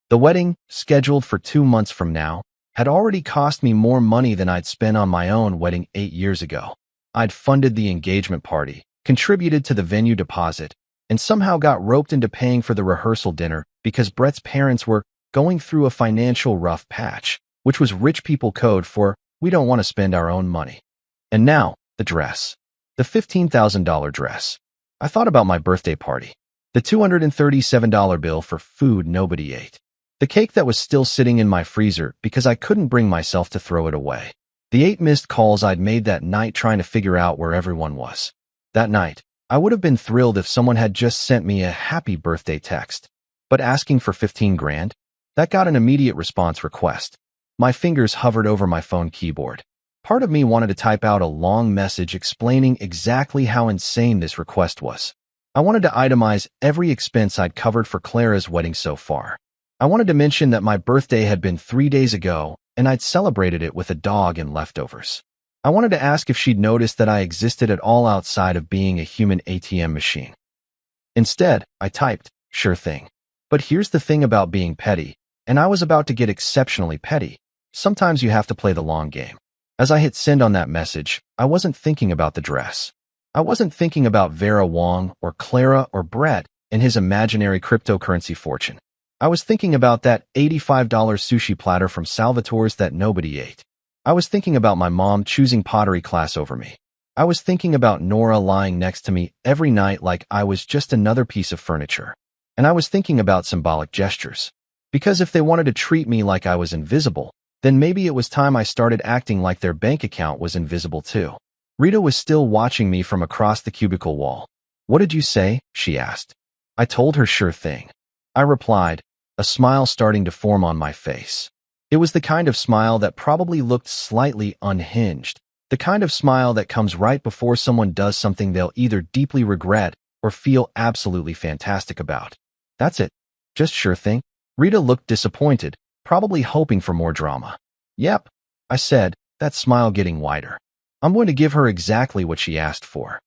The wedding, scheduled for 2 months from now, had already cost me more money than I'd spent on my own wedding 8 years ago. I'd funded the engagement party, contributed to the venue deposit, and somehow got roped into paying for the rehearsal dinner because Brett's parents were going through a financial rough patch, which was rich people code for we don't want to spend our own money. And now, the dress. The $15,000 dress. I thought about my birthday party. The $237 bill for food nobody ate. The cake that was still sitting in my freezer because I couldn't bring myself to throw it away. The 8 missed calls I'd made that night trying to figure out where everyone was. That night, I would have been thrilled if someone had just sent me a happy birthday text. But asking for 15 grand? That got an immediate response request. My fingers hovered over my phone keyboard. Part of me wanted to type out a long message explaining exactly how insane this request was. I wanted to itemize every expense I'd covered for Clara's wedding so far. I wanted to mention that my birthday had been 3 days ago, and I'd celebrated it with a dog and leftovers. I wanted to ask if she'd noticed that I existed at all outside of being a human ATM machine. Instead, I typed, sure thing. But here's the thing about being petty, and I was about to get exceptionally petty. Sometimes you have to play the long game. As I hit send on that message, I wasn't thinking about the dress. I wasn't thinking about Vera Wang or Clara or Brett and his imaginary cryptocurrency fortune. I was thinking about that $85 sushi platter from Salvatore's that nobody ate. I was thinking about my mom choosing pottery class over me. I was thinking about Nora lying next to me every night like I was just another piece of furniture. And I was thinking about symbolic gestures. Because if they wanted to treat me like I was invisible, then maybe it was time I started acting like their bank account was invisible too. Rita was still watching me from across the cubicle wall. What did you say? She asked. I told her sure thing. I replied, a smile starting to form on my face. It was the kind of smile that probably looked slightly unhinged, the kind of smile that comes right before someone does something they'll either deeply regret or feel absolutely fantastic about. That's it. Just sure thing. Rita looked disappointed, probably hoping for more drama. Yep, I said, that smile getting wider. I'm going to give her exactly what she asked for.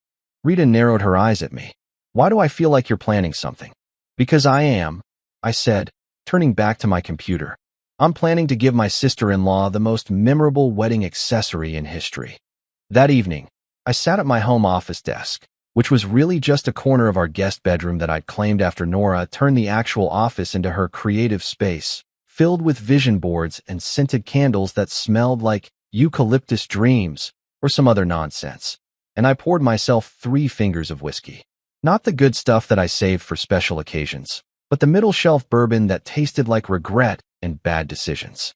Rita narrowed her eyes at me. Why do I feel like you're planning something? Because I am, I said, turning back to my computer. I'm planning to give my sister-in-law the most memorable wedding accessory in history. That evening, I sat at my home office desk, which was really just a corner of our guest bedroom that I'd claimed after Nora turned the actual office into her creative space, filled with vision boards and scented candles that smelled like eucalyptus dreams or some other nonsense. And I poured myself 3 fingers of whiskey. Not the good stuff that I saved for special occasions, but the middle shelf bourbon that tasted like regret and bad decisions.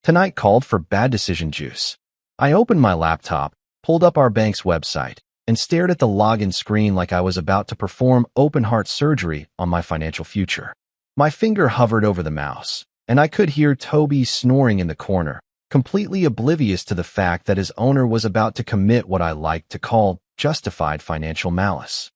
Tonight called for bad decision juice. I opened my laptop, pulled up our bank's website, and stared at the login screen like I was about to perform open-heart surgery on my financial future. My finger hovered over the mouse, and I could hear Toby snoring in the corner, completely oblivious to the fact that his owner was about to commit what I like to call justified financial malice.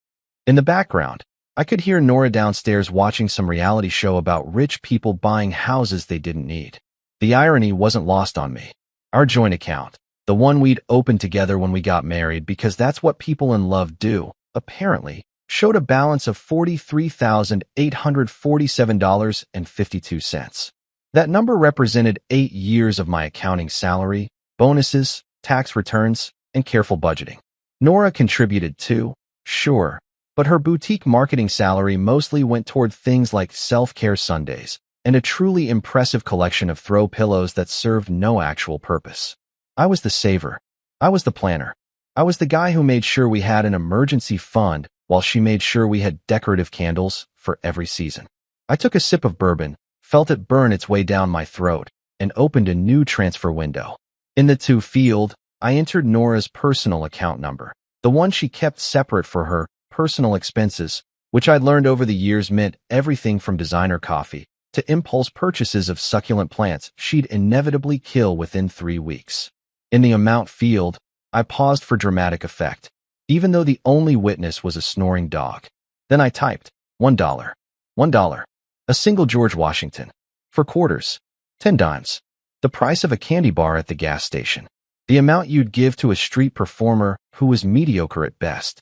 In the background, I could hear Nora downstairs watching some reality show about rich people buying houses they didn't need. The irony wasn't lost on me. Our joint account, the one we'd opened together when we got married because that's what people in love do, apparently, showed a balance of $43,847.52. That number represented 8 years of my accounting salary, bonuses, tax returns, and careful budgeting. Nora contributed too, sure, but her boutique marketing salary mostly went toward things like self-care Sundays and a truly impressive collection of throw pillows that served no actual purpose. I was the saver. I was the planner. I was the guy who made sure we had an emergency fund while she made sure we had decorative candles for every season. I took a sip of bourbon, felt it burn its way down my throat, and opened a new transfer window. In the to field, I entered Nora's personal account number, the one she kept separate for her personal expenses, which I'd learned over the years meant everything from designer coffee to impulse purchases of succulent plants she'd inevitably kill within 3 weeks. In the amount field, I paused for dramatic effect, even though the only witness was a snoring dog. Then I typed, $1. $1. A single George Washington. For quarters. 10 dimes. The price of a candy bar at the gas station. The amount you'd give to a street performer who was mediocre at best.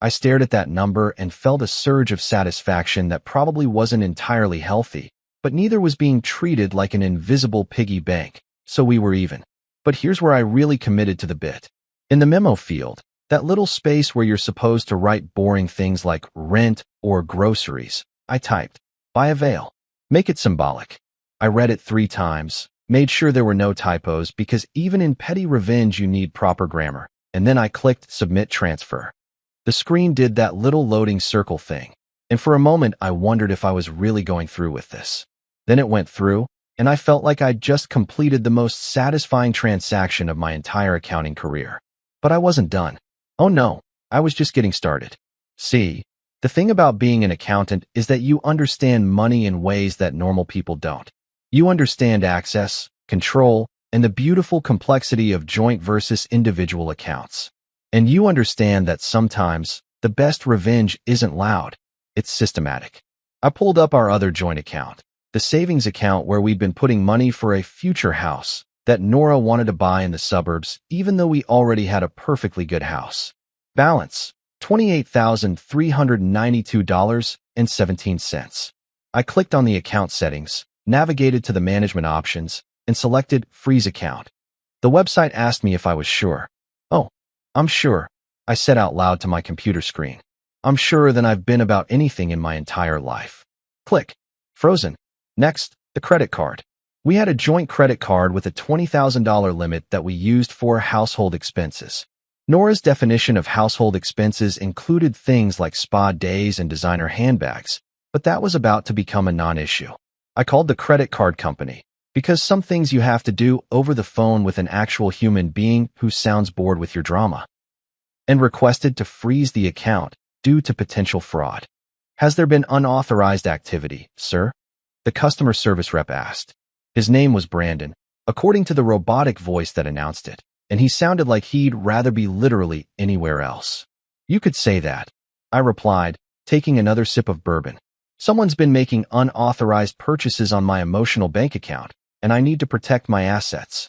I stared at that number and felt a surge of satisfaction that probably wasn't entirely healthy, but neither was being treated like an invisible piggy bank, so we were even. But here's where I really committed to the bit. In the memo field, that little space where you're supposed to write boring things like rent or groceries, I typed, buy a veil. Make it symbolic. I read it 3 times, made sure there were no typos because even in petty revenge you need proper grammar, and then I clicked submit transfer. The screen did that little loading circle thing, and for a moment I wondered if I was really going through with this. Then it went through, and I felt like I'd just completed the most satisfying transaction of my entire accounting career. But I wasn't done. Oh no, I was just getting started. See, the thing about being an accountant is that you understand money in ways that normal people don't. You understand access, control, and the beautiful complexity of joint versus individual accounts. And you understand that sometimes the best revenge isn't loud, it's systematic. I pulled up our other joint account, the savings account where we'd been putting money for a future house that Nora wanted to buy in the suburbs, even though we already had a perfectly good house. Balance, $28,392.17. I clicked on the account settings, navigated to the management options, and selected Freeze Account. The website asked me if I was sure. Oh, I'm sure, I said out loud to my computer screen. I'm surer than I've been about anything in my entire life. Click. Frozen. Next, the credit card. We had a joint credit card with a $20,000 limit that we used for household expenses. Nora's definition of household expenses included things like spa days and designer handbags, but that was about to become a non-issue. I called the credit card company, because some things you have to do over the phone with an actual human being who sounds bored with your drama, and requested to freeze the account due to potential fraud. Has there been unauthorized activity, sir? The customer service rep asked. His name was Brandon, according to the robotic voice that announced it, and he sounded like he'd rather be literally anywhere else. You could say that, I replied, taking another sip of bourbon. Someone's been making unauthorized purchases on my emotional bank account, and I need to protect my assets.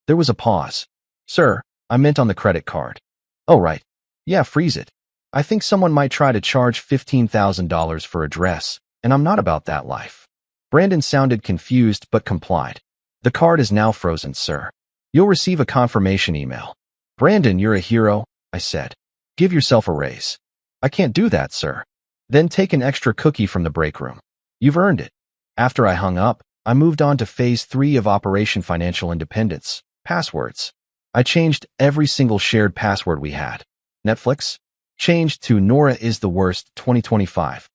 There was a pause. Sir, I meant on the credit card. Oh, right. Yeah, freeze it. I think someone might try to charge $15,000 for a dress, and I'm not about that life. Brandon sounded confused but complied. The card is now frozen, sir. You'll receive a confirmation email. Brandon, you're a hero, I said. Give yourself a raise. I can't do that, sir. Then take an extra cookie from the break room. You've earned it. After I hung up, I moved on to Phase 3 of Operation Financial Independence, passwords. I changed every single shared password we had. Netflix? Changed to Nora is the Worst 2025.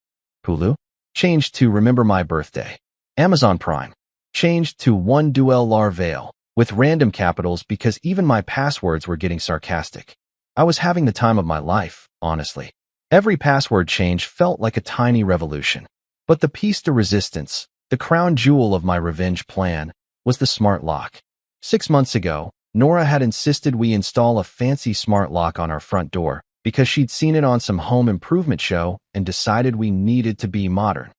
Hulu? Changed to Remember My Birthday. Amazon Prime. Changed to One Duel Larvale, with random capitals because even my passwords were getting sarcastic. I was having the time of my life, honestly. Every password change felt like a tiny revolution. But the piece de resistance, the crown jewel of my revenge plan, was the smart lock. 6 months ago, Nora had insisted we install a fancy smart lock on our front door because she'd seen it on some home improvement show and decided we needed to be modern.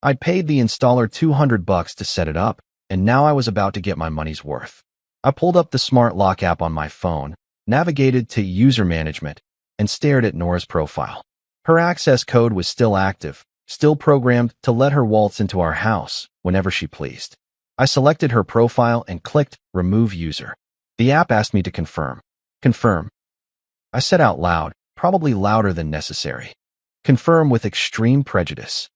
I'd paid the installer $200 to set it up, and now I was about to get my money's worth. I pulled up the smart lock app on my phone, navigated to user management, and stared at Nora's profile. Her access code was still active, still programmed to let her waltz into our house whenever she pleased. I selected her profile and clicked Remove User. The app asked me to confirm. Confirm. I said out loud, probably louder than necessary. Confirm with extreme prejudice.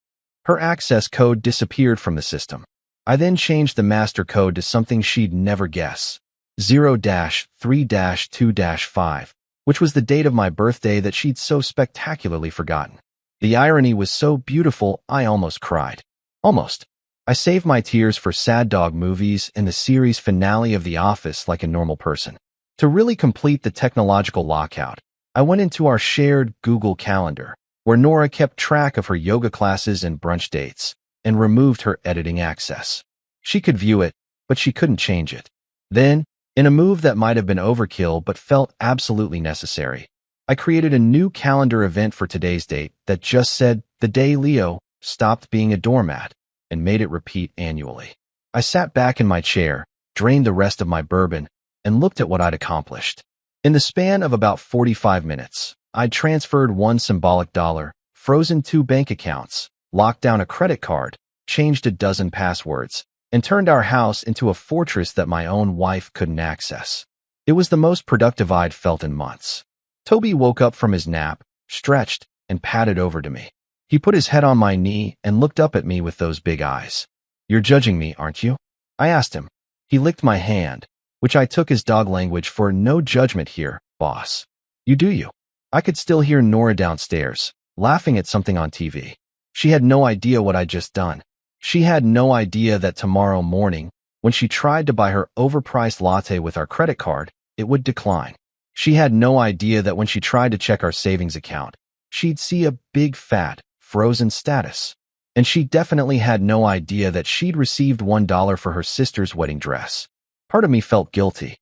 Her access code disappeared from the system. I then changed the master code to something she'd never guess. 0-3-2-5, which was the date of my birthday that she'd so spectacularly forgotten. The irony was so beautiful, I almost cried. Almost. I saved my tears for sad dog movies and the series finale of The Office like a normal person. To really complete the technological lockout, I went into our shared Google Calendar, where Nora kept track of her yoga classes and brunch dates, and removed her editing access. She could view it, but she couldn't change it. Then, in a move that might have been overkill but felt absolutely necessary, I created a new calendar event for today's date that just said the day Leo stopped being a doormat, and made it repeat annually. I sat back in my chair, drained the rest of my bourbon, and looked at what I'd accomplished. In the span of about 45 minutes, I'd transferred one symbolic dollar, frozen 2 bank accounts, locked down a credit card, changed a dozen passwords, and turned our house into a fortress that my own wife couldn't access. It was the most productive I'd felt in months. Toby woke up from his nap, stretched, and padded over to me. He put his head on my knee and looked up at me with those big eyes. "You're judging me, aren't you?" I asked him. He licked my hand, which I took as dog language for "no judgment here, boss." "You do you." I could still hear Nora downstairs, laughing at something on TV. She had no idea what I'd just done. She had no idea that tomorrow morning, when she tried to buy her overpriced latte with our credit card, it would decline. She had no idea that when she tried to check our savings account, she'd see a big fat, frozen status. And she definitely had no idea that she'd received $1 for her sister's wedding dress. Part of me felt guilty.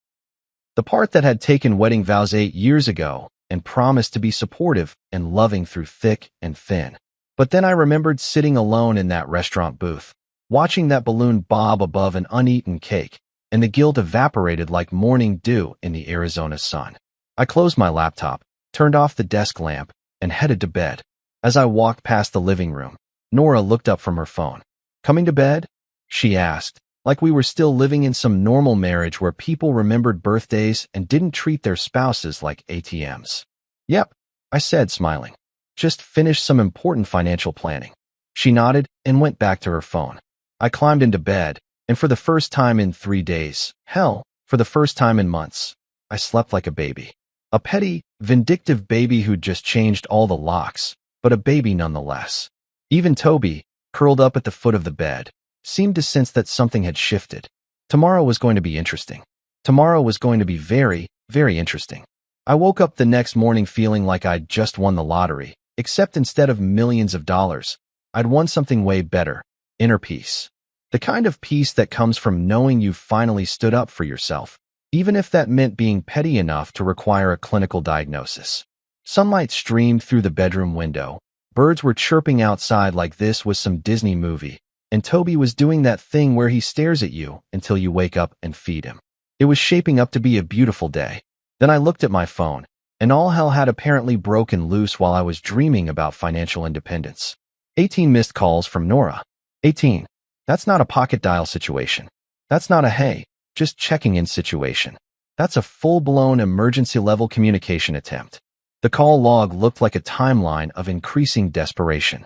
The part that had taken wedding vows 8 years ago and promised to be supportive and loving through thick and thin. But then I remembered sitting alone in that restaurant booth, watching that balloon bob above an uneaten cake, and the guilt evaporated like morning dew in the Arizona sun. I closed my laptop, turned off the desk lamp, and headed to bed. As I walked past the living room, Nora looked up from her phone. "Coming to bed?" she asked, like we were still living in some normal marriage where people remembered birthdays and didn't treat their spouses like ATMs. "Yep," I said, smiling. "Just finished some important financial planning." She nodded and went back to her phone. I climbed into bed, and for the first time in 3 days, hell, for the first time in months, I slept like a baby. A petty, vindictive baby who'd just changed all the locks, but a baby nonetheless. Even Toby, curled up at the foot of the bed, seemed to sense that something had shifted. Tomorrow was going to be interesting. Tomorrow was going to be very, very interesting. I woke up the next morning feeling like I'd just won the lottery, except instead of millions of dollars, I'd won something way better: inner peace. The kind of peace that comes from knowing you've finally stood up for yourself, even if that meant being petty enough to require a clinical diagnosis. Sunlight streamed through the bedroom window. Birds were chirping outside like this was some Disney movie, and Toby was doing that thing where he stares at you until you wake up and feed him. It was shaping up to be a beautiful day. Then I looked at my phone, and all hell had apparently broken loose while I was dreaming about financial independence. 18 missed calls from Nora. 18. That's not a pocket dial situation. That's not a "hey, just checking in" situation. That's a full-blown emergency-level communication attempt. The call log looked like a timeline of increasing desperation.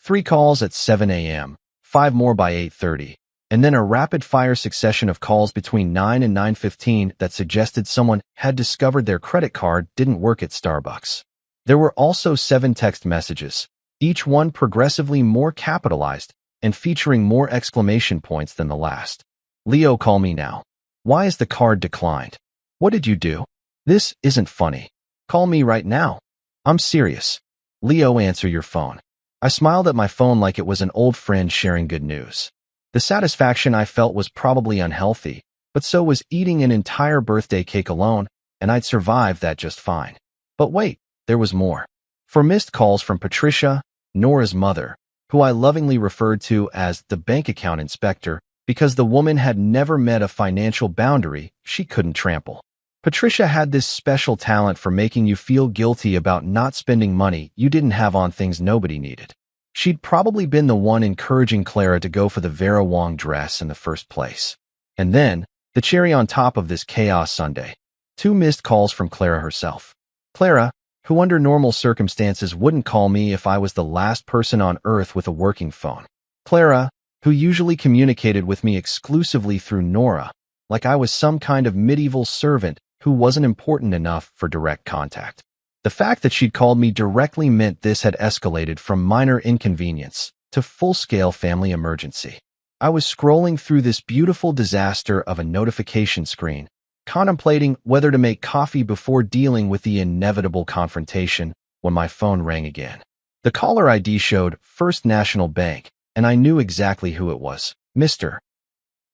3 calls at 7 a.m., 5 more by 8:30, and then a rapid-fire succession of calls between 9 and 9:15 that suggested someone had discovered their credit card didn't work at Starbucks. There were also 7 text messages, each one progressively more capitalized and featuring more exclamation points than the last. "Leo, call me now. Why is the card declined? What did you do? This isn't funny. Call me right now. I'm serious. Leo, answer your phone." I smiled at my phone like it was an old friend sharing good news. The satisfaction I felt was probably unhealthy, but so was eating an entire birthday cake alone, and I'd survived that just fine. But wait, there was more. 4 missed calls from Patricia, Nora's mother, who I lovingly referred to as the bank account inspector because the woman had never met a financial boundary she couldn't trample. Patricia had this special talent for making you feel guilty about not spending money you didn't have on things nobody needed. She'd probably been the one encouraging Clara to go for the Vera Wang dress in the first place. And then, the cherry on top of this chaos Sunday, 2 missed calls from Clara herself. Clara, who under normal circumstances wouldn't call me if I was the last person on earth with a working phone. Clara, who usually communicated with me exclusively through Nora, like I was some kind of medieval servant who wasn't important enough for direct contact. The fact that she'd called me directly meant this had escalated from minor inconvenience to full-scale family emergency. I was scrolling through this beautiful disaster of a notification screen, contemplating whether to make coffee before dealing with the inevitable confrontation when my phone rang again. The caller ID showed First National Bank, and I knew exactly who it was. Mr.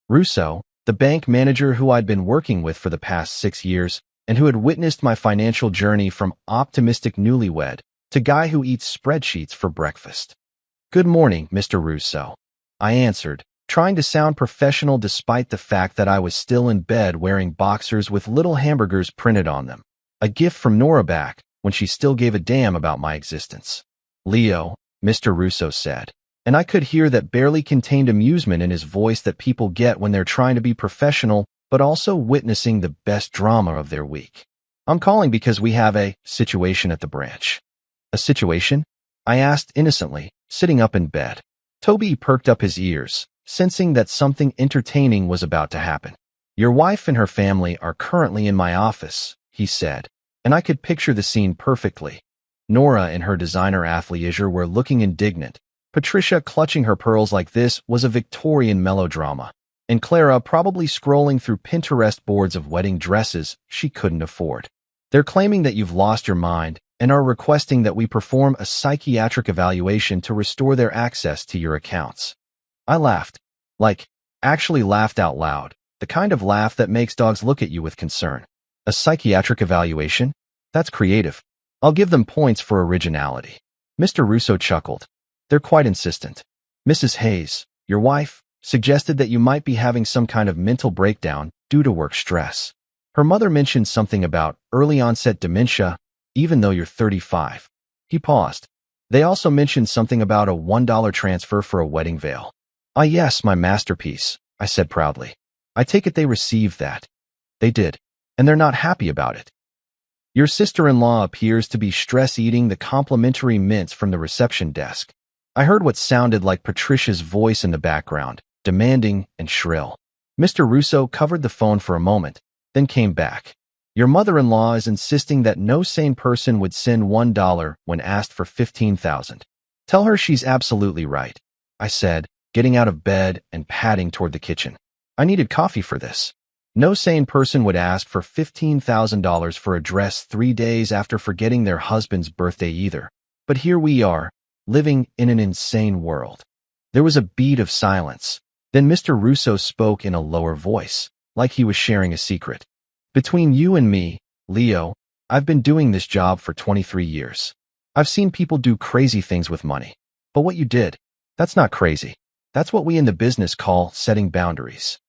Russo, the bank manager who I'd been working with for the past 6 years and who had witnessed my financial journey from optimistic newlywed to guy who eats spreadsheets for breakfast. "Good morning, Mr. Russo," I answered, trying to sound professional despite the fact that I was still in bed wearing boxers with little hamburgers printed on them, a gift from Nora back when she still gave a damn about my existence. "Leo," Mr. Russo said, and I could hear that barely contained amusement in his voice that people get when they're trying to be professional but also witnessing the best drama of their week. "I'm calling because we have a situation at the branch." "A situation?" I asked innocently, sitting up in bed. Toby perked up his ears, sensing that something entertaining was about to happen. "Your wife and her family are currently in my office," he said, and I could picture the scene perfectly. Nora in her designer athleisure were looking indignant. Patricia clutching her pearls like this was a Victorian melodrama, and Clara probably scrolling through Pinterest boards of wedding dresses she couldn't afford. "They're claiming that you've lost your mind and are requesting that we perform a psychiatric evaluation to restore their access to your accounts." I laughed. Actually laughed out loud, the kind of laugh that makes dogs look at you with concern. "A psychiatric evaluation? That's creative. I'll give them points for originality." Mr. Russo chuckled. "They're quite insistent. Mrs. Hayes, your wife, suggested that you might be having some kind of mental breakdown due to work stress. Her mother mentioned something about early-onset dementia, even though you're 35. He paused. "They also mentioned something about a $1 transfer for a wedding veil." "Ah yes, my masterpiece," I said proudly. "I take it they received that." "They did, and they're not happy about it. Your sister-in-law appears to be stress-eating the complimentary mints from the reception desk." I heard what sounded like Patricia's voice in the background, demanding and shrill. Mr. Russo covered the phone for a moment, then came back. "Your mother-in-law is insisting that no sane person would send $1 when asked for 15,000. Tell her she's absolutely right," I said, getting out of bed and padding toward the kitchen. I needed coffee for this. No sane person would ask for $15,000 for a dress 3 days after forgetting their husband's birthday either. But here we are, living in an insane world. There was a beat of silence. Then Mr. Russo spoke in a lower voice, like he was sharing a secret. "Between you and me, Leo, I've been doing this job for 23 years. I've seen people do crazy things with money. But what you did, that's not crazy. That's what we in the business call setting boundaries.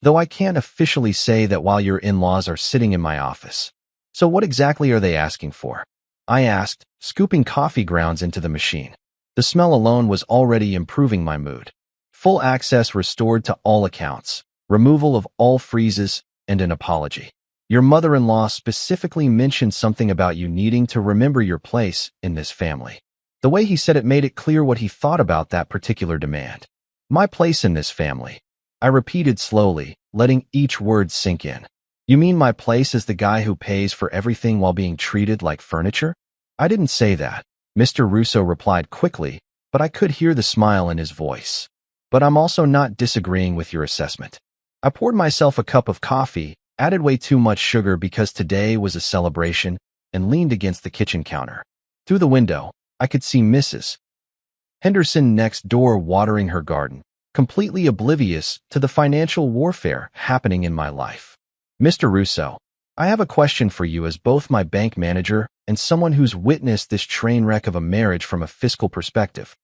Though I can't officially say that while your in-laws are sitting in my office. So what exactly are they asking for?" I asked, scooping coffee grounds into the machine. The smell alone was already improving my mood. Full access restored to all accounts, removal of all freezes, and an apology. "Your mother-in-law specifically mentioned something about you needing to remember your place in this family." The way he said it made it clear what he thought about that particular demand. "My place in this family," I repeated slowly, letting each word sink in. "You mean my place as the guy who pays for everything while being treated like furniture?" "I didn't say that," Mr. Russo replied quickly, but I could hear the smile in his voice. "But I'm also not disagreeing with your assessment." I poured myself a cup of coffee, added way too much sugar because today was a celebration, and leaned against the kitchen counter. Through the window, I could see Mrs. Henderson next door watering her garden, completely oblivious to the financial warfare happening in my life. "Mr. Russo, I have a question for you as both my bank manager and someone who's witnessed this train wreck of a marriage from a fiscal perspective.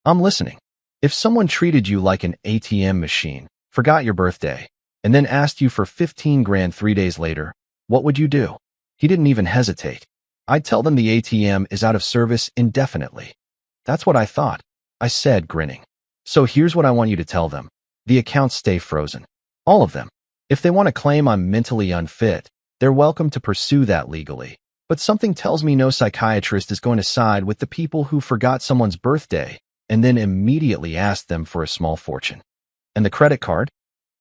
I'm listening. If someone treated you like an ATM machine, forgot your birthday, and then asked you for 15 grand 3 days later, what would you do?" He didn't even hesitate. "I'd tell them the ATM is out of service indefinitely." "That's what I thought," I said, grinning. "So here's what I want you to tell them. The accounts stay frozen. All of them. If they want to claim I'm mentally unfit, they're welcome to pursue that legally. But something tells me no psychiatrist is going to side with the people who forgot someone's birthday and then immediately asked them for a small fortune. And the credit card?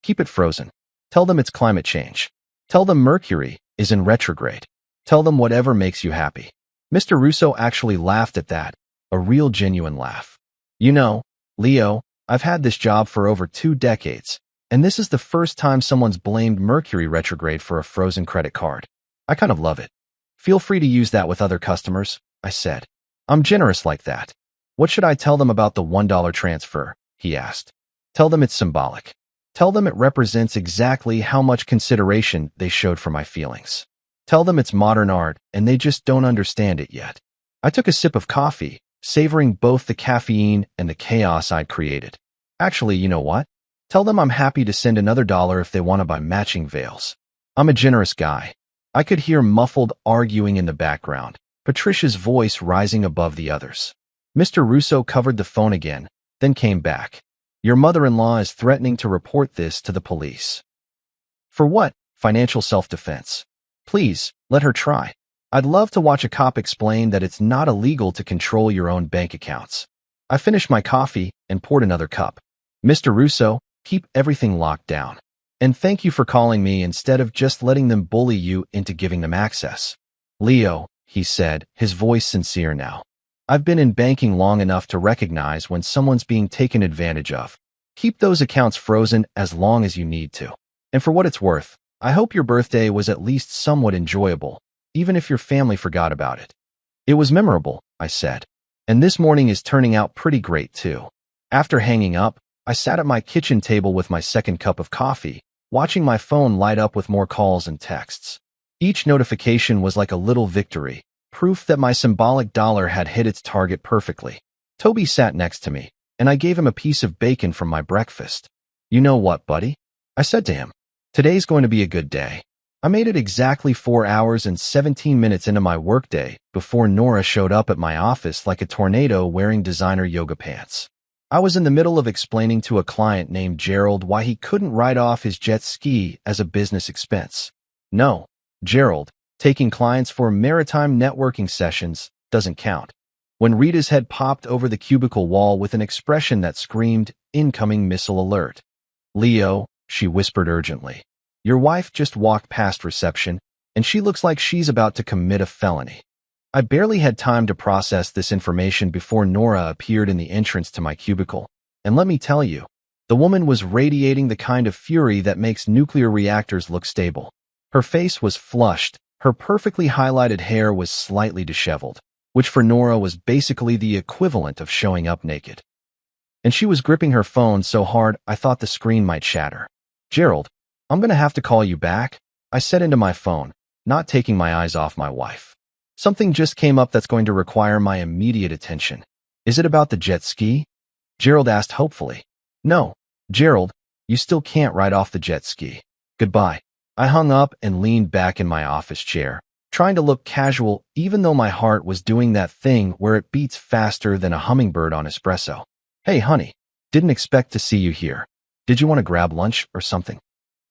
Keep it frozen. Tell them it's climate change. Tell them Mercury is in retrograde. Tell them whatever makes you happy." Mr. Russo actually laughed at that, a real genuine laugh. "You know, Leo, I've had this job for over 2 decades, and this is the first time someone's blamed Mercury retrograde for a frozen credit card. I kind of love it. Feel free to use that with other customers, I said. I'm generous like that. What should I tell them about the $1 transfer? He asked. Tell them it's symbolic. Tell them it represents exactly how much consideration they showed for my feelings. Tell them it's modern art and they just don't understand it yet. I took a sip of coffee, savoring both the caffeine and the chaos I'd created. Actually, you know what? Tell them I'm happy to send another $1 if they want to buy matching veils. I'm a generous guy. I could hear muffled arguing in the background, Patricia's voice rising above the others. Mr. Russo covered the phone again, then came back. Your mother-in-law is threatening to report this to the police. For what? Financial self-defense. Please, let her try. I'd love to watch a cop explain that it's not illegal to control your own bank accounts. I finished my coffee and poured another cup. Mr. Russo, keep everything locked down. And thank you for calling me instead of just letting them bully you into giving them access. Leo, he said, his voice sincere now. I've been in banking long enough to recognize when someone's being taken advantage of. Keep those accounts frozen as long as you need to. And for what it's worth, I hope your birthday was at least somewhat enjoyable, even if your family forgot about it. It was memorable, I said. And this morning is turning out pretty great too. After hanging up, I sat at my kitchen table with my second cup of coffee, watching my phone light up with more calls and texts. Each notification was like a little victory, proof that my symbolic dollar had hit its target perfectly. Toby sat next to me, and I gave him a piece of bacon from my breakfast. You know what, buddy? I said to him. Today's going to be a good day. I made it exactly 4 hours and 17 minutes into my workday before Nora showed up at my office like a tornado wearing designer yoga pants. I was in the middle of explaining to a client named Gerald why he couldn't write off his jet ski as a business expense. No, Gerald, taking clients for maritime networking sessions doesn't count. When Rita's head popped over the cubicle wall with an expression that screamed, incoming missile alert. Leo, she whispered urgently. Your wife just walked past reception, and she looks like she's about to commit a felony. I barely had time to process this information before Nora appeared in the entrance to my cubicle. And let me tell you, the woman was radiating the kind of fury that makes nuclear reactors look stable. Her face was flushed, her perfectly highlighted hair was slightly disheveled, which for Nora was basically the equivalent of showing up naked. And she was gripping her phone so hard I thought the screen might shatter. Gerald, I'm going to have to call you back, I said into my phone, not taking my eyes off my wife. Something just came up that's going to require my immediate attention. Is it about the jet ski? Gerald asked hopefully. No, Gerald, you still can't ride off the jet ski. Goodbye. I hung up and leaned back in my office chair, trying to look casual even though my heart was doing that thing where it beats faster than a hummingbird on espresso. Hey, honey, didn't expect to see you here. Did you want to grab lunch or something?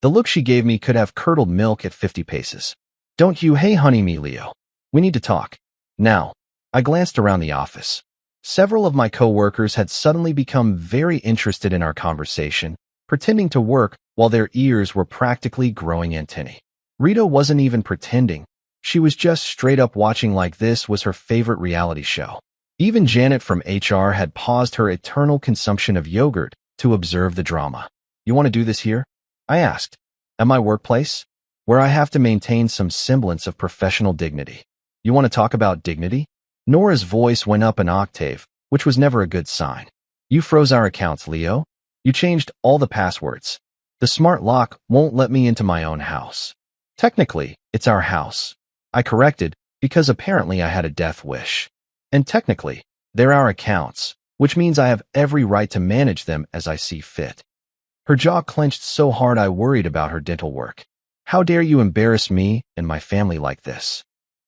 The look she gave me could have curdled milk at 50 paces. Don't you hey honey me, Leo. We need to talk. Now, I glanced around the office. Several of my coworkers had suddenly become very interested in our conversation, pretending to work while their ears were practically growing antennae. Rita wasn't even pretending. She was just straight up watching like this was her favorite reality show. Even Janet from HR had paused her eternal consumption of yogurt to observe the drama. You want to do this here? I asked. At my workplace? Where I have to maintain some semblance of professional dignity. You want to talk about dignity? Nora's voice went up an octave, which was never a good sign. You froze our accounts, Leo. You changed all the passwords. The smart lock won't let me into my own house. Technically, it's our house. I corrected, because apparently I had a death wish. And technically, they're our accounts, which means I have every right to manage them as I see fit. Her jaw clenched so hard I worried about her dental work. How dare you embarrass me and my family like this?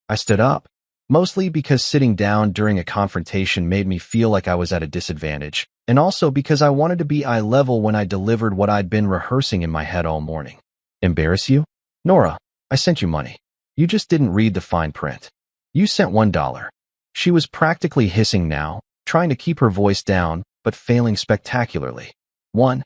I stood up, mostly because sitting down during a confrontation made me feel like I was at a disadvantage, and also because I wanted to be eye level when I delivered what I'd been rehearsing in my head all morning. Embarrass you? Nora, I sent you money. You just didn't read the fine print. You sent $1. She was practically hissing now, trying to keep her voice down, but failing spectacularly. $1.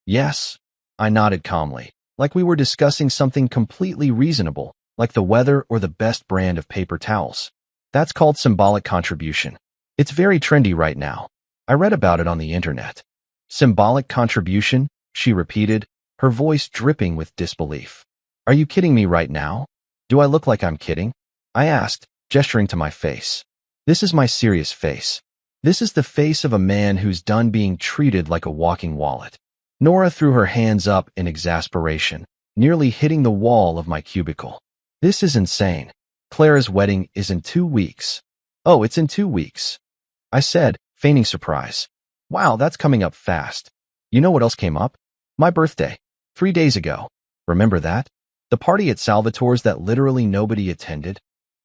Yes. I nodded calmly, like we were discussing something completely reasonable, like the weather or the best brand of paper towels. That's called symbolic contribution. It's very trendy right now. I read about it on the internet. Symbolic contribution, she repeated, her voice dripping with disbelief. Are you kidding me right now? Do I look like I'm kidding? I asked, gesturing to my face. This is my serious face. This is the face of a man who's done being treated like a walking wallet. Nora threw her hands up in exasperation, nearly hitting the wall of my cubicle. This is insane. Clara's wedding is in 2 weeks. Oh, it's in 2 weeks. I said, feigning surprise. Wow, that's coming up fast. You know what else came up? My birthday. 3 days ago. Remember that? The party at Salvatore's that literally nobody attended?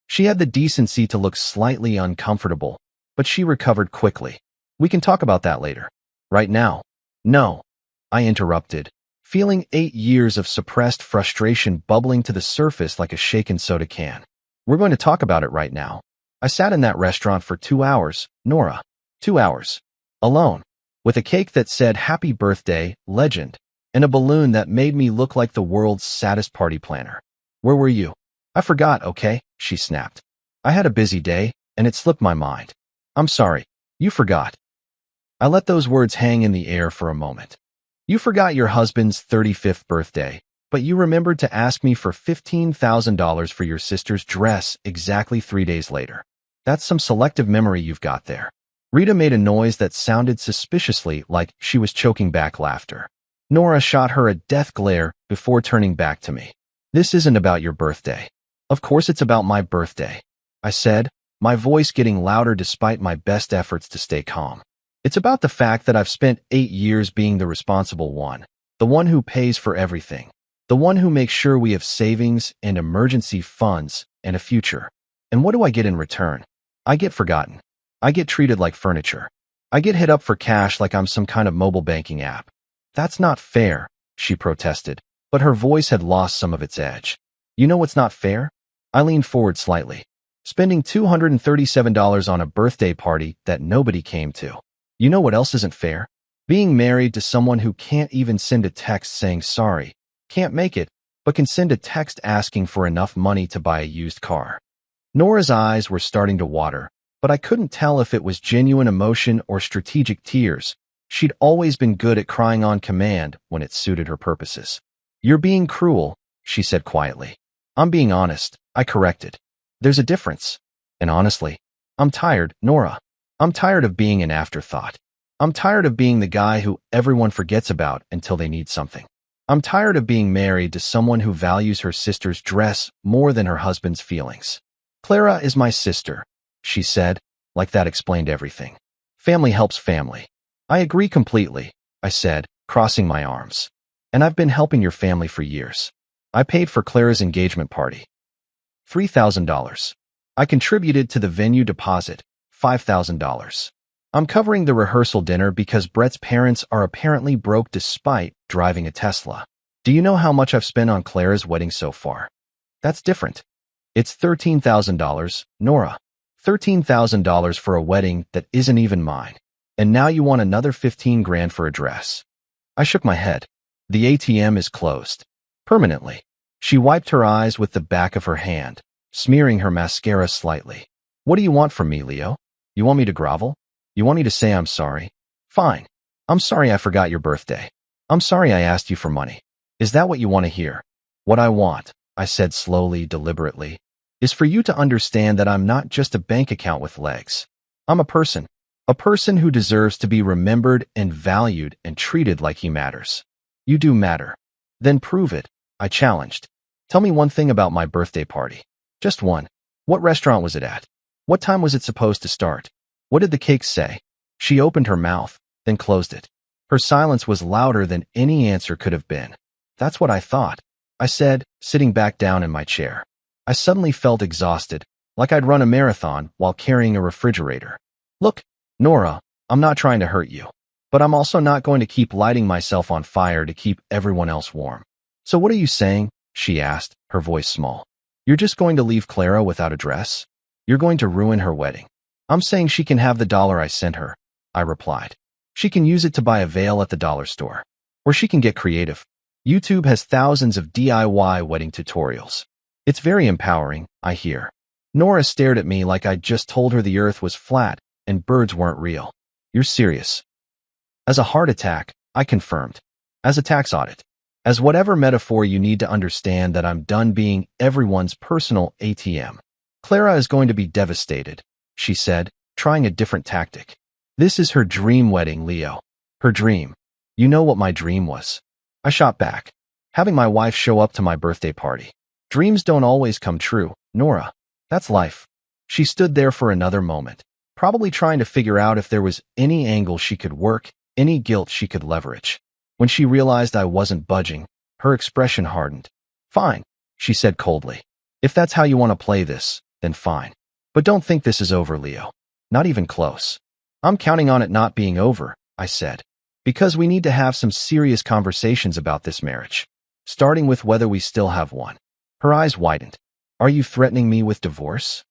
She had the decency to look slightly uncomfortable, but she recovered quickly. We can talk about that later. Right now. No. I interrupted, feeling 8 years of suppressed frustration bubbling to the surface like a shaken soda can. We're going to talk about it right now. I sat in that restaurant for 2 hours, Nora. 2 hours. Alone. With a cake that said Happy Birthday, Legend, and a balloon that made me look like the world's saddest party planner. Where were you? I forgot, okay? She snapped. I had a busy day, and it slipped my mind. I'm sorry. You forgot. I let those words hang in the air for a moment. You forgot your husband's 35th birthday, but you remembered to ask me for $15,000 for your sister's dress exactly 3 days later. That's some selective memory you've got there. Rita made a noise that sounded suspiciously like she was choking back laughter. Nora shot her a death glare before turning back to me. This isn't about your birthday. Of course it's about my birthday, I said, my voice getting louder despite my best efforts to stay calm. It's about the fact that I've spent 8 years being the responsible one, the one who pays for everything, the one who makes sure we have savings and emergency funds and a future. And what do I get in return? I get forgotten. I get treated like furniture. I get hit up for cash like I'm some kind of mobile banking app. That's not fair, she protested, but her voice had lost some of its edge. You know what's not fair? I leaned forward slightly. Spending $237 on a birthday party that nobody came to. You know what else isn't fair? Being married to someone who can't even send a text saying sorry, can't make it, but can send a text asking for enough money to buy a used car. Nora's eyes were starting to water, but I couldn't tell if it was genuine emotion or strategic tears. She'd always been good at crying on command when it suited her purposes. You're being cruel, she said quietly. I'm being honest, I corrected. There's a difference. And honestly, I'm tired, Nora. I'm tired of being an afterthought. I'm tired of being the guy who everyone forgets about until they need something. I'm tired of being married to someone who values her sister's dress more than her husband's feelings. Clara is my sister, she said, like that explained everything. Family helps family. I agree completely, I said, crossing my arms. And I've been helping your family for years. I paid for Clara's engagement party. $3,000. I contributed to the venue deposit, $5,000. I'm covering the rehearsal dinner because Brett's parents are apparently broke despite driving a Tesla. Do you know how much I've spent on Clara's wedding so far? That's different. It's $13,000, Nora. $13,000 for a wedding that isn't even mine. And now you want another 15 grand for a dress. I shook my head. The ATM is closed. Permanently. She wiped her eyes with the back of her hand, smearing her mascara slightly. What do you want from me, Leo? You want me to grovel? You want me to say I'm sorry? Fine. I'm sorry I forgot your birthday. I'm sorry I asked you for money. Is that what you want to hear? What I want, I said slowly, deliberately, is for you to understand that I'm not just a bank account with legs. I'm a person who deserves to be remembered and valued and treated like he matters. You do matter. Then prove it, I challenged. Tell me one thing about my birthday party. Just one. What restaurant was it at? What time was it supposed to start? What did the cake say? She opened her mouth, then closed it. Her silence was louder than any answer could have been. That's what I thought, I said, sitting back down in my chair. I suddenly felt exhausted, like I'd run a marathon while carrying a refrigerator. Look, Nora, I'm not trying to hurt you, but I'm also not going to keep lighting myself on fire to keep everyone else warm. So what are you saying? She asked, her voice small. You're just going to leave Clara without a dress? You're going to ruin her wedding. I'm saying she can have the dollar I sent her, I replied. She can use it to buy a veil at the dollar store. Or she can get creative. YouTube has thousands of DIY wedding tutorials. It's very empowering, I hear. Nora stared at me like I'd just told her the earth was flat and birds weren't real. You're serious. As a heart attack, I confirmed. As a tax audit. As whatever metaphor you need to understand that I'm done being everyone's personal ATM. Clara is going to be devastated, she said, trying a different tactic. This is her dream wedding, Leo. Her dream. You know what my dream was. I shot back. Having my wife show up to my birthday party. Dreams don't always come true, Nora. That's life. She stood there for another moment, probably trying to figure out if there was any angle she could work, any guilt she could leverage. When she realized I wasn't budging, her expression hardened. Fine, she said coldly. If that's how you want to play this, then fine. But don't think this is over, Leo. Not even close. I'm counting on it not being over, I said. Because we need to have some serious conversations about this marriage. Starting with whether we still have one. Her eyes widened. Are you threatening me with divorce?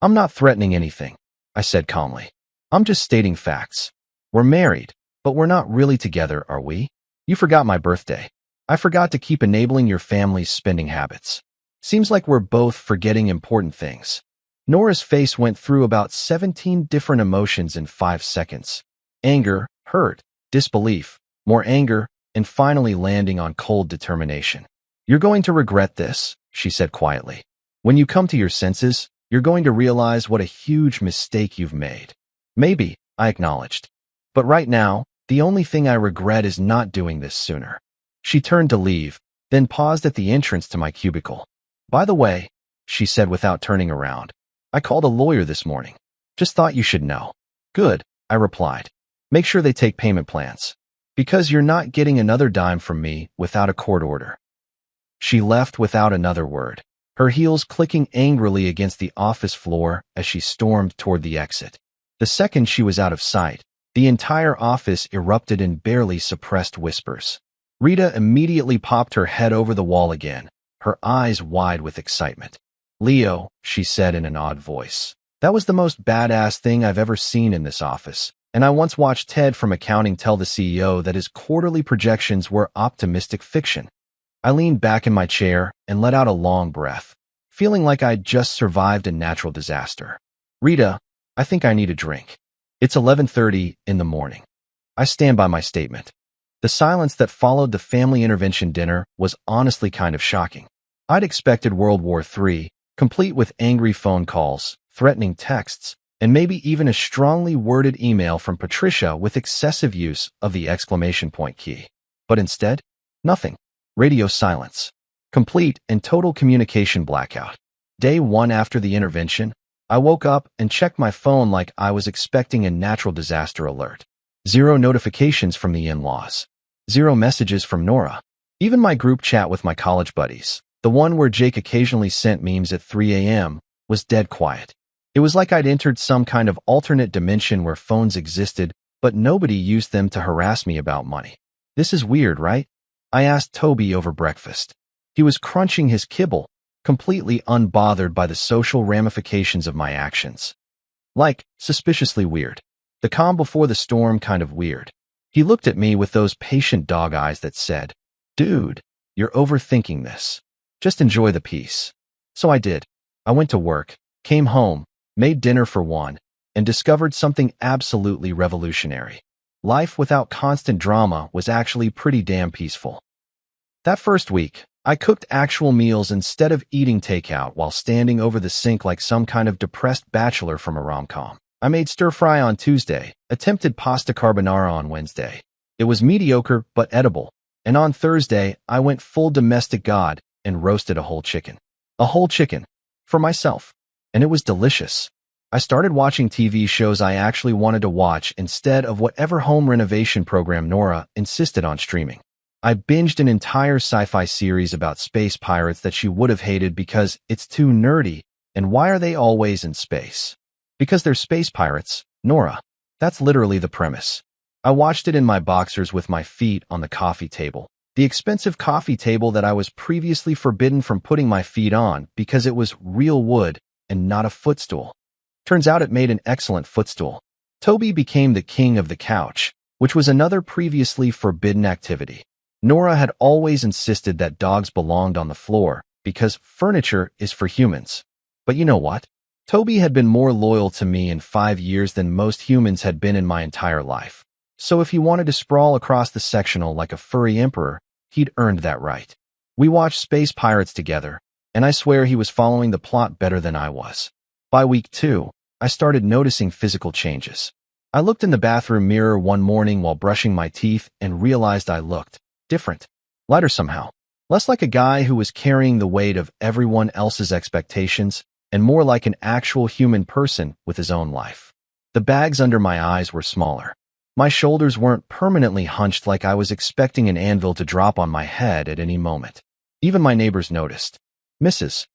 I'm not threatening anything, I said calmly. I'm just stating facts. We're married, but we're not really together, are we? You forgot my birthday. I forgot to keep enabling your family's spending habits. Seems like we're both forgetting important things. Nora's face went through about 17 different emotions in 5 seconds. Anger, hurt, disbelief, more anger, and finally landing on cold determination. You're going to regret this, she said quietly. When you come to your senses, you're going to realize what a huge mistake you've made. Maybe, I acknowledged. But right now, the only thing I regret is not doing this sooner. She turned to leave, then paused at the entrance to my cubicle. By the way, she said without turning around, I called a lawyer this morning. Just thought you should know. Good, I replied. Make sure they take payment plans. Because you're not getting another dime from me without a court order. She left without another word, her heels clicking angrily against the office floor as she stormed toward the exit. The second she was out of sight, the entire office erupted in barely suppressed whispers. Rita immediately popped her head over the wall again, her eyes wide with excitement. Leo, she said in an odd voice, that was the most badass thing I've ever seen in this office. And I once watched Ted from accounting tell the CEO that his quarterly projections were optimistic fiction. I leaned back in my chair and let out a long breath, feeling like I'd just survived a natural disaster. Rita, I think I need a drink. It's 11:30 in the morning. I stand by my statement. The silence that followed the family intervention dinner was honestly kind of shocking. I'd expected World War III, complete with angry phone calls, threatening texts, and maybe even a strongly worded email from Patricia with excessive use of the exclamation point key. But instead, nothing. Radio silence. Complete and total communication blackout. Day 1 after the intervention, I woke up and checked my phone like I was expecting a natural disaster alert. 0 notifications from the in-laws. 0 messages from Nora. Even my group chat with my college buddies, the one where Jake occasionally sent memes at 3 a.m., was dead quiet. It was like I'd entered some kind of alternate dimension where phones existed, but nobody used them to harass me about money. This is weird, right? I asked Toby over breakfast. He was crunching his kibble, completely unbothered by the social ramifications of my actions. Like, suspiciously weird. The calm before the storm kind of weird. He looked at me with those patient dog eyes that said, Dude, you're overthinking this. Just enjoy the peace. So I did. I went to work, came home, made dinner for one, and discovered something absolutely revolutionary. Life without constant drama was actually pretty damn peaceful. That first week, I cooked actual meals instead of eating takeout while standing over the sink like some kind of depressed bachelor from a rom-com. I made stir-fry on Tuesday, attempted pasta carbonara on Wednesday. It was mediocre but edible, and on Thursday, I went full domestic god and roasted a whole chicken. A whole chicken. For myself. And it was delicious. I started watching TV shows I actually wanted to watch instead of whatever home renovation program Nora insisted on streaming. I binged an entire sci-fi series about space pirates that she would have hated because it's too nerdy, and why are they always in space? Because they're space pirates, Nora. That's literally the premise. I watched it in my boxers with my feet on the coffee table. The expensive coffee table that I was previously forbidden from putting my feet on because it was real wood and not a footstool. Turns out it made an excellent footstool. Toby became the king of the couch, which was another previously forbidden activity. Nora had always insisted that dogs belonged on the floor because furniture is for humans. But you know what? Toby had been more loyal to me in 5 years than most humans had been in my entire life. So if he wanted to sprawl across the sectional like a furry emperor, he'd earned that right. We watched Space Pirates together, and I swear he was following the plot better than I was. By week 2, I started noticing physical changes. I looked in the bathroom mirror one morning while brushing my teeth and realized I looked different, lighter somehow, less like a guy who was carrying the weight of everyone else's expectations and more like an actual human person with his own life. The bags under my eyes were smaller. My shoulders weren't permanently hunched like I was expecting an anvil to drop on my head at any moment. Even my neighbors noticed. Mrs.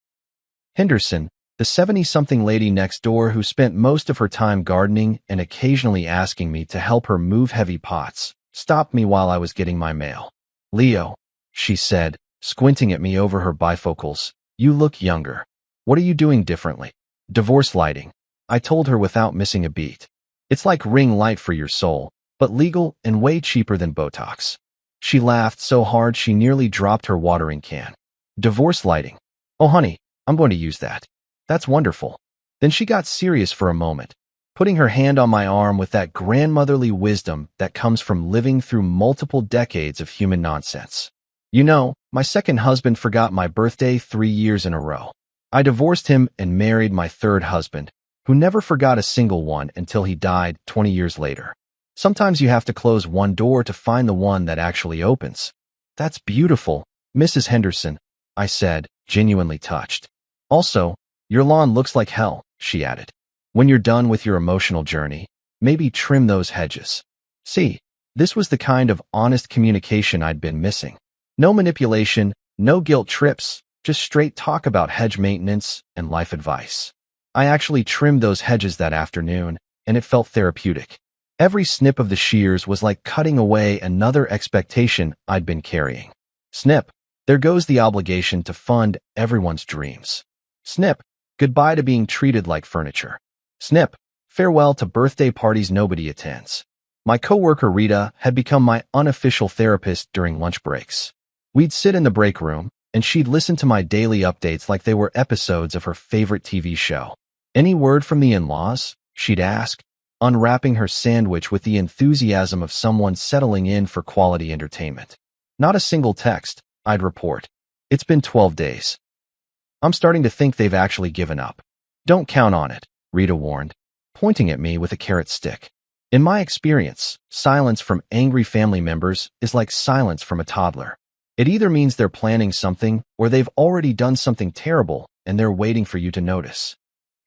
Henderson, the 70-something lady next door who spent most of her time gardening and occasionally asking me to help her move heavy pots, stopped me while I was getting my mail. "Leo," she said, squinting at me over her bifocals, "you look younger. What are you doing differently?" "Divorce lighting," I told her without missing a beat. "It's like ring light for your soul, but legal and way cheaper than Botox." She laughed so hard she nearly dropped her watering can. "Divorce lighting? Oh, honey, I'm going to use that. That's wonderful." Then she got serious for a moment, putting her hand on my arm with that grandmotherly wisdom that comes from living through multiple decades of human nonsense. "You know, my second husband forgot my birthday 3 years in a row. I divorced him and married my third husband, who never forgot a single one until he died 20 years later. Sometimes you have to close one door to find the one that actually opens." "That's beautiful, Mrs. Henderson," I said, genuinely touched. "Also, your lawn looks like hell," she added. "When you're done with your emotional journey, maybe trim those hedges." See, this was the kind of honest communication I'd been missing. No manipulation, no guilt trips, just straight talk about hedge maintenance and life advice. I actually trimmed those hedges that afternoon, and it felt therapeutic. Every snip of the shears was like cutting away another expectation I'd been carrying. Snip, there goes the obligation to fund everyone's dreams. Snip, goodbye to being treated like furniture. Snip, farewell to birthday parties nobody attends. My coworker Rita had become my unofficial therapist during lunch breaks. We'd sit in the break room, and she'd listen to my daily updates like they were episodes of her favorite TV show. "Any word from the in-laws?" she'd ask, unwrapping her sandwich with the enthusiasm of someone settling in for quality entertainment. "Not a single text," I'd report. "It's been 12 days. I'm starting to think they've actually given up." "Don't count on it," Rita warned, pointing at me with a carrot stick. "In my experience, silence from angry family members is like silence from a toddler. It either means they're planning something or they've already done something terrible and they're waiting for you to notice."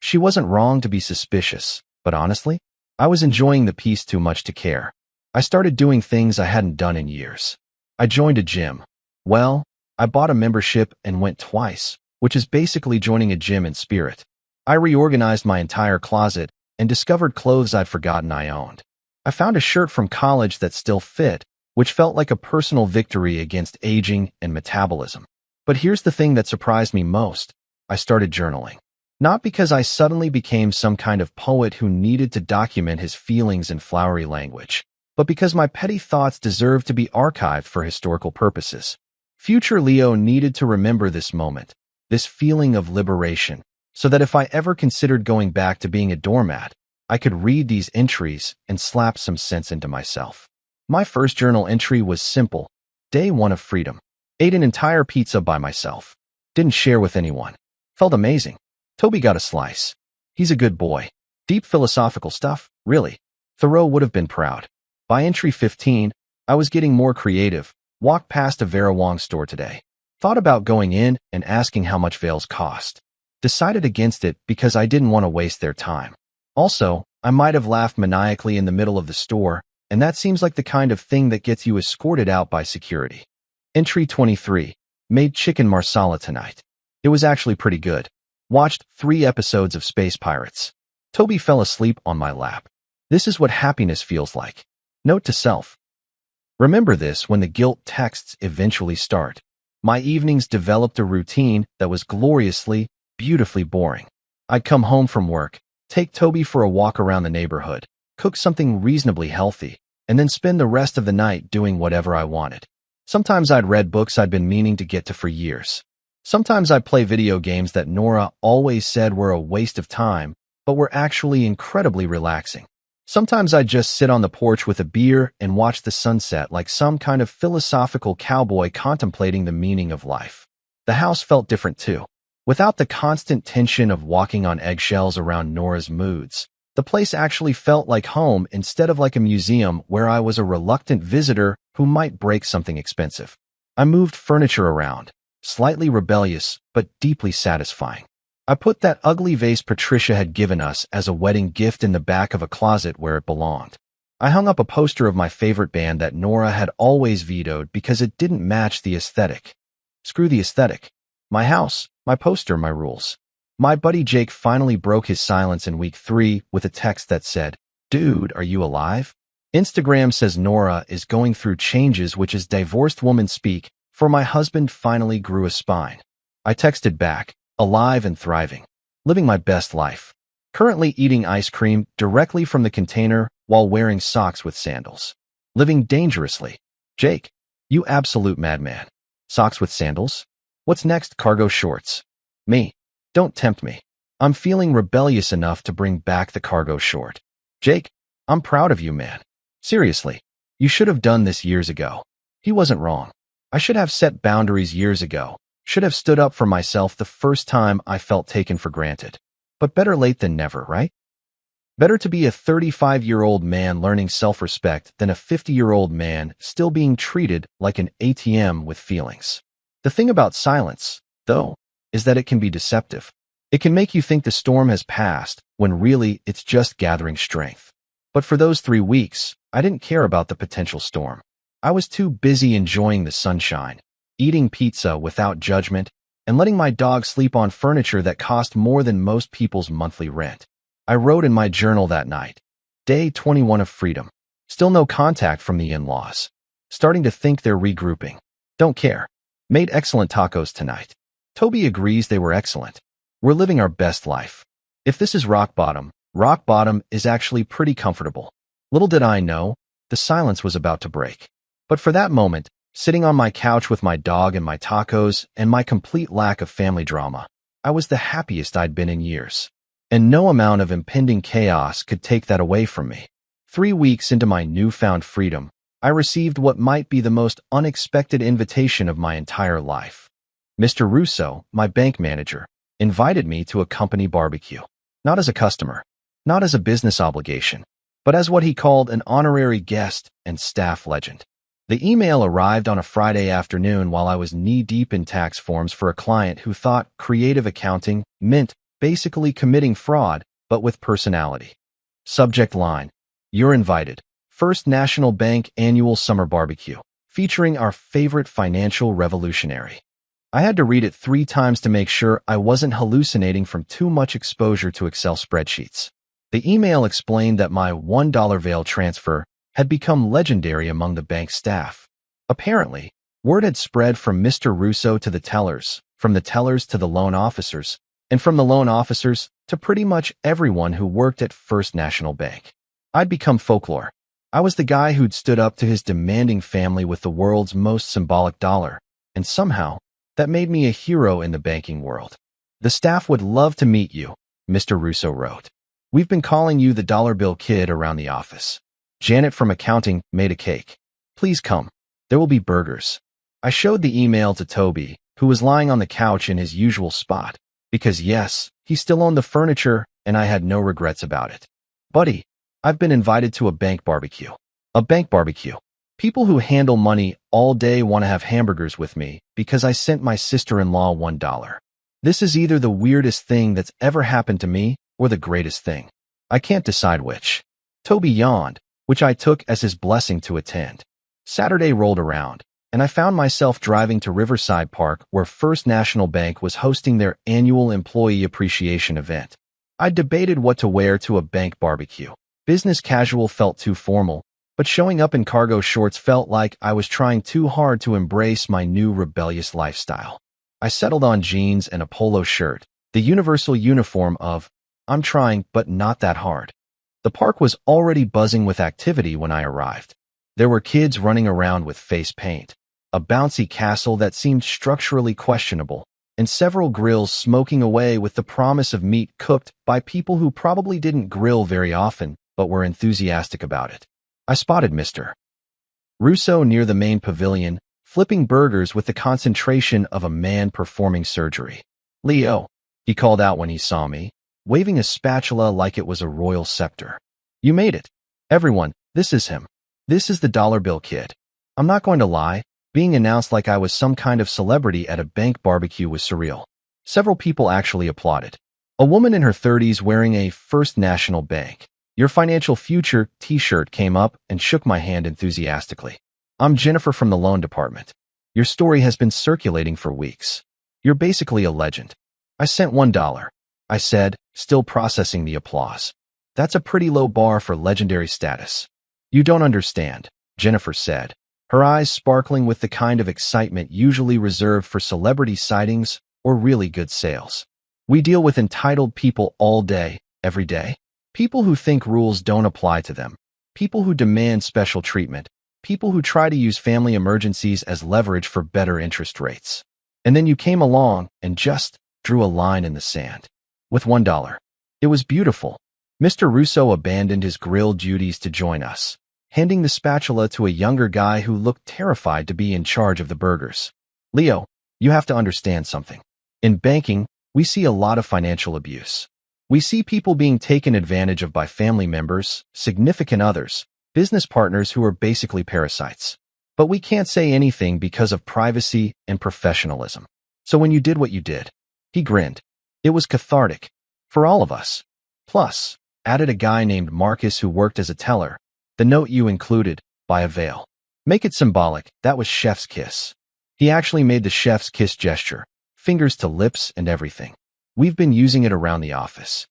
She wasn't wrong to be suspicious, but honestly, I was enjoying the peace too much to care. I started doing things I hadn't done in years. I joined a gym. Well, I bought a membership and went twice, which is basically joining a gym in spirit. I reorganized my entire closet and discovered clothes I'd forgotten I owned. I found a shirt from college that still fit, which felt like a personal victory against aging and metabolism. But here's the thing that surprised me most. I started journaling. Not because I suddenly became some kind of poet who needed to document his feelings in flowery language, but because my petty thoughts deserved to be archived for historical purposes. Future Leo needed to remember this moment, this feeling of liberation, so that if I ever considered going back to being a doormat, I could read these entries and slap some sense into myself. My first journal entry was simple. Day 1 of freedom. Ate an entire pizza by myself. Didn't share with anyone. Felt amazing. Toby got a slice. He's a good boy. Deep philosophical stuff, really. Thoreau would have been proud. By entry 15, I was getting more creative. Walked past a Vera Wang store today. Thought about going in and asking how much veils cost. Decided against it because I didn't want to waste their time. Also, I might have laughed maniacally in the middle of the store, and that seems like the kind of thing that gets you escorted out by security. Entry 23. Made chicken marsala tonight. It was actually pretty good. Watched 3 episodes of Space Pirates. Toby fell asleep on my lap. This is what happiness feels like. Note to self. Remember this when the guilt texts eventually start. My evenings developed a routine that was gloriously, beautifully boring. I'd come home from work, take Toby for a walk around the neighborhood, cook something reasonably healthy, and then spend the rest of the night doing whatever I wanted. Sometimes I'd read books I'd been meaning to get to for years. Sometimes I play video games that Nora always said were a waste of time, but were actually incredibly relaxing. Sometimes I just sit on the porch with a beer and watch the sunset like some kind of philosophical cowboy contemplating the meaning of life. The house felt different too. Without the constant tension of walking on eggshells around Nora's moods, the place actually felt like home instead of like a museum where I was a reluctant visitor who might break something expensive. I moved furniture around, slightly rebellious but deeply satisfying. I put that ugly vase Patricia had given us as a wedding gift in the back of a closet where it belonged. I hung up a poster of my favorite band that Nora had always vetoed because it didn't match the aesthetic. Screw the aesthetic. My house, my poster, my rules. My buddy Jake finally broke his silence in week 3 with a text that said, "Dude, are you alive?" Instagram says Nora is going through changes, which is divorced woman speak, for my husband finally grew a spine. I texted back, alive and thriving, living my best life. Currently eating ice cream directly from the container while wearing socks with sandals. Living dangerously. Jake, you absolute madman. Socks with sandals? What's next? Cargo shorts. Me. Don't tempt me. I'm feeling rebellious enough to bring back the cargo short. Jake, I'm proud of you, man. Seriously, you should have done this years ago. He wasn't wrong. I should have set boundaries years ago. Should have stood up for myself the first time I felt taken for granted. But better late than never, right? Better to be a 35-year-old man learning self-respect than a 50-year-old man still being treated like an ATM with feelings. The thing about silence, though, is that it can be deceptive. It can make you think the storm has passed when really it's just gathering strength. But for those 3 weeks, I didn't care about the potential storm. I was too busy enjoying the sunshine, eating pizza without judgment, and letting my dog sleep on furniture that cost more than most people's monthly rent. I wrote in my journal that night, Day 21 of freedom. Still no contact from the in-laws. Starting to think they're regrouping. Don't care. Made excellent tacos tonight. Toby agrees they were excellent. We're living our best life. If this is rock bottom is actually pretty comfortable. Little did I know, the silence was about to break. But for that moment, sitting on my couch with my dog and my tacos and my complete lack of family drama, I was the happiest I'd been in years. And no amount of impending chaos could take that away from me. 3 weeks into my newfound freedom, I received what might be the most unexpected invitation of my entire life. Mr. Russo, my bank manager, invited me to a company barbecue. Not as a customer, not as a business obligation, but as what he called an honorary guest and staff legend. The email arrived on a Friday afternoon while I was knee-deep in tax forms for a client who thought creative accounting meant basically committing fraud, but with personality. Subject line, "You're invited. First National Bank Annual Summer Barbecue, featuring our favorite financial revolutionary." I had to read it 3 times to make sure I wasn't hallucinating from too much exposure to Excel spreadsheets. The email explained that my $1 Vail transfer had become legendary among the bank staff. Apparently, word had spread from Mr. Russo to the tellers, from the tellers to the loan officers, and from the loan officers to pretty much everyone who worked at First National Bank. I'd become folklore. I was the guy who'd stood up to his demanding family with the world's most symbolic dollar, and somehow, that made me a hero in the banking world. "The staff would love to meet you," Mr. Russo wrote. "We've been calling you the dollar bill kid around the office. Janet from accounting made a cake. Please come. There will be burgers." I showed the email to Toby, who was lying on the couch in his usual spot, because yes, he still owned the furniture and I had no regrets about it. "Buddy, I've been invited to a bank barbecue." A bank barbecue. People who handle money all day want to have hamburgers with me because I sent my sister-in-law $1. This is either the weirdest thing that's ever happened to me or the greatest thing. I can't decide which. Toby yawned, which I took as his blessing to attend. Saturday rolled around, and I found myself driving to Riverside Park where First National Bank was hosting their annual employee appreciation event. I debated what to wear to a bank barbecue. Business casual felt too formal, but showing up in cargo shorts felt like I was trying too hard to embrace my new rebellious lifestyle. I settled on jeans and a polo shirt, the universal uniform of, I'm trying but not that hard. The park was already buzzing with activity when I arrived. There were kids running around with face paint, a bouncy castle that seemed structurally questionable, and several grills smoking away with the promise of meat cooked by people who probably didn't grill very often but were enthusiastic about it. I spotted Mr. Russo near the main pavilion, flipping burgers with the concentration of a man performing surgery. "Leo," he called out when he saw me, waving a spatula like it was a royal scepter. "You made it. Everyone, this is him. This is the dollar bill kid." I'm not going to lie, being announced like I was some kind of celebrity at a bank barbecue was surreal. Several people actually applauded. A woman in her 30s wearing a First National Bank Your Financial Future t-shirt came up and shook my hand enthusiastically. "I'm Jennifer from the loan department. Your story has been circulating for weeks. You're basically a legend." "I sent $1, I said, still processing the applause. "That's a pretty low bar for legendary status." "You don't understand," Jennifer said, her eyes sparkling with the kind of excitement usually reserved for celebrity sightings or really good sales. "We deal with entitled people all day, every day. People who think rules don't apply to them. People who demand special treatment. People who try to use family emergencies as leverage for better interest rates. And then you came along and just drew a line in the sand. With $1. It was beautiful." Mr. Russo abandoned his grill duties to join us, handing the spatula to a younger guy who looked terrified to be in charge of the burgers. "Leo, you have to understand something. In banking, we see a lot of financial abuse. We see people being taken advantage of by family members, significant others, business partners who are basically parasites. But we can't say anything because of privacy and professionalism. So when you did what you did," he grinned, "it was cathartic. For all of us. Plus," added a guy named Marcus who worked as a teller, "the note you included, by a veil. Make it symbolic, that was chef's kiss." He actually made the chef's kiss gesture, fingers to lips and everything. "We've been using it around the office.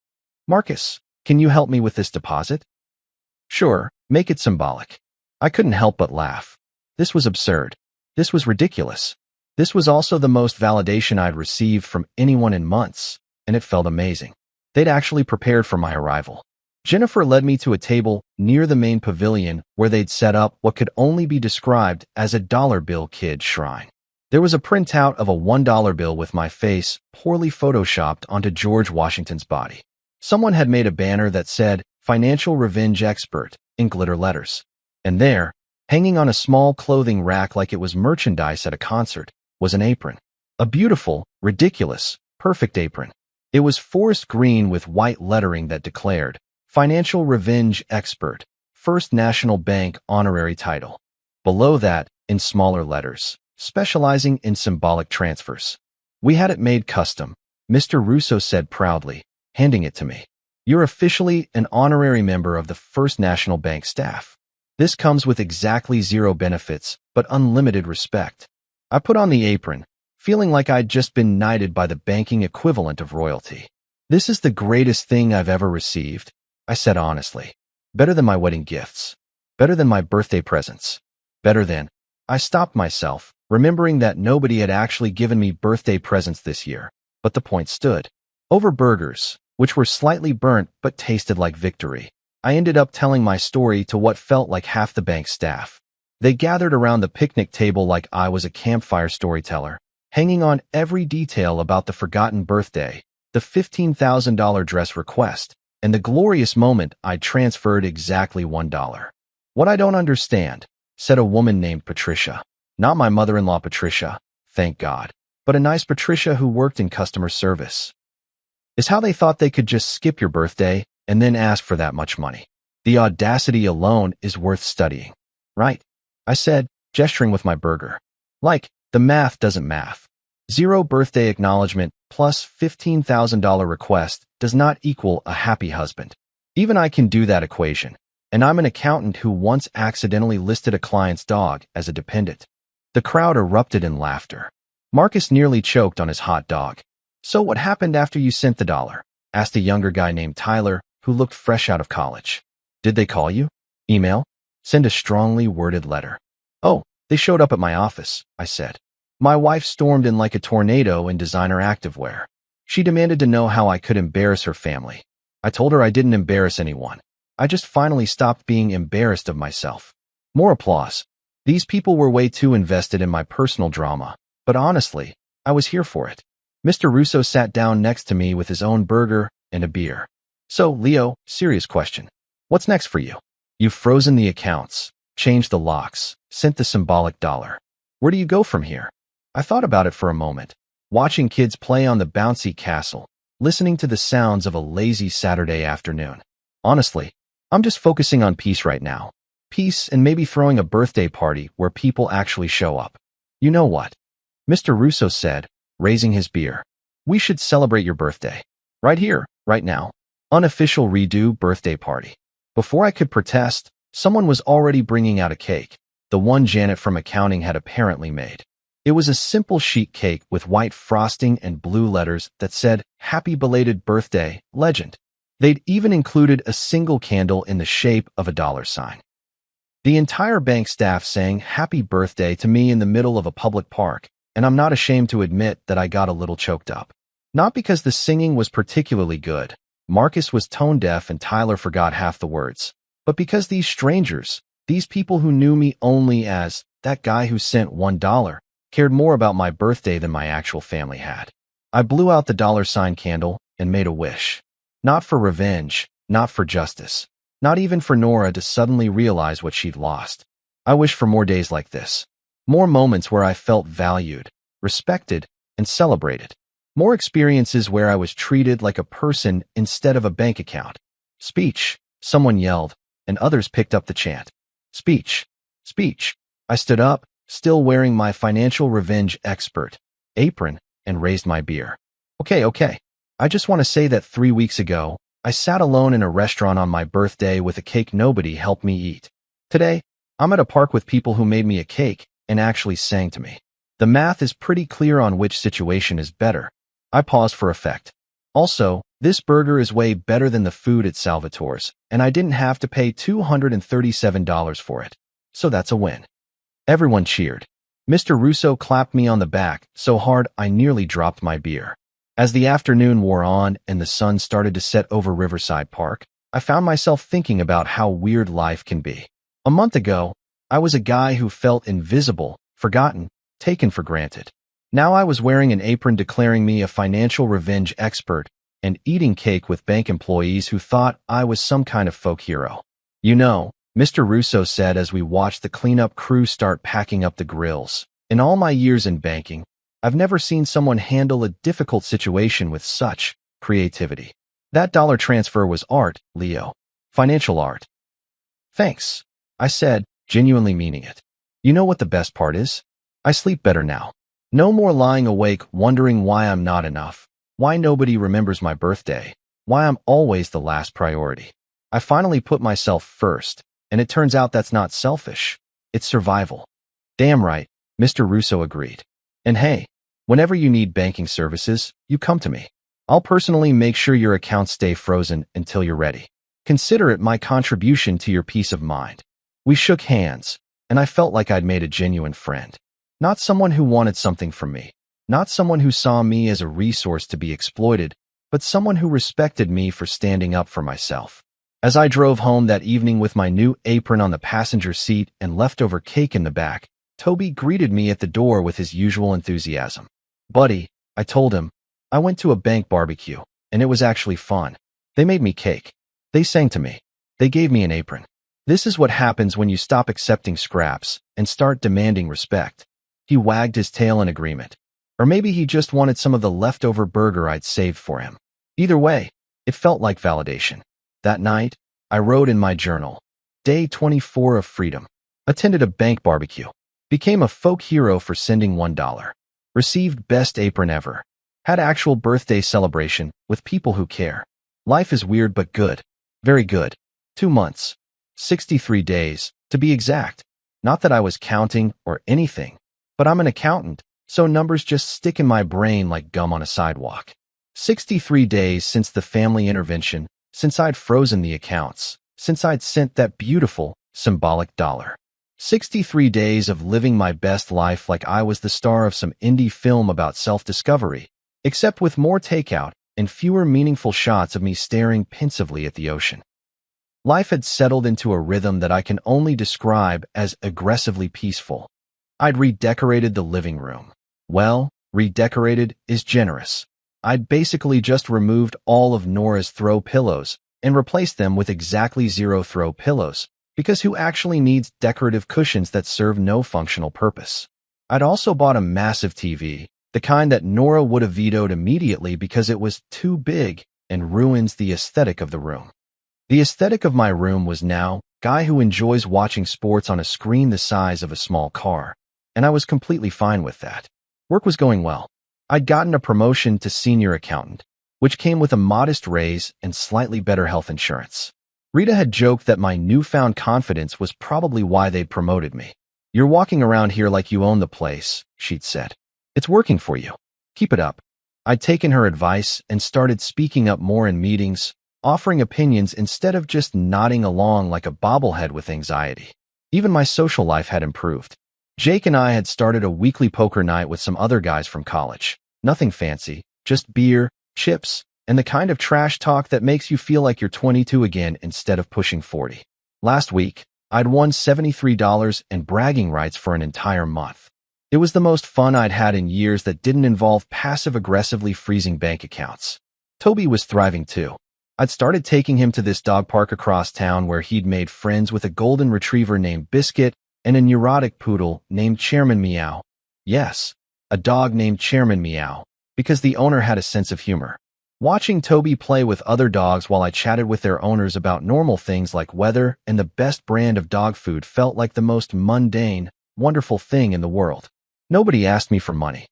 Marcus, can you help me with this deposit?" "Sure, make it symbolic." I couldn't help but laugh. This was absurd. This was ridiculous. This was also the most validation I'd received from anyone in months, and it felt amazing. They'd actually prepared for my arrival. Jennifer led me to a table near the main pavilion where they'd set up what could only be described as a dollar bill kid shrine. There was a printout of a $1 bill with my face poorly photoshopped onto George Washington's body. Someone had made a banner that said, "Financial Revenge Expert," in glitter letters. And there, hanging on a small clothing rack like it was merchandise at a concert, was an apron. A beautiful, ridiculous, perfect apron. It was forest green with white lettering that declared, "Financial Revenge Expert, First National Bank honorary title." Below that, in smaller letters, specializing in symbolic transfers. "We had it made custom," Mr. Russo said proudly, handing it to me. "You're officially an honorary member of the First National Bank staff. This comes with exactly 0 benefits, but unlimited respect." I put on the apron, feeling like I'd just been knighted by the banking equivalent of royalty. "This is the greatest thing I've ever received," I said honestly. "Better than my wedding gifts. Better than my birthday presents. Better than—" I stopped myself, remembering that nobody had actually given me birthday presents this year, but the point stood. Over burgers, which were slightly burnt but tasted like victory, I ended up telling my story to what felt like half the bank staff. They gathered around the picnic table like I was a campfire storyteller, hanging on every detail about the forgotten birthday, the $15,000 dress request, and the glorious moment I'd transferred exactly $1. "What I don't understand," said a woman named Patricia. Not my mother-in-law Patricia, thank God, but a nice Patricia who worked in customer service. "Is how they thought they could just skip your birthday and then ask for that much money. The audacity alone is worth studying." "Right," I said, gesturing with my burger. "Like, the math doesn't math. 0 birthday acknowledgement plus $15,000 request does not equal a happy husband. Even I can do that equation, and I'm an accountant who once accidentally listed a client's dog as a dependent." The crowd erupted in laughter. Marcus nearly choked on his hot dog. "So what happened after you sent the dollar?" asked a younger guy named Tyler, who looked fresh out of college. "Did they call you? Email? Send a strongly worded letter?" "Oh, they showed up at my office," I said. My wife stormed in like a tornado in designer activewear. She demanded to know how I could embarrass her family. I told her I didn't embarrass anyone. I just finally stopped being embarrassed of myself. More applause. These people were way too invested in my personal drama, but honestly, I was here for it. Mr. Russo sat down next to me with his own burger and a beer. So, Leo, serious question. What's next for you? You've frozen the accounts, changed the locks, sent the symbolic dollar. Where do you go from here? I thought about it for a moment, watching kids play on the bouncy castle, listening to the sounds of a lazy Saturday afternoon. Honestly, I'm just focusing on peace right now. Peace and maybe throwing a birthday party where people actually show up. You know what? Mr. Russo said, raising his beer. We should celebrate your birthday. Right here, right now. Unofficial redo birthday party. Before I could protest, someone was already bringing out a cake, the one Janet from accounting had apparently made. It was a simple sheet cake with white frosting and blue letters that said, "Happy belated birthday, legend." They'd even included a single candle in the shape of a dollar sign. The entire bank staff sang happy birthday to me in the middle of a public park, and I'm not ashamed to admit that I got a little choked up. Not because the singing was particularly good. Marcus was tone deaf and Tyler forgot half the words. But because these strangers, these people who knew me only as that guy who sent $1, cared more about my birthday than my actual family had. I blew out the dollar sign candle and made a wish. Not for revenge, not for justice, not even for Nora to suddenly realize what she'd lost. I wish for more days like this. More moments where I felt valued, respected, and celebrated. More experiences where I was treated like a person instead of a bank account. Speech, someone yelled, and others picked up the chant. Speech, speech. I stood up, still wearing my financial revenge expert apron, and raised my beer. Okay. I just want to say that 3 weeks ago, I sat alone in a restaurant on my birthday with a cake nobody helped me eat. Today, I'm at a park with people who made me a cake and actually sang to me. The math is pretty clear on which situation is better. I paused for effect. Also, this burger is way better than the food at Salvatore's, and I didn't have to pay $237 for it. So that's a win. Everyone cheered. Mr. Russo clapped me on the back so hard I nearly dropped my beer. As the afternoon wore on and the sun started to set over Riverside Park, I found myself thinking about how weird life can be. A month ago, I was a guy who felt invisible, forgotten, taken for granted. Now I was wearing an apron declaring me a financial revenge expert and eating cake with bank employees who thought I was some kind of folk hero. You know, Mr. Russo said as we watched the cleanup crew start packing up the grills. In all my years in banking, I've never seen someone handle a difficult situation with such creativity. That dollar transfer was art, Leo. Financial art. Thanks, I said, genuinely meaning it. You know what the best part is? I sleep better now. No more lying awake wondering why I'm not enough, why nobody remembers my birthday, why I'm always the last priority. I finally put myself first, and it turns out that's not selfish. It's survival. Damn right, Mr. Russo agreed. And hey, whenever you need banking services, you come to me. I'll personally make sure your accounts stay frozen until you're ready. Consider it my contribution to your peace of mind. We shook hands, and I felt like I'd made a genuine friend. Not someone who wanted something from me. Not someone who saw me as a resource to be exploited, but someone who respected me for standing up for myself. As I drove home that evening with my new apron on the passenger seat and leftover cake in the back, Toby greeted me at the door with his usual enthusiasm. Buddy, I told him, I went to a bank barbecue, and it was actually fun. They made me cake. They sang to me. They gave me an apron. This is what happens when you stop accepting scraps and start demanding respect. He wagged his tail in agreement. Or maybe he just wanted some of the leftover burger I'd saved for him. Either way, it felt like validation. That night, I wrote in my journal, Day 24 of Freedom. Attended a bank barbecue. Became a folk hero for sending $1. Received best apron ever. Had actual birthday celebration with people who care. Life is weird but good. Very good. 2 months. 63 days, to be exact. Not that I was counting or anything, but I'm an accountant, so numbers just stick in my brain like gum on a sidewalk. 63 days since the family intervention, since I'd frozen the accounts, since I'd sent that beautiful, symbolic dollar. 63 days of living my best life like I was the star of some indie film about self-discovery, except with more takeout and fewer meaningful shots of me staring pensively at the ocean. Life had settled into a rhythm that I can only describe as aggressively peaceful. I'd redecorated the living room. Well, redecorated is generous. I'd basically just removed all of Nora's throw pillows and replaced them with exactly zero throw pillows, because who actually needs decorative cushions that serve no functional purpose? I'd also bought a massive TV, the kind that Nora would have vetoed immediately because it was too big and ruins the aesthetic of the room. The aesthetic of my room was now guy who enjoys watching sports on a screen the size of a small car, and I was completely fine with that. Work was going well. I'd gotten a promotion to senior accountant, which came with a modest raise and slightly better health insurance. Rita had joked that my newfound confidence was probably why they'd promoted me. "You're walking around here like you own the place," she'd said. "It's working for you. Keep it up." I'd taken her advice and started speaking up more in meetings, offering opinions instead of just nodding along like a bobblehead with anxiety. Even my social life had improved. Jake and I had started a weekly poker night with some other guys from college. Nothing fancy, just beer, chips, and the kind of trash talk that makes you feel like you're 22 again instead of pushing 40. Last week, I'd won $73 and bragging rights for an entire month. It was the most fun I'd had in years that didn't involve passive-aggressively freezing bank accounts. Toby was thriving too. I'd started taking him to this dog park across town where he'd made friends with a golden retriever named Biscuit and a neurotic poodle named Chairman Meow. Yes, a dog named Chairman Meow, because the owner had a sense of humor. Watching Toby play with other dogs while I chatted with their owners about normal things like weather and the best brand of dog food felt like the most mundane, wonderful thing in the world. Nobody asked me for money.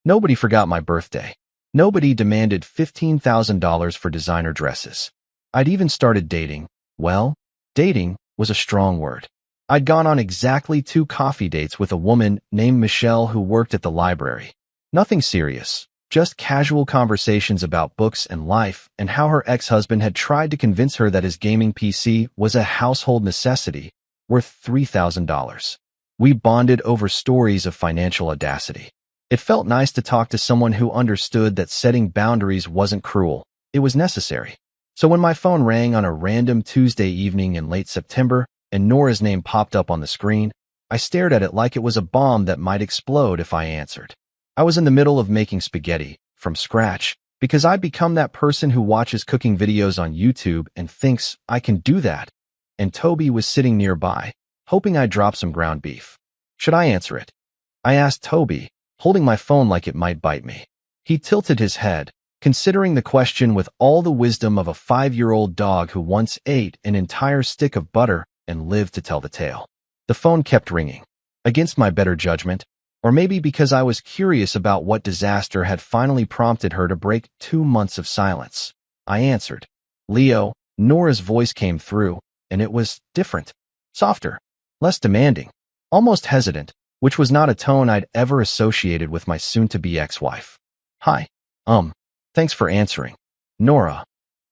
Nobody forgot my birthday. Nobody demanded $15,000 for designer dresses. I'd even started dating. Well, dating was a strong word. I'd gone on exactly 2 coffee dates with a woman named Michelle who worked at the library. Nothing serious, just casual conversations about books and life and how her ex-husband had tried to convince her that his gaming PC was a household necessity, worth $3,000. We bonded over stories of financial audacity. It felt nice to talk to someone who understood that setting boundaries wasn't cruel, it was necessary. So when my phone rang on a random Tuesday evening in late September and Nora's name popped up on the screen, I stared at it like it was a bomb that might explode if I answered. I was in the middle of making spaghetti, from scratch, because I'd become that person who watches cooking videos on YouTube and thinks I can do that. And Toby was sitting nearby, hoping I'd drop some ground beef. Should I answer it? I asked Toby, holding my phone like it might bite me. He tilted his head, considering the question with all the wisdom of a 5-year-old dog who once ate an entire stick of butter and lived to tell the tale. The phone kept ringing. Against my better judgment, or maybe because I was curious about what disaster had finally prompted her to break 2 months of silence, I answered. "Leo," Nora's voice came through, and it was different, softer, less demanding, almost hesitant, which was not a tone I'd ever associated with my soon-to-be ex-wife. "Hi. Thanks for answering, Nora,"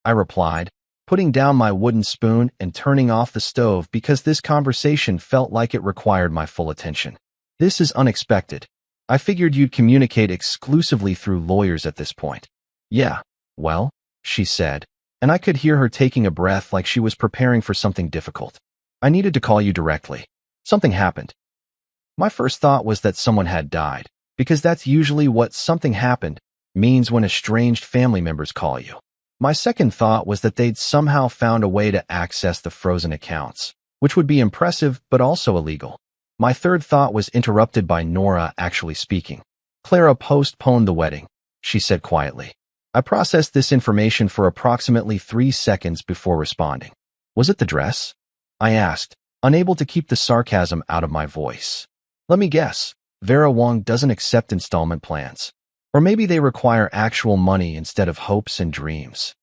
I replied, putting down my wooden spoon and turning off the stove because this conversation felt like it required my full attention. "This is unexpected. I figured you'd communicate exclusively through lawyers at this point." "Yeah, well," she said, and I could hear her taking a breath like she was preparing for something difficult. "I needed to call you directly. Something happened." My first thought was that someone had died, because that's usually what "something happened" means when estranged family members call you. My second thought was that they'd somehow found a way to access the frozen accounts, which would be impressive but also illegal. My third thought was interrupted by Nora actually speaking. "Clara postponed the wedding," she said quietly. I processed this information for approximately 3 seconds before responding. "Was it the dress?" I asked, unable to keep the sarcasm out of my voice. "Let me guess. Vera Wong doesn't accept installment plans. Or maybe they require actual money instead of hopes and dreams."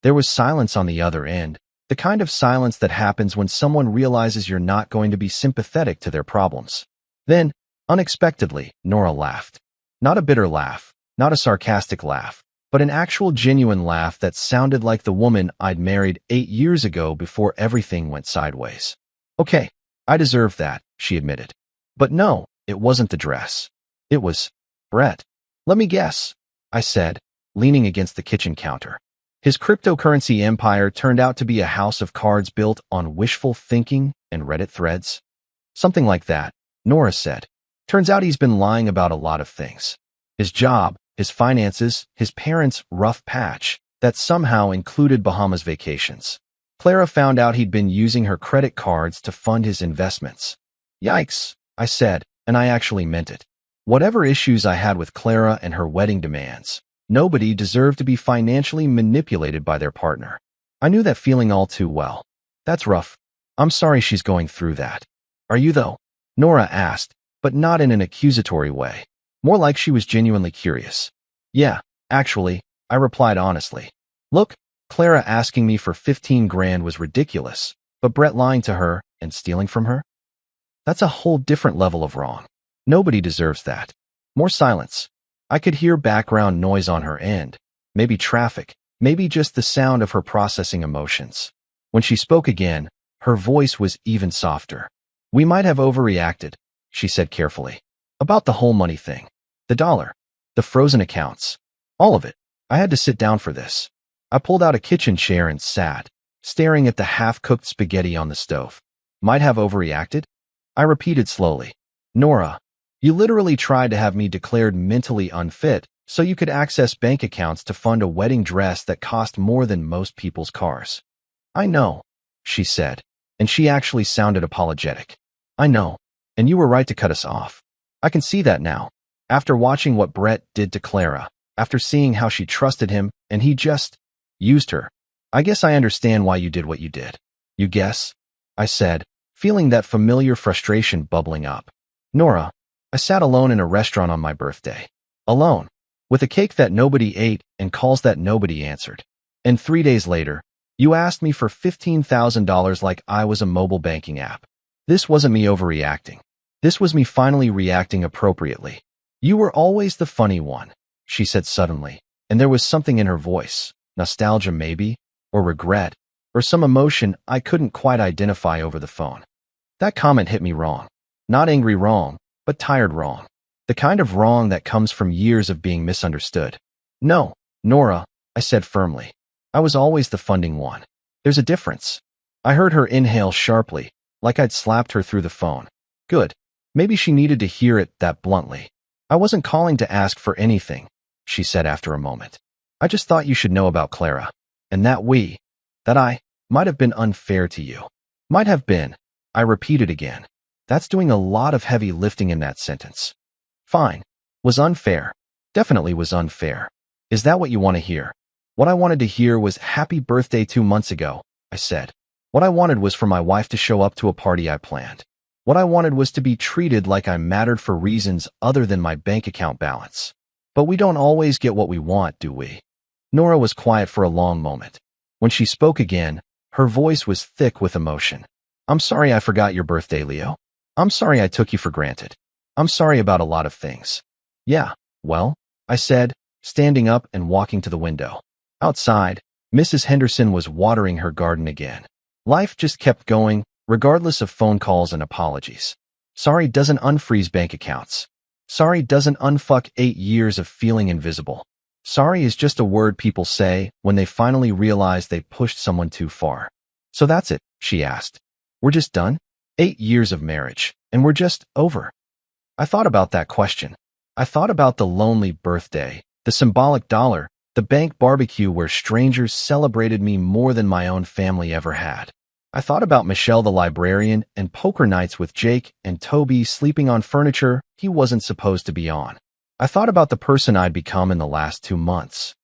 There was silence on the other end, the kind of silence that happens when someone realizes you're not going to be sympathetic to their problems. Then, unexpectedly, Nora laughed. Not a bitter laugh, not a sarcastic laugh, but an actual genuine laugh that sounded like the woman I'd married 8 years ago before everything went sideways. "Okay, I deserve that," she admitted. "But no, it wasn't the dress. It was Brett." "Let me guess," I said, leaning against the kitchen counter. His cryptocurrency empire turned out to be a house of cards built on wishful thinking and Reddit threads. "Something like that," Nora said. "Turns out he's been lying about a lot of things." His job, his finances, his parents' rough patch that somehow included Bahamas vacations. Clara found out he'd been using her credit cards to fund his investments. Yikes, I said, and I actually meant it. Whatever issues I had with Clara and her wedding demands, nobody deserved to be financially manipulated by their partner. I knew that feeling all too well. That's rough. I'm sorry she's going through that. Are you though? Nora asked, but not in an accusatory way. More like she was genuinely curious. Yeah, actually, I replied honestly. Look, Clara asking me for 15 grand was ridiculous, but Brett lying to her and stealing from her? That's a whole different level of wrong. Nobody deserves that. More silence. I could hear background noise on her end. Maybe traffic. Maybe just the sound of her processing emotions. When she spoke again, her voice was even softer. We might have overreacted, she said carefully. About the whole money thing. The dollar. The frozen accounts. All of it. I had to sit down for this. I pulled out a kitchen chair and sat, staring at the half-cooked spaghetti on the stove. Might have overreacted? I repeated slowly. Nora, you literally tried to have me declared mentally unfit so you could access bank accounts to fund a wedding dress that cost more than most people's cars. I know, she said, and she actually sounded apologetic. I know, and you were right to cut us off. I can see that now. After watching what Brett did to Clara, after seeing how she trusted him and he just used her, I guess I understand why you did what you did. You guess? I said, feeling that familiar frustration bubbling up. Nora, I sat alone in a restaurant on my birthday. Alone. With a cake that nobody ate and calls that nobody answered. And 3 days later, you asked me for $15,000 like I was a mobile banking app. This wasn't me overreacting. This was me finally reacting appropriately. You were always the funny one, she said suddenly, and there was something in her voice, nostalgia maybe, or regret, or some emotion I couldn't quite identify over the phone. That comment hit me wrong. Not angry wrong, but tired wrong. The kind of wrong that comes from years of being misunderstood. No, Nora, I said firmly. I was always the funding one. There's a difference. I heard her inhale sharply, like I'd slapped her through the phone. Good. Maybe she needed to hear it that bluntly. I wasn't calling to ask for anything, she said after a moment. I just thought you should know about Clara. And that I, might have been unfair to you. Might have been, I repeated again. That's doing a lot of heavy lifting in that sentence. Fine. Was unfair. Definitely was unfair. Is that what you want to hear? What I wanted to hear was happy birthday 2 months ago, I said. What I wanted was for my wife to show up to a party I planned. What I wanted was to be treated like I mattered for reasons other than my bank account balance. But we don't always get what we want, do we? Nora was quiet for a long moment. When she spoke again, her voice was thick with emotion. I'm sorry I forgot your birthday, Leo. I'm sorry I took you for granted. I'm sorry about a lot of things. Yeah, well, I said, standing up and walking to the window. Outside, Mrs. Henderson was watering her garden again. Life just kept going, regardless of phone calls and apologies. Sorry doesn't unfreeze bank accounts. Sorry doesn't unfuck 8 years of feeling invisible. Sorry is just a word people say when they finally realize they pushed someone too far. So that's it, she asked. We're just done? 8 years of marriage, and we're just over. I thought about that question. I thought about the lonely birthday, the symbolic dollar, the bank barbecue where strangers celebrated me more than my own family ever had. I thought about Michelle the librarian and poker nights with Jake and Toby sleeping on furniture he wasn't supposed to be on. I thought about the person I'd become in the last 2 months.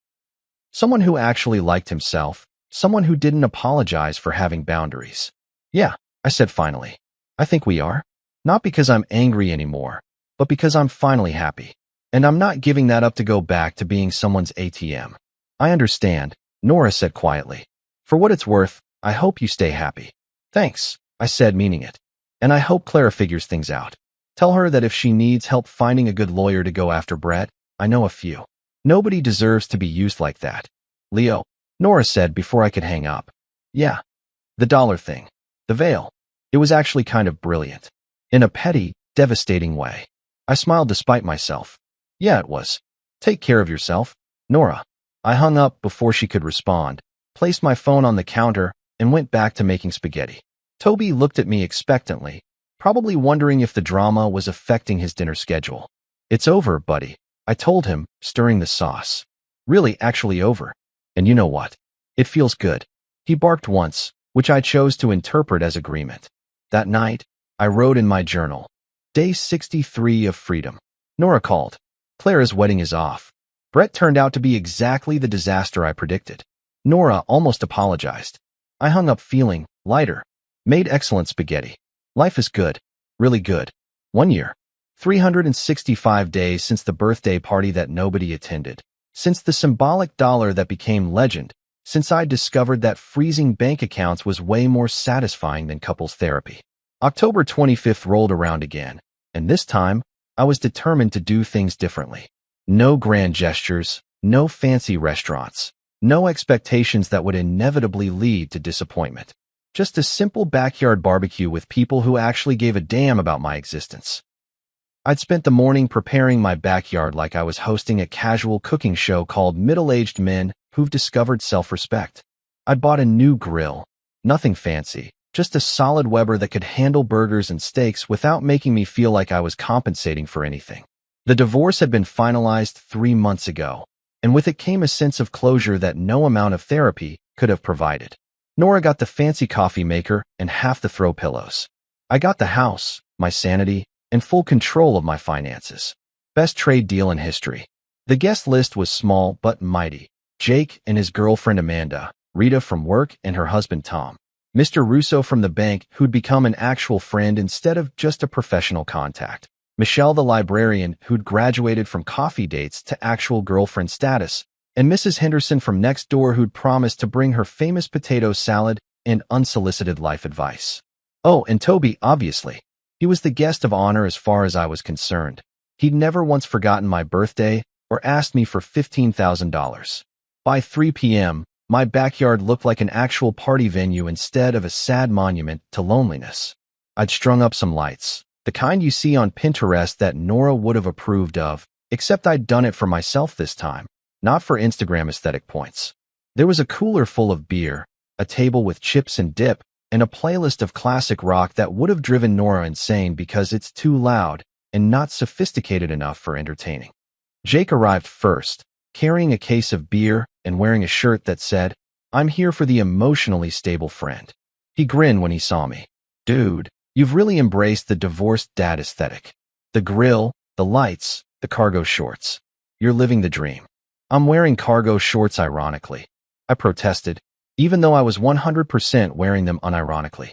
Someone who actually liked himself, someone who didn't apologize for having boundaries. Yeah, I said finally. I think we are. Not because I'm angry anymore, but because I'm finally happy. And I'm not giving that up to go back to being someone's ATM. I understand, Nora said quietly. For what it's worth, I hope you stay happy. Thanks, I said, meaning it. And I hope Clara figures things out. Tell her that if she needs help finding a good lawyer to go after Brett, I know a few. Nobody deserves to be used like that. Leo, Nora said before I could hang up. Yeah. The dollar thing. The veil. It was actually kind of brilliant. In a petty, devastating way. I smiled despite myself. Yeah, it was. Take care of yourself, Nora. I hung up before she could respond, placed my phone on the counter, and went back to making spaghetti. Toby looked at me expectantly, probably wondering if the drama was affecting his dinner schedule. It's over, buddy, I told him, stirring the sauce. Really, actually over. And you know what? It feels good. He barked once, which I chose to interpret as agreement. That night, I wrote in my journal, Day 63 of freedom. Nora called. Clara's wedding is off. Brett turned out to be exactly the disaster I predicted. Nora almost apologized. I hung up feeling lighter. Made excellent spaghetti. Life is good. Really good. 1 year. 365 days since the birthday party that nobody attended. Since the symbolic dollar that became legend. Since I discovered that freezing bank accounts was way more satisfying than couples therapy. October 25th rolled around again, and this time, I was determined to do things differently. No grand gestures, no fancy restaurants, no expectations that would inevitably lead to disappointment. Just a simple backyard barbecue with people who actually gave a damn about my existence. I'd spent the morning preparing my backyard like I was hosting a casual cooking show called Middle-Aged Men Who've Discovered Self-Respect. I'd bought a new grill. Nothing fancy, just a solid Weber that could handle burgers and steaks without making me feel like I was compensating for anything. The divorce had been finalized 3 months ago, and with it came a sense of closure that no amount of therapy could have provided. Nora got the fancy coffee maker and half the throw pillows. I got the house, my sanity, and full control of my finances. Best trade deal in history. The guest list was small but mighty. Jake and his girlfriend Amanda, Rita from work and her husband Tom, Mr. Russo from the bank who'd become an actual friend instead of just a professional contact, Michelle the librarian who'd graduated from coffee dates to actual girlfriend status, and Mrs. Henderson from next door who'd promised to bring her famous potato salad and unsolicited life advice. Oh, and Toby, obviously. He was the guest of honor as far as I was concerned. He'd never once forgotten my birthday or asked me for $15,000. By 3 p.m., my backyard looked like an actual party venue instead of a sad monument to loneliness. I'd strung up some lights, the kind you see on Pinterest that Nora would have approved of, except I'd done it for myself this time, not for Instagram aesthetic points. There was a cooler full of beer, a table with chips and dip, and a playlist of classic rock that would have driven Nora insane because it's too loud and not sophisticated enough for entertaining. Jake arrived first, carrying a case of beer and wearing a shirt that said, I'm here for the emotionally stable friend. He grinned when he saw me. Dude, you've really embraced the divorced dad aesthetic. The grill, the lights, the cargo shorts. You're living the dream. I'm wearing cargo shorts ironically. I protested, even though I was 100% wearing them unironically.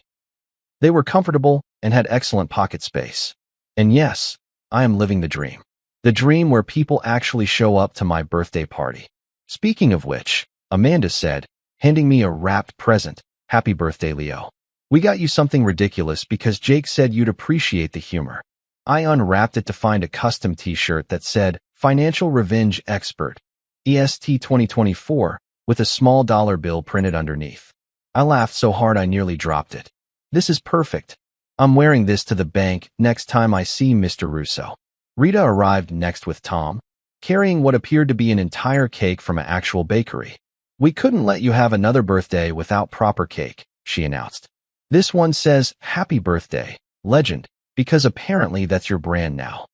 They were comfortable and had excellent pocket space. And yes, I am living the dream. The dream where people actually show up to my birthday party. Speaking of which, Amanda said, handing me a wrapped present, Happy birthday, Leo. We got you something ridiculous because Jake said you'd appreciate the humor. I unwrapped it to find a custom t-shirt that said, Financial Revenge Expert, EST 2024, with a small dollar bill printed underneath. I laughed so hard I nearly dropped it. This is perfect. I'm wearing this to the bank next time I see Mr. Russo. Rita arrived next with Tom, carrying what appeared to be an entire cake from an actual bakery. We couldn't let you have another birthday without proper cake, she announced. This one says, Happy birthday, legend, because apparently that's your brand now.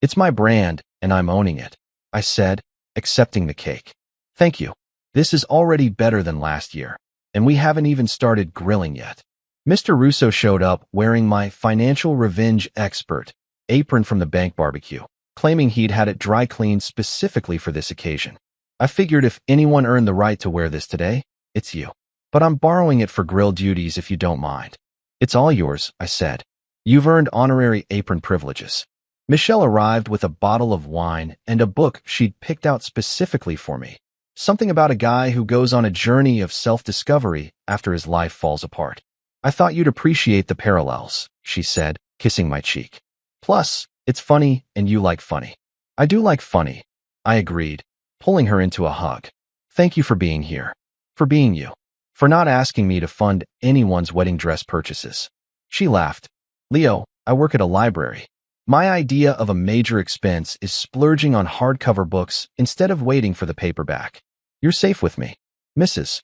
It's my brand, and I'm owning it, I said, accepting the cake. Thank you. This is already better than last year, and we haven't even started grilling yet. Mr. Russo showed up wearing my Financial Revenge Expert apron from the bank barbecue, claiming he'd had it dry cleaned specifically for this occasion. I figured if anyone earned the right to wear this today, it's you. But I'm borrowing it for grill duties if you don't mind. It's all yours, I said. You've earned honorary apron privileges. Michelle arrived with a bottle of wine and a book she'd picked out specifically for me. Something about a guy who goes on a journey of self-discovery after his life falls apart. I thought you'd appreciate the parallels, she said, kissing my cheek. Plus, it's funny and you like funny. I do like funny, I agreed, pulling her into a hug. Thank you for being here. For being you. For not asking me to fund anyone's wedding dress purchases. She laughed. Leo, I work at a library. My idea of a major expense is splurging on hardcover books instead of waiting for the paperback. You're safe with me. Mrs.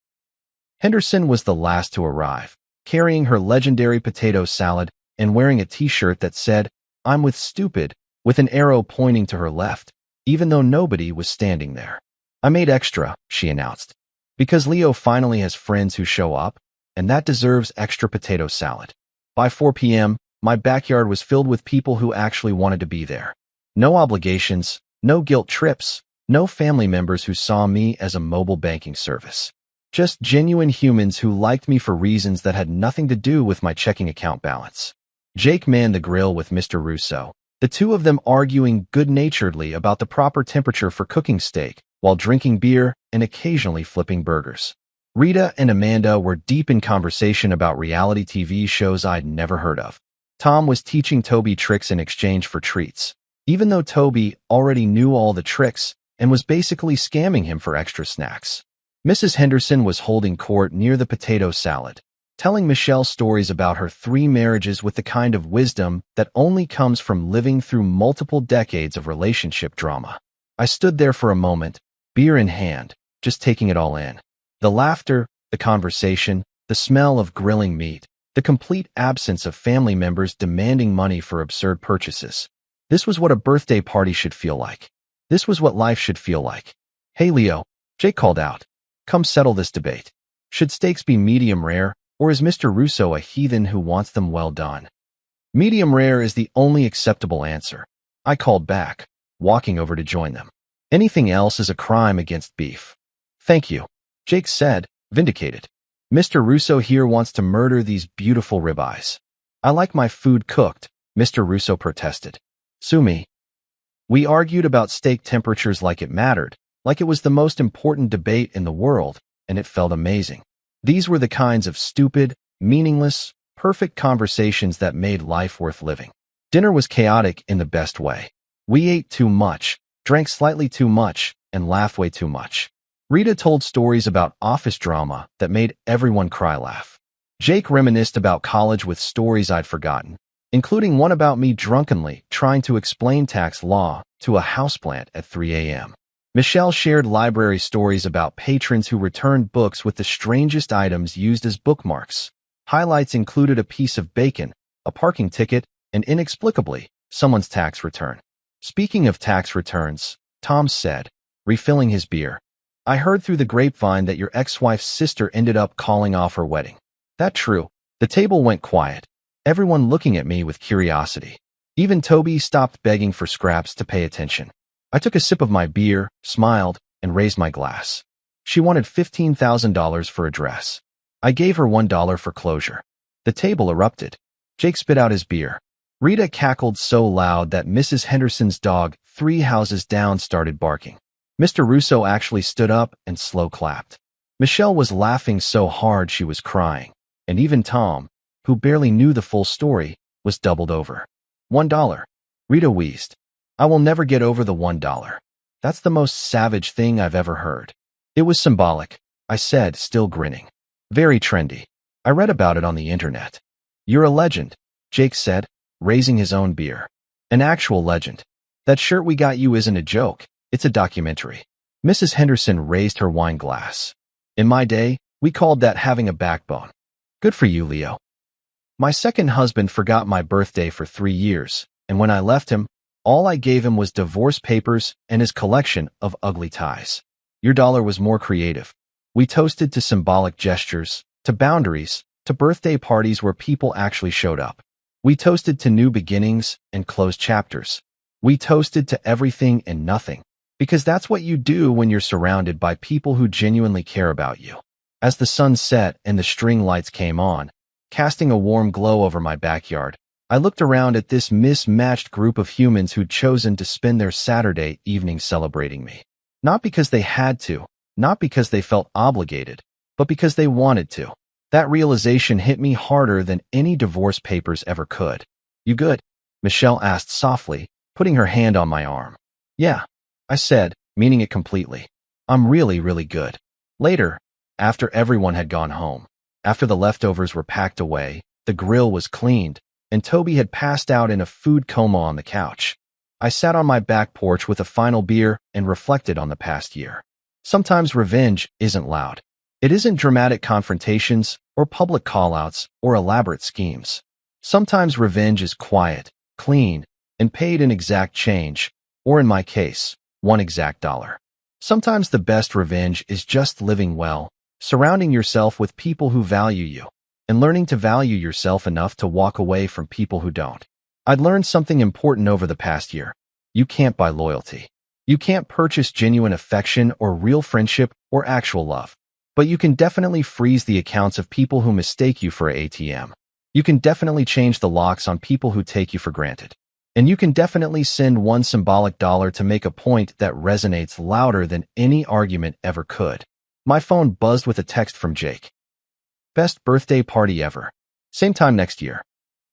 Henderson was the last to arrive, carrying her legendary potato salad and wearing a t-shirt that said, I'm with stupid, with an arrow pointing to her left. even though nobody was standing there. I made extra, she announced, because Leo finally has friends who show up, and that deserves extra potato salad. By 4 p.m., my backyard was filled with people who actually wanted to be there. No obligations, no guilt trips, no family members who saw me as a mobile banking service. Just genuine humans who liked me for reasons that had nothing to do with my checking account balance. Jake manned the grill with Mr. Russo, the two of them arguing good-naturedly about the proper temperature for cooking steak, while drinking beer and occasionally flipping burgers. Rita and Amanda were deep in conversation about reality TV shows I'd never heard of. Tom was teaching Toby tricks in exchange for treats, even though Toby already knew all the tricks and was basically scamming him for extra snacks. Mrs. Henderson was holding court near the potato salad, telling Michelle stories about her 3 marriages with the kind of wisdom that only comes from living through multiple decades of relationship drama. I stood there for a moment, beer in hand, just taking it all in. The laughter, the conversation, the smell of grilling meat, the complete absence of family members demanding money for absurd purchases. This was what a birthday party should feel like. This was what life should feel like. "Hey Leo," Jake called out. "Come settle this debate. Should steaks be medium rare, or is Mr. Russo a heathen who wants them well done?" "Medium rare is the only acceptable answer," I called back, walking over to join them. "Anything else is a crime against beef." "Thank you," Jake said, vindicated. "Mr. Russo here wants to murder these beautiful ribeyes." "I like my food cooked," Mr. Russo protested. "Sue me." We argued about steak temperatures like it mattered, like it was the most important debate in the world, and it felt amazing. These were the kinds of stupid, meaningless, perfect conversations that made life worth living. Dinner was chaotic in the best way. We ate too much, drank slightly too much, and laughed way too much. Rita told stories about office drama that made everyone cry laugh. Jake reminisced about college with stories I'd forgotten, including one about me drunkenly trying to explain tax law to a houseplant at 3 a.m. Michelle shared library stories about patrons who returned books with the strangest items used as bookmarks. Highlights included a piece of bacon, a parking ticket, and inexplicably, someone's tax return. "Speaking of tax returns," Tom said, refilling his beer, "I heard through the grapevine that your ex-wife's sister ended up calling off her wedding. That true?" The table went quiet, everyone looking at me with curiosity. Even Toby stopped begging for scraps to pay attention. I took a sip of my beer, smiled, and raised my glass. She wanted $15,000 for a dress. I gave her $1 for closure. The table erupted. Jake spit out his beer. Rita cackled so loud that Mrs. Henderson's dog, 3 houses down, started barking. Mr. Russo actually stood up and slow clapped. Michelle was laughing so hard she was crying, and even Tom, who barely knew the full story, was doubled over. $1. Rita wheezed. "I will never get over the $1. That's the most savage thing I've ever heard." "It was symbolic," I said, still grinning. "Very trendy. I read about it on the internet." "You're a legend," Jake said, raising his own beer. "An actual legend. That shirt we got you isn't a joke, it's a documentary." Mrs. Henderson raised her wine glass. "In my day, we called that having a backbone." "Good for you, Leo." My second husband forgot my birthday for 3 years, and when I left him, all I gave him was divorce papers and his collection of ugly ties. Your dollar was more creative. We toasted to symbolic gestures, to boundaries, to birthday parties where people actually showed up. We toasted to new beginnings and closed chapters. We toasted to everything and nothing, because that's what you do when you're surrounded by people who genuinely care about you. As the sun set and the string lights came on, casting a warm glow over my backyard, I looked around at this mismatched group of humans who'd chosen to spend their Saturday evening celebrating me. Not because they had to, not because they felt obligated, but because they wanted to. That realization hit me harder than any divorce papers ever could. "You good?" Michelle asked softly, putting her hand on my arm. "Yeah," I said, meaning it completely. "I'm really, really good." Later, after everyone had gone home, after the leftovers were packed away, the grill was cleaned, and Toby had passed out in a food coma on the couch, I sat on my back porch with a final beer and reflected on the past year. Sometimes revenge isn't loud. It isn't dramatic confrontations or public callouts or elaborate schemes. Sometimes revenge is quiet, clean, and paid in exact change, or in my case, One exact dollar. Sometimes the best revenge is just living well, surrounding yourself with people who value you, and learning to value yourself enough to walk away from people who don't. I'd learned something important over the past year. You can't buy loyalty. You can't purchase genuine affection or real friendship or actual love. But you can definitely freeze the accounts of people who mistake you for an ATM. You can definitely change the locks on people who take you for granted. And you can definitely send one symbolic dollar to make a point that resonates louder than any argument ever could. My phone buzzed with a text from Jake. Best birthday party ever. Same time next year.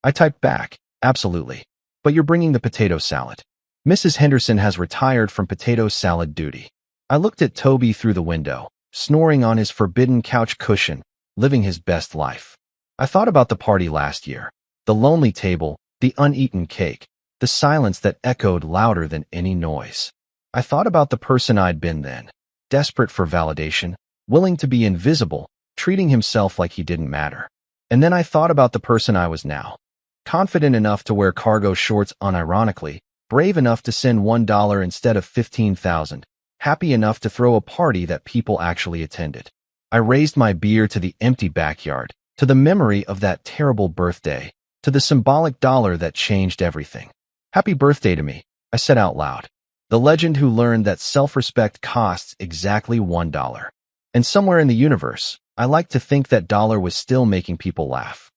I typed back, absolutely. But you're bringing the potato salad. Mrs. Henderson has retired from potato salad duty. I looked at Toby through the window, snoring on his forbidden couch cushion, living his best life. I thought about the party last year, the lonely table, the uneaten cake, the silence that echoed louder than any noise. I thought about the person I'd been then, desperate for validation, willing to be invisible, treating himself like he didn't matter. And then I thought about the person I was now, confident enough to wear cargo shorts unironically, brave enough to send $1 instead of 15,000, happy enough to throw a party that people actually attended. I raised my beer to the empty backyard, to the memory of that terrible birthday, to the symbolic dollar that changed everything. Happy birthday to me, I said out loud. The legend who learned that self-respect costs exactly $1. And somewhere in the universe, I like to think that dollar was still making people laugh.